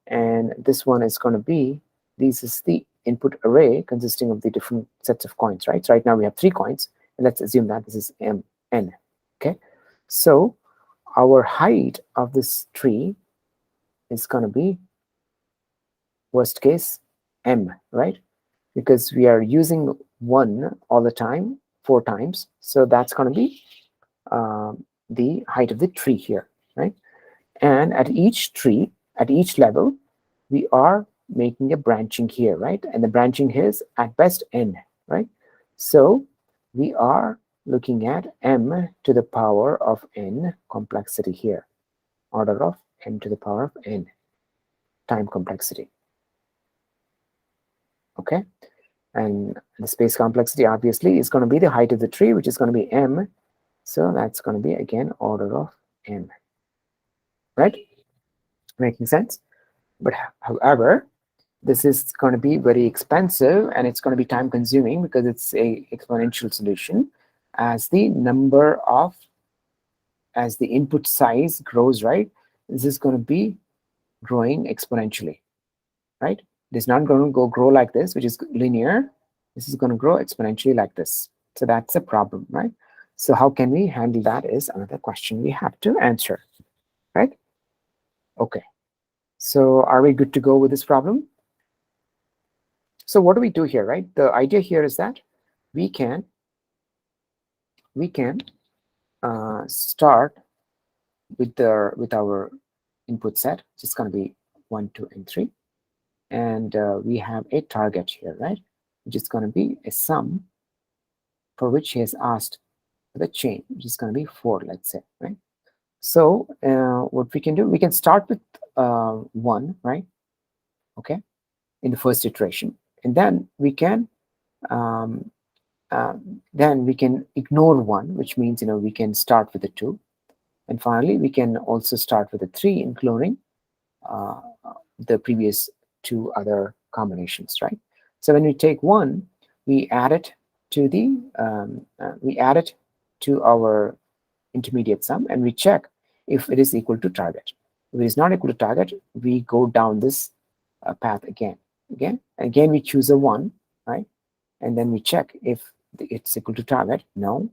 S1: and this one is going to be, this is the input array consisting of the different sets of coins, right? So right now we have 3 coins, and let's assume that this is m n, okay. So our height of this tree is going to be, worst case, m, right? Because we are using 1 all the time, 4 times. So that's going to be the height of the tree here, right? And at each tree, at each level, we are making a branching here, right? And the branching is at best n, right? So we are looking at m to the power of n complexity here, order of m to the power of n time complexity, okay? And the space complexity obviously is going to be the height of the tree, which is going to be m. So that's going to be again order of m, right? Making sense? But however, this is going to be very expensive, and it's going to be time consuming because it's a exponential solution. As the input size grows, right, this is going to be growing exponentially, right? It is not going to grow like this, which is linear. This is going to grow exponentially like this. So that's a problem, right? So how can we handle that is another question we have to answer, right? Okay. So are we good to go with this problem? So what do we do here, right? The idea here is that we can start with our input set, which is going to be 1, 2, and 3, and we have a target here, right? Which is going to be a sum for which he has asked for the chain, which is going to be 4, let's say, right? So what we can do, we can start with 1, right? Okay, in the first iteration, and then we can ignore 1, which means we can start with a 2, and finally we can also start with a 3, including the previous two other combinations, right? So when we take 1, we add it to the our intermediate sum, and we check if it is equal to target. If it is not equal to target, we go down this path again. Again, we choose a 1, right? And then we check if it's equal to target. No,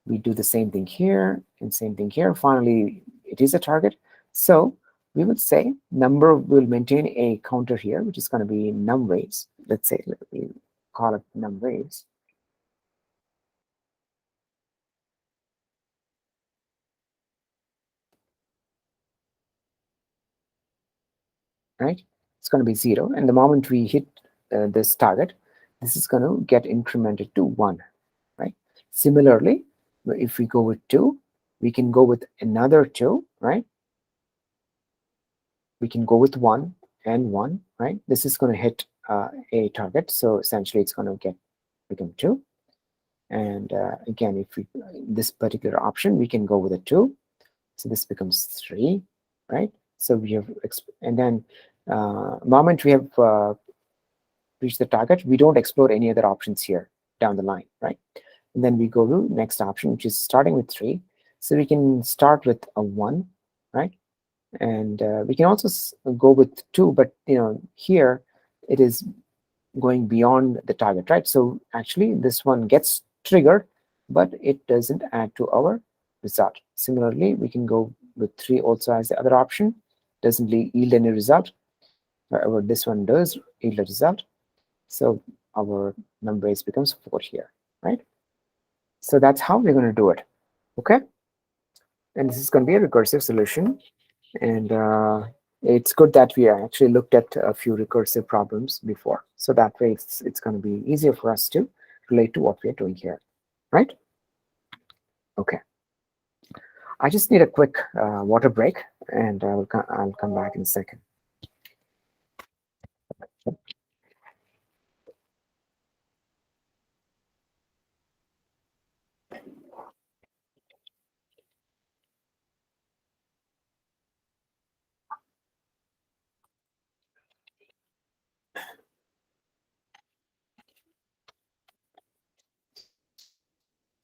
S1: we do the same thing here and same thing here. Finally, it is a target. So we would say number will maintain a counter here, which is going to be num waves. Let's say, let me call it num waves. Right? It's going to be 0. And the moment we hit this target, this is going to get incremented to 1. Right? Similarly, if we go with 2, we can go with another 2, right? We can go with 1 and 1, right? This is going to hit a target. So essentially, it's going to become 2. And again, if we this particular option, we can go with a 2. So this becomes 3, right? So we have, and then moment we have reached the target, we don't explore any other options here down the line, right? And then we go to next option, which is starting with 3. So we can start with a 1, right? And we can also go with 2, but here it is going beyond the target, right? So actually this one gets triggered, but it doesn't add to our result. Similarly, we can go with 3 also as the other option. Doesn't yield any result. However, this one does yield a result. So our number base becomes 4 here, right? So that's how we're going to do it. Okay. And this is going to be a recursive solution. And it's good that we actually looked at a few recursive problems before. So that way it's going to be easier for us to relate to what we're doing here, right? Okay. I just need a quick water break, and I'll come back in a second.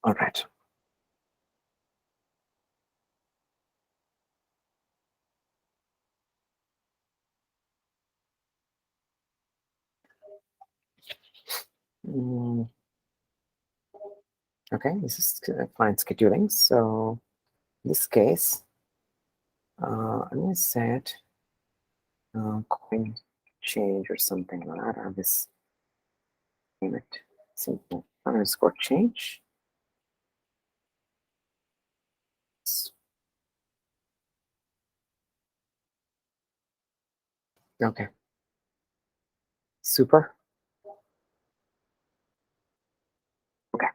S1: All right. Okay, this is client scheduling. So in this case, I'm going to set coin change or something like that. I'll just name it simple underscore change. Okay. Super. Okay.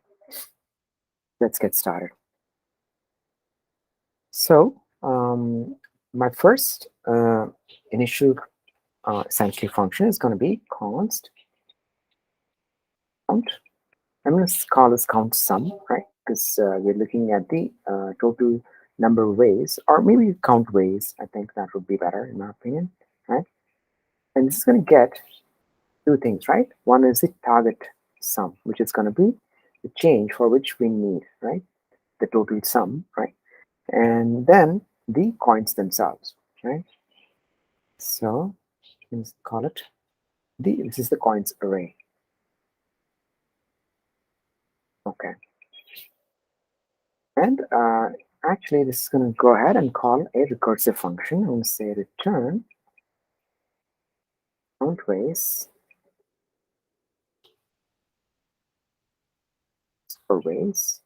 S1: Let's get started. So my first initial essentially function is going to be const count. I'm going to call this count sum, right? Because we're looking at the total number of ways, or maybe count ways. I think that would be better in my opinion, right? And this is going to get 2 things, right? One is the target sum, which is going to be the change for which we need, right? The total sum, right? And then the coins themselves, right? So let's call it this is the coins array. Okay. And actually, this is going to go ahead and call a recursive function. I'm going to say return count ways for ways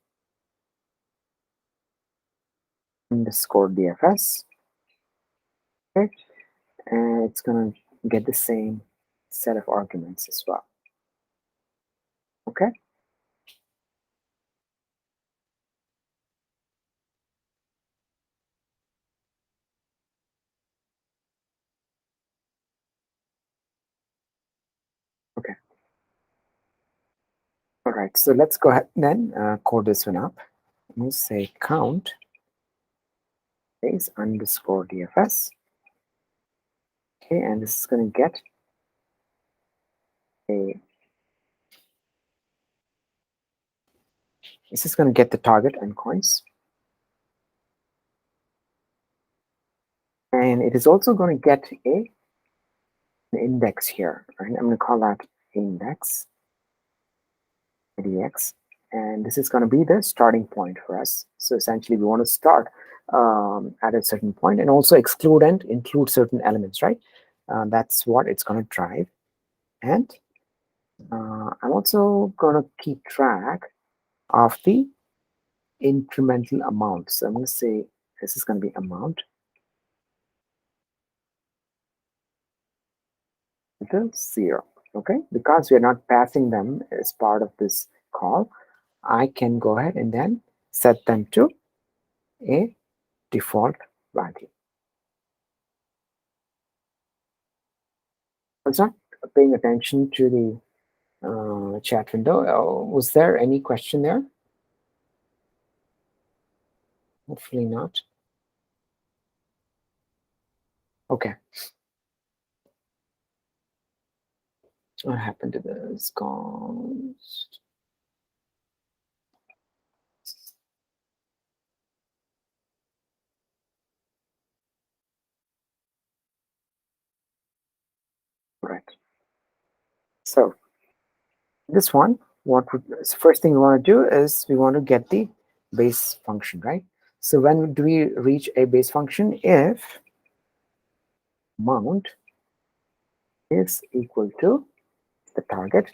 S1: underscore DFS. Okay. And it's going to get the same set of arguments as well. Okay. Okay. All right. So let's go ahead and then code this one up. I'm going to say count ways underscore DFS. Okay, and this is going to get a, this is going to get the target and coins. And it is also going to get an index here, right? I'm going to call that index, IDX, and this is going to be the starting point for us. So essentially, we want to start at a certain point and also exclude and include certain elements, right? That's what it's going to drive. And I'm also going to keep track of the incremental amount. So I'm going to say this is going to be amount equal 0. Okay, because we are not passing them as part of this call, I can go ahead and then set them to a default value. I was not paying attention to the chat window. Was there any question there? Hopefully not. Okay. What happened to this? Gone. Right. So this one, first thing we want to do is we want to get the base function, right? So when do we reach a base function? If amount is equal to the target,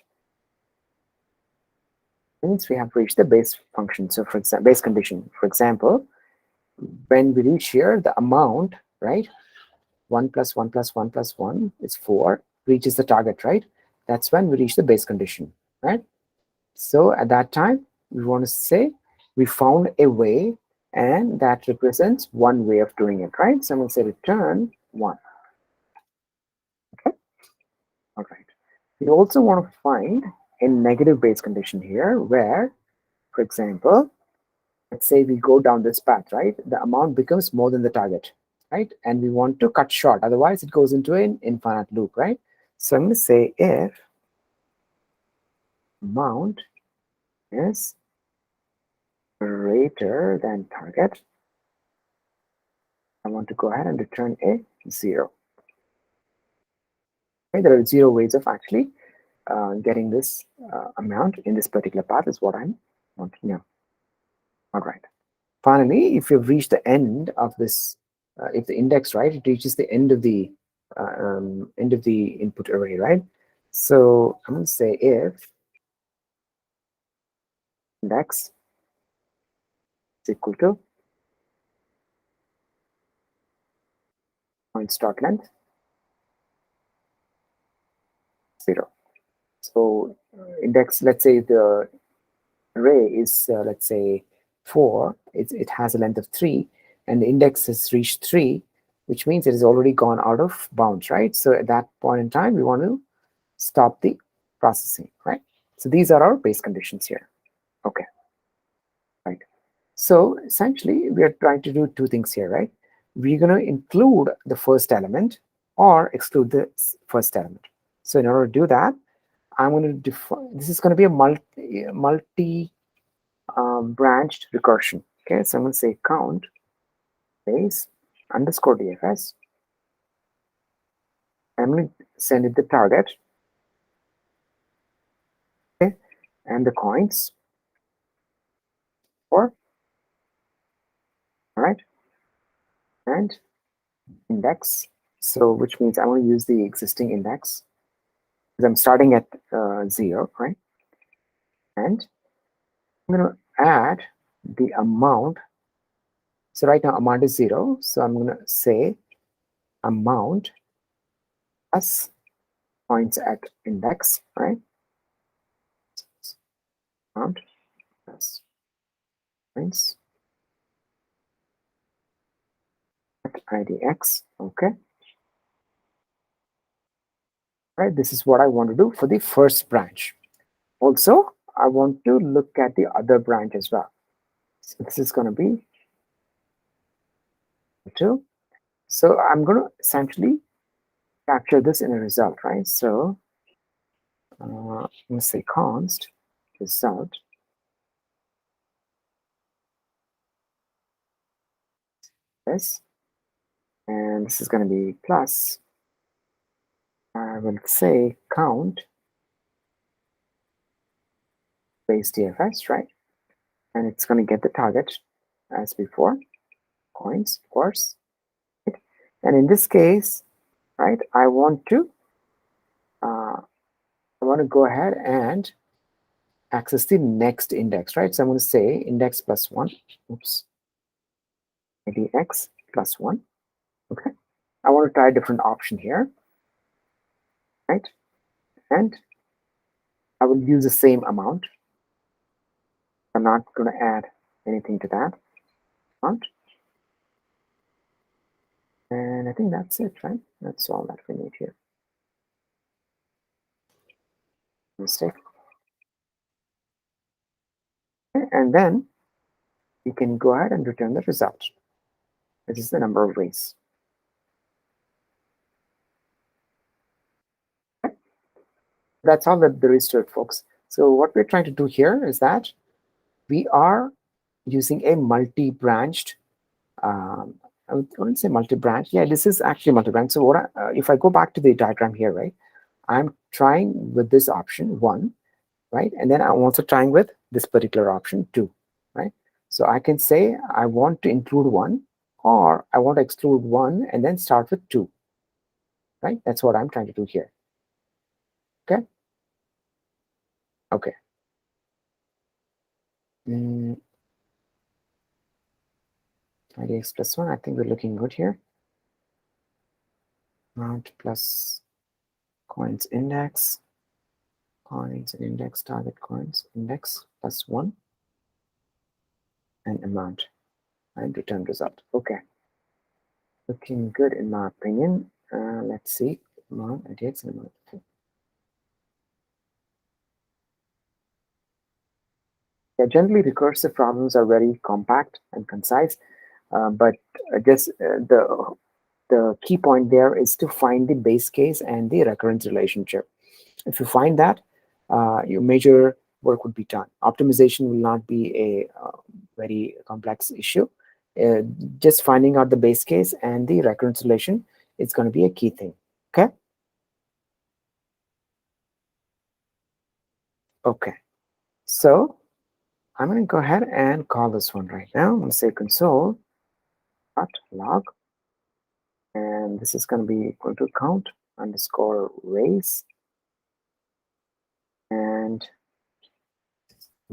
S1: means we have reached the base function. So for example, base condition. For example, when we reach here, the amount, right? 1 plus 1 plus 1 plus 1 is 4, reaches the target, right? That's when we reach the base condition, right? So at that time, we want to say we found a way, and that represents one way of doing it, right? So I'm going to say return 1. Okay, all right. We also want to find a negative base condition here where, for example, let's say we go down this path, right? The amount becomes more than the target, right? And we want to cut short, otherwise it goes into an infinite loop, right? So I'm going to say if amount is greater than target, I want to go ahead and return a 0. Okay, there are 0 ways of actually getting this amount in this particular path is what I'm wanting now. All right. Finally, if you've reached the end of this, if the index, right, it reaches the end of the input array, right? So I'm going to say if index is equal to point start length 0. So index, let's say the array is let's say 4, it has a length of 3, and the index has reached 3, which means it has already gone out of bounds, right? So at that point in time, we want to stop the processing, right? So these are our base conditions here. Okay, right. So essentially, we are trying to do 2 things here, right? We're going to include the first element or exclude the first element. So in order to do that, I'm going to define, this is going to be a multi branched recursion. Okay, so I'm going to say count base underscore DFS. I'm going to send it the target, okay, and the coins for, all right, and index. So which means I want to use the existing index because I'm starting at 0, right? And I'm going to add the amount. So right now amount is 0. So I'm going to say amount plus points at index, right? Amount plus points at IDX. Okay. Right. This is what I want to do for the first branch. Also, I want to look at the other branch as well. So this is going to be 2. So I'm going to essentially capture this in a result, right? So let's say const result this, and this is going to be plus. I will say count base DFS, right? And it's going to get the target as before, coins, of course. Right? And in this case, right, I want to go ahead and access the next index, right? So I'm going to say index plus one. Oops. Maybe x plus one. Okay. I want to try a different option here, right? And I will use the same amount. I'm not going to add anything to that amount. And I think that's it, right? That's all that we need here. Mistake. Okay. And then you can go ahead and return the result. This is the number of ways. Okay. That's all that there is to it, folks. So what we're trying to do here is that we are using a multi-branched I wouldn't say multi-branch. Yeah, this is actually multi-branch. So what if I go back to the diagram here, right? I'm trying with this option 1, right? And then I'm also trying with this particular option 2, right? So I can say I want to include 1, or I want to exclude 1 and then start with 2, right? That's what I'm trying to do here. Okay. Okay. IDX plus 1. I think we're looking good here. Amount plus coins index. Coins and index, target coins, index plus 1, and amount, and return result. Okay, looking good in my opinion. Let's see, amount, IDX, and amount. Yeah, generally recursive problems are very compact and concise, but I guess the key point there is to find the base case and the recurrence relationship. If you find that, your major work would be done. Optimization will not be a very complex issue. Just finding out the base case and the recurrence relation is going to be a key thing. Okay. Okay. So I'm going to go ahead and call this one right now. I'm going to say console.log, and this is going to be equal to count underscore raise, and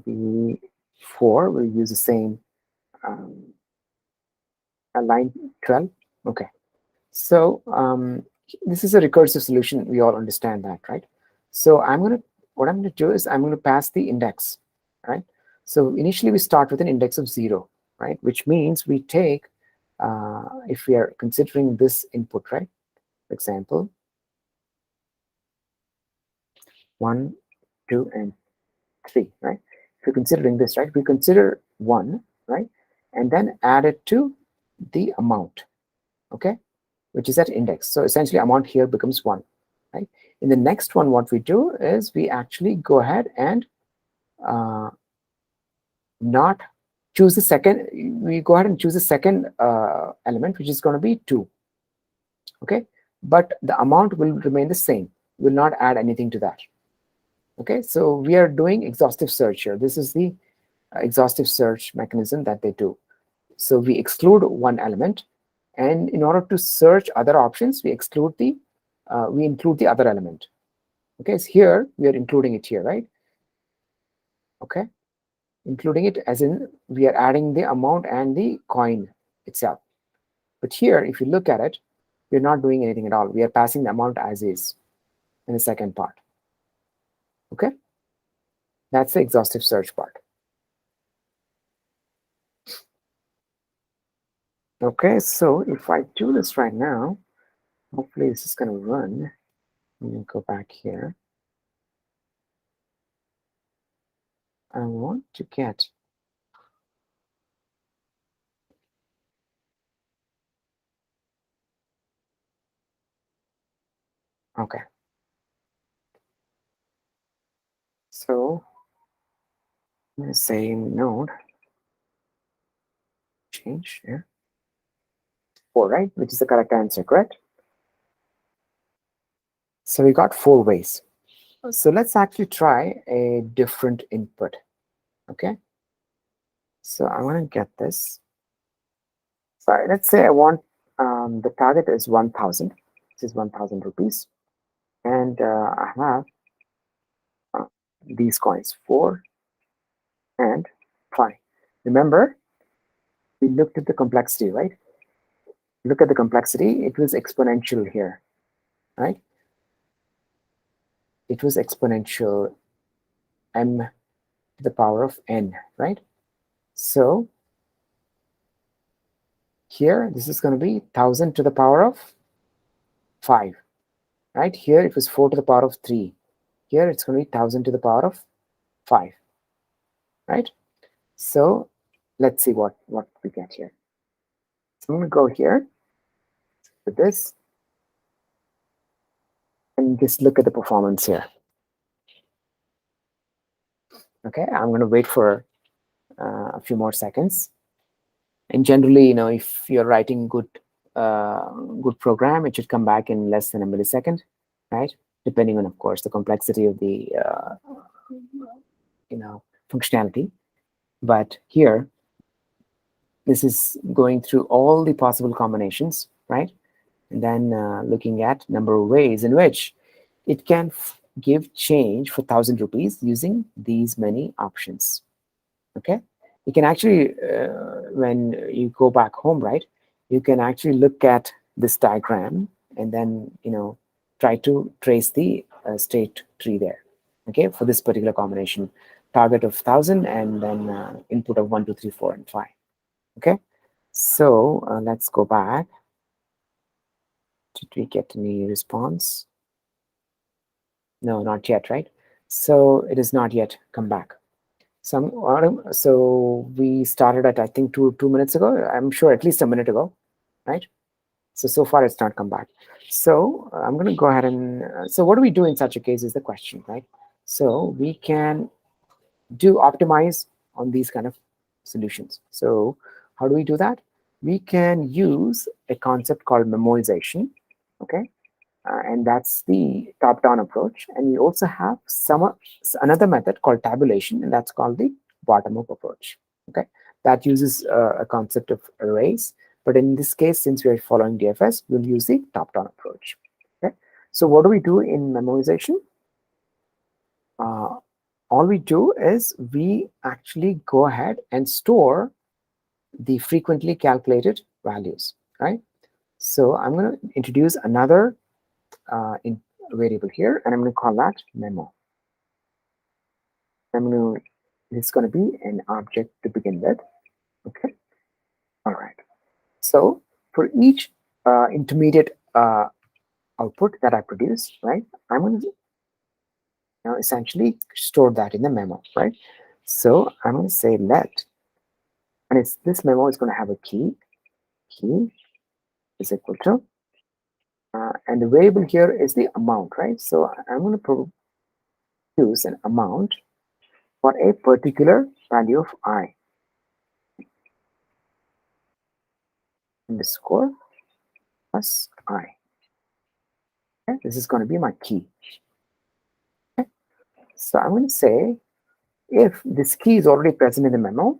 S1: before we'll use the same line 12. Okay. So this is a recursive solution. We all understand that, right? So what I'm going to do is I'm going to pass the index, right? So initially we start with an index of 0, right? Which means we take, if we are considering this input, right? For example, 1, 2, and 3, right? If you're considering this, right? We consider 1, right? And then add it to the amount, okay? Which is that index. So essentially amount here becomes 1, right? In the next one, what we do is we actually go ahead and not choose the second, we go ahead and choose the second element, which is going to be 2, okay? But the amount will remain the same. We'll not add anything to that, okay? So we are doing exhaustive search here. This is the exhaustive search mechanism that they do. So we exclude one element, and in order to search other options, we include the other element. Okay, so here we are including it here, right? Okay, including it as in we are adding the amount and the coin itself. But here, if you look at it, we're not doing anything at all. We are passing the amount as is in the second part. Okay, that's the exhaustive search part. Okay, so if I do this right now, hopefully this is going to run. Let me go back here. I want to get Okay. So I'm going to say node change here. 4, right? Which is the correct answer, correct? So we got 4 ways. So let's actually try a different input. Okay. So I want to get this. So let's say I want the target is 1,000. This is 1,000 rupees. And I have these coins, 4 and 5. Remember, we looked at the complexity, right? Look at the complexity. It was exponential here, right? It was exponential m to the power of n, right? So here, this is going to be 1,000 to the power of 5, right? Here, it was 4 to the power of 3. Here, it's going to be 1,000 to the power of 5, right? So let's see what we get here. So I'm going to go here with this and just look at the performance here. Okay, I'm going to wait for a few more seconds. And generally, if you're writing good program, it should come back in less than a millisecond, right? Depending on, of course, the complexity of the functionality. But here, this is going through all the possible combinations, right? And then looking at number of ways in which it can give change for 1,000 rupees using these many options. Okay, you can actually, when you go back home, right, you can actually look at this diagram and then, try to trace the state tree there. Okay, for this particular combination, target of 1,000 and then input of 1, 2, 3, 4, and 5. Okay, so let's go back. Did we get any response? No, not yet, right? So it is not yet come back. So we started at, I think, two minutes ago. I'm sure at least a minute ago, right? So far it's not come back. So I'm going to go ahead and so what do we do in such a case is the question, right? So we can do optimize on these kind of solutions. So how do we do that? We can use a concept called memoization, okay? And that's the top-down approach. And we also have another method called tabulation, and that's called the bottom-up approach. Okay, that uses a concept of arrays, but in this case, since we are following DFS, we'll use the top-down approach. Okay, so what do we do in memoization? All we do is we actually go ahead and store the frequently calculated values, right? So I'm going to introduce another variable here, and I'm going to call that memo. It's going to be an object to begin with. Okay. All right. So for each intermediate output that I produce, right, I'm going to essentially store that in the memo, right? So I'm going to say let, and this memo is going to have a key is equal to, and the variable here is the amount, right? So I'm going to produce an amount for a particular value of I underscore plus I. Okay? This is going to be my key. Okay? So I'm going to say if this key is already present in the memo,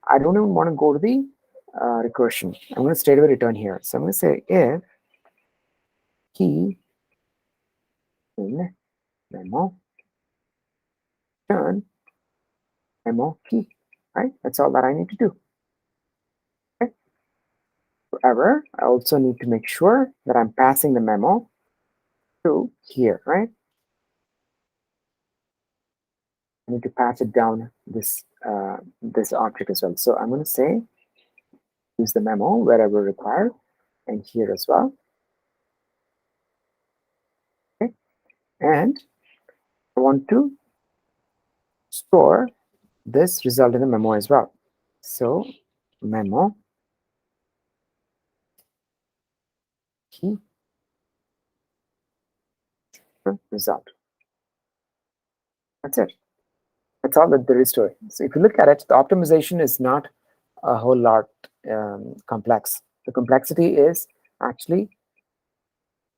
S1: I don't even want to go to the recursion. I'm going to straight away return here. So I'm going to say if key in memo return memo key, right? That's all that I need to do. Okay? However, I also need to make sure that I'm passing the memo to here, right? I need to pass it down this object as well. So I'm going to say use the memo wherever required, and here as well. Okay, and I want to store this result in the memo as well. So memo key result. That's it. That's all that there is to it. So if you look at it, the optimization is not a whole lot complex. The complexity is actually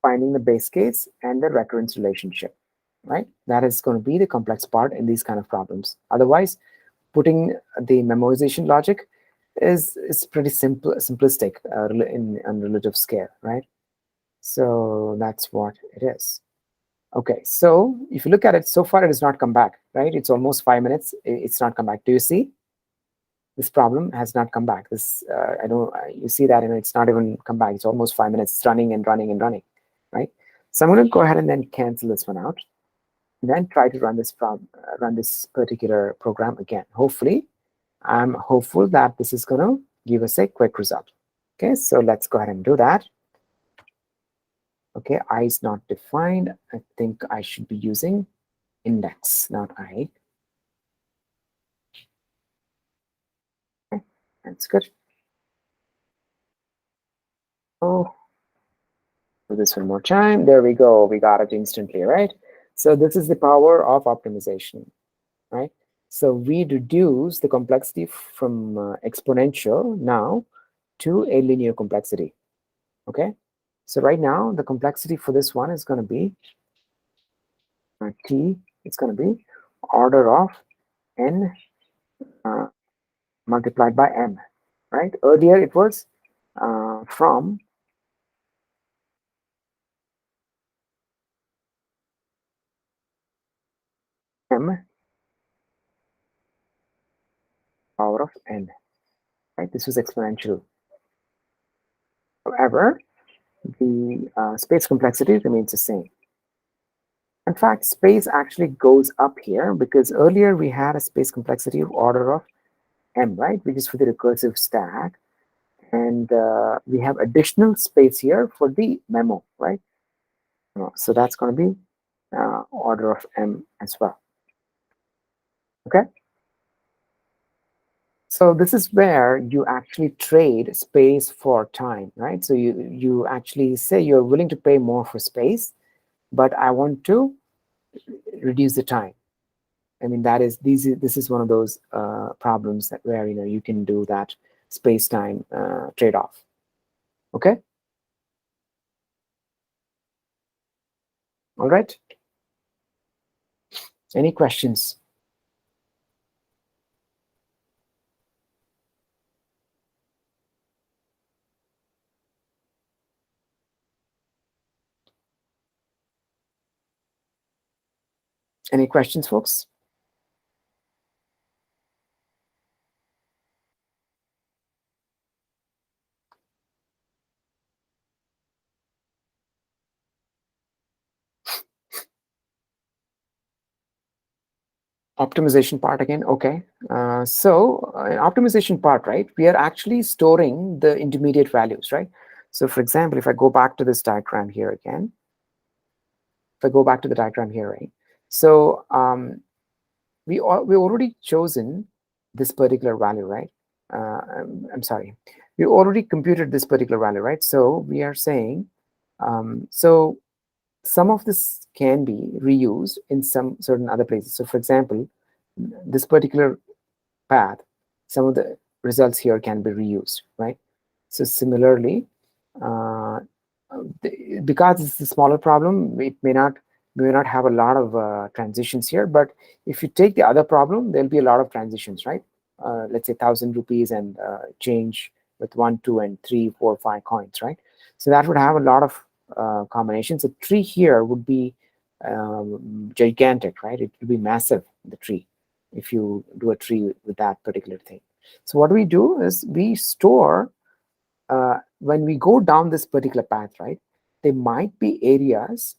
S1: finding the base case and the recurrence relationship, right? That is going to be the complex part in these kind of problems. Otherwise, putting the memoization logic is pretty simplistic in relative scale, right? So that's what it is. Okay, so if you look at it, so far it has not come back, right? It's almost 5 minutes. It's not come back. Do you see? This problem has not come back. This I don't. You see that, and it's not even come back. It's almost 5 minutes. It's running and running and running, right? So I'm going to go ahead and then cancel this one out, and then try to run this particular program again. Hopefully, I'm hopeful that this is going to give us a quick result. Okay, so let's go ahead and do that. Okay, I is not defined. I think I should be using index, not I. Okay, that's good. Oh, do this one more time. There we go. We got it instantly, right? So this is the power of optimization, right? So we reduce the complexity from exponential now to a linear complexity. Okay, so right now the complexity for this one is going to be t. It's going to be order of n multiplied by m, right? Earlier it was from m power of n, right? This was exponential. However, the space complexity remains the same. In fact, space actually goes up here because earlier we had a space complexity of order of m, right? Which is for the recursive stack. And we have additional space here for the memo, right? So that's going to be order of m as well. Okay. So this is where you actually trade space for time, right? So you actually say you're willing to pay more for space, but I want to reduce the time. I mean, this is one of those problems that where you can do that space-time trade-off. Okay. All right. Any questions? Any questions, folks? Optimization part again. Okay. So optimization part, right? We are actually storing the intermediate values, right? So for example, if I go back to this diagram here again, if I go back to the diagram here, right? So we already chosen this particular value, right? I'm sorry. We already computed this particular value, right? So we are saying, so some of this can be reused in some certain other places. So for example, this particular path, some of the results here can be reused, right? So similarly, because it's a smaller problem, we may not have a lot of transitions here, but if you take the other problem, there'll be a lot of transitions, right? Let's say 1,000 rupees and change with 1, 2, and 3, 4, 5 coins, right? So that would have a lot of combinations. A tree here would be gigantic, right? It would be massive, the tree, if you do a tree with that particular thing. So what we do is we store, when we go down this particular path, right, there might be areas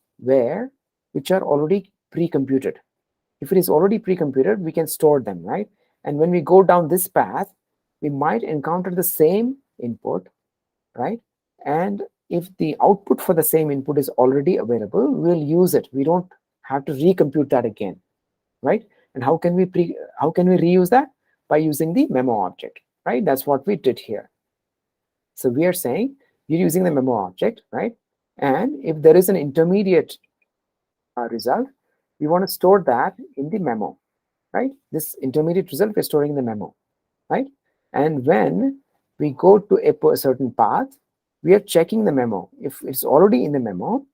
S1: which are already pre-computed. If it is already pre-computed, we can store them, right? And when we go down this path, we might encounter the same input, right? And if the output for the same input is already available, we'll use it. We don't have to recompute that again, right? And how can we reuse that? By using the memo object, right? That's what we did here. So we are saying you're using the memo object, right? And if there is an intermediate result, we want to store that in the memo, right? This intermediate result we're storing in the memo, right? And when we go to a certain path, we are checking the memo. If it's already in the memo,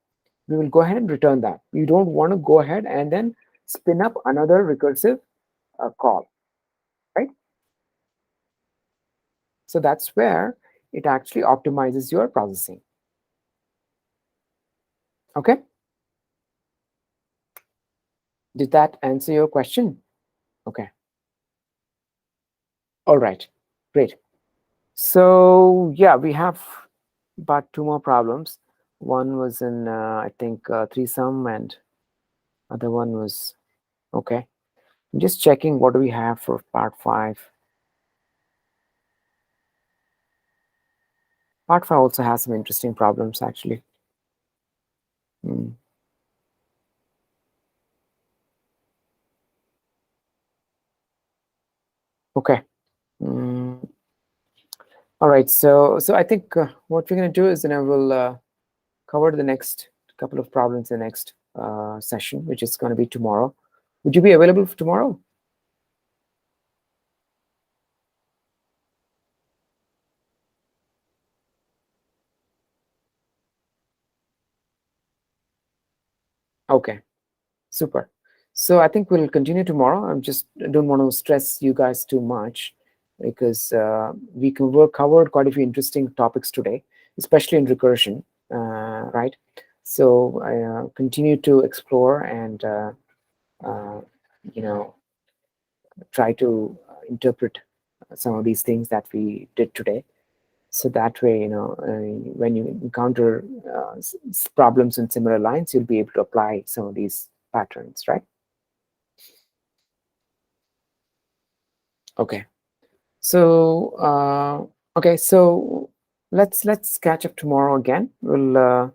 S1: we will go ahead and return that. We don't want to go ahead and then spin up another recursive call, right? So that's where it actually optimizes your processing. Okay? Did that answer your question? Okay. All right. Great. So yeah, we have about 2 more problems. One was in, I think, threesome, and other one was, okay. I'm just checking what do we have for part 5. Part 5 also has some interesting problems, actually. Okay. All right. So I think what we're going to do is, we'll cover the next couple of problems in the next session, which is going to be tomorrow. Would you be available for tomorrow? Okay. Super. So I think we'll continue tomorrow. I don't want to stress you guys too much, because we covered quite a few interesting topics today, especially in recursion, right? So continue to explore and try to interpret some of these things that we did today. So that way, when you encounter problems in similar lines, you'll be able to apply some of these patterns, right? Okay. So okay, so let's catch up tomorrow again. We'll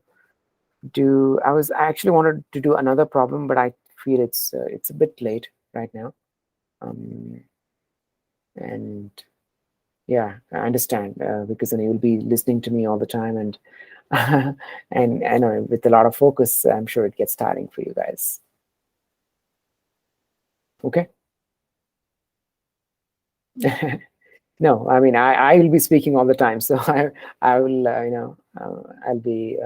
S1: do. I actually wanted to do another problem, but I feel it's a bit late right now. And yeah, I understand, because then you'll be listening to me all the time, and and I know with a lot of focus, I'm sure it gets tiring for you guys. Okay. No, I mean, I will be speaking all the time, so I will, I'll be.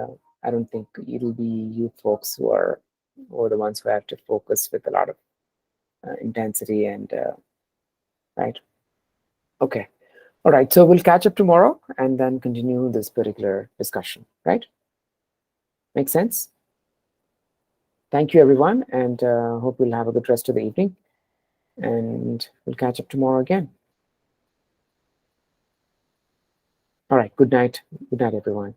S1: I don't think it'll be you folks who are the ones who have to focus with a lot of intensity and right. Okay. All right. So we'll catch up tomorrow and then continue this particular discussion. Right. Make sense? Thank you, everyone, and hope we'll have a good rest of the evening. And we'll catch up tomorrow again. All right. Good night. Good night, everyone.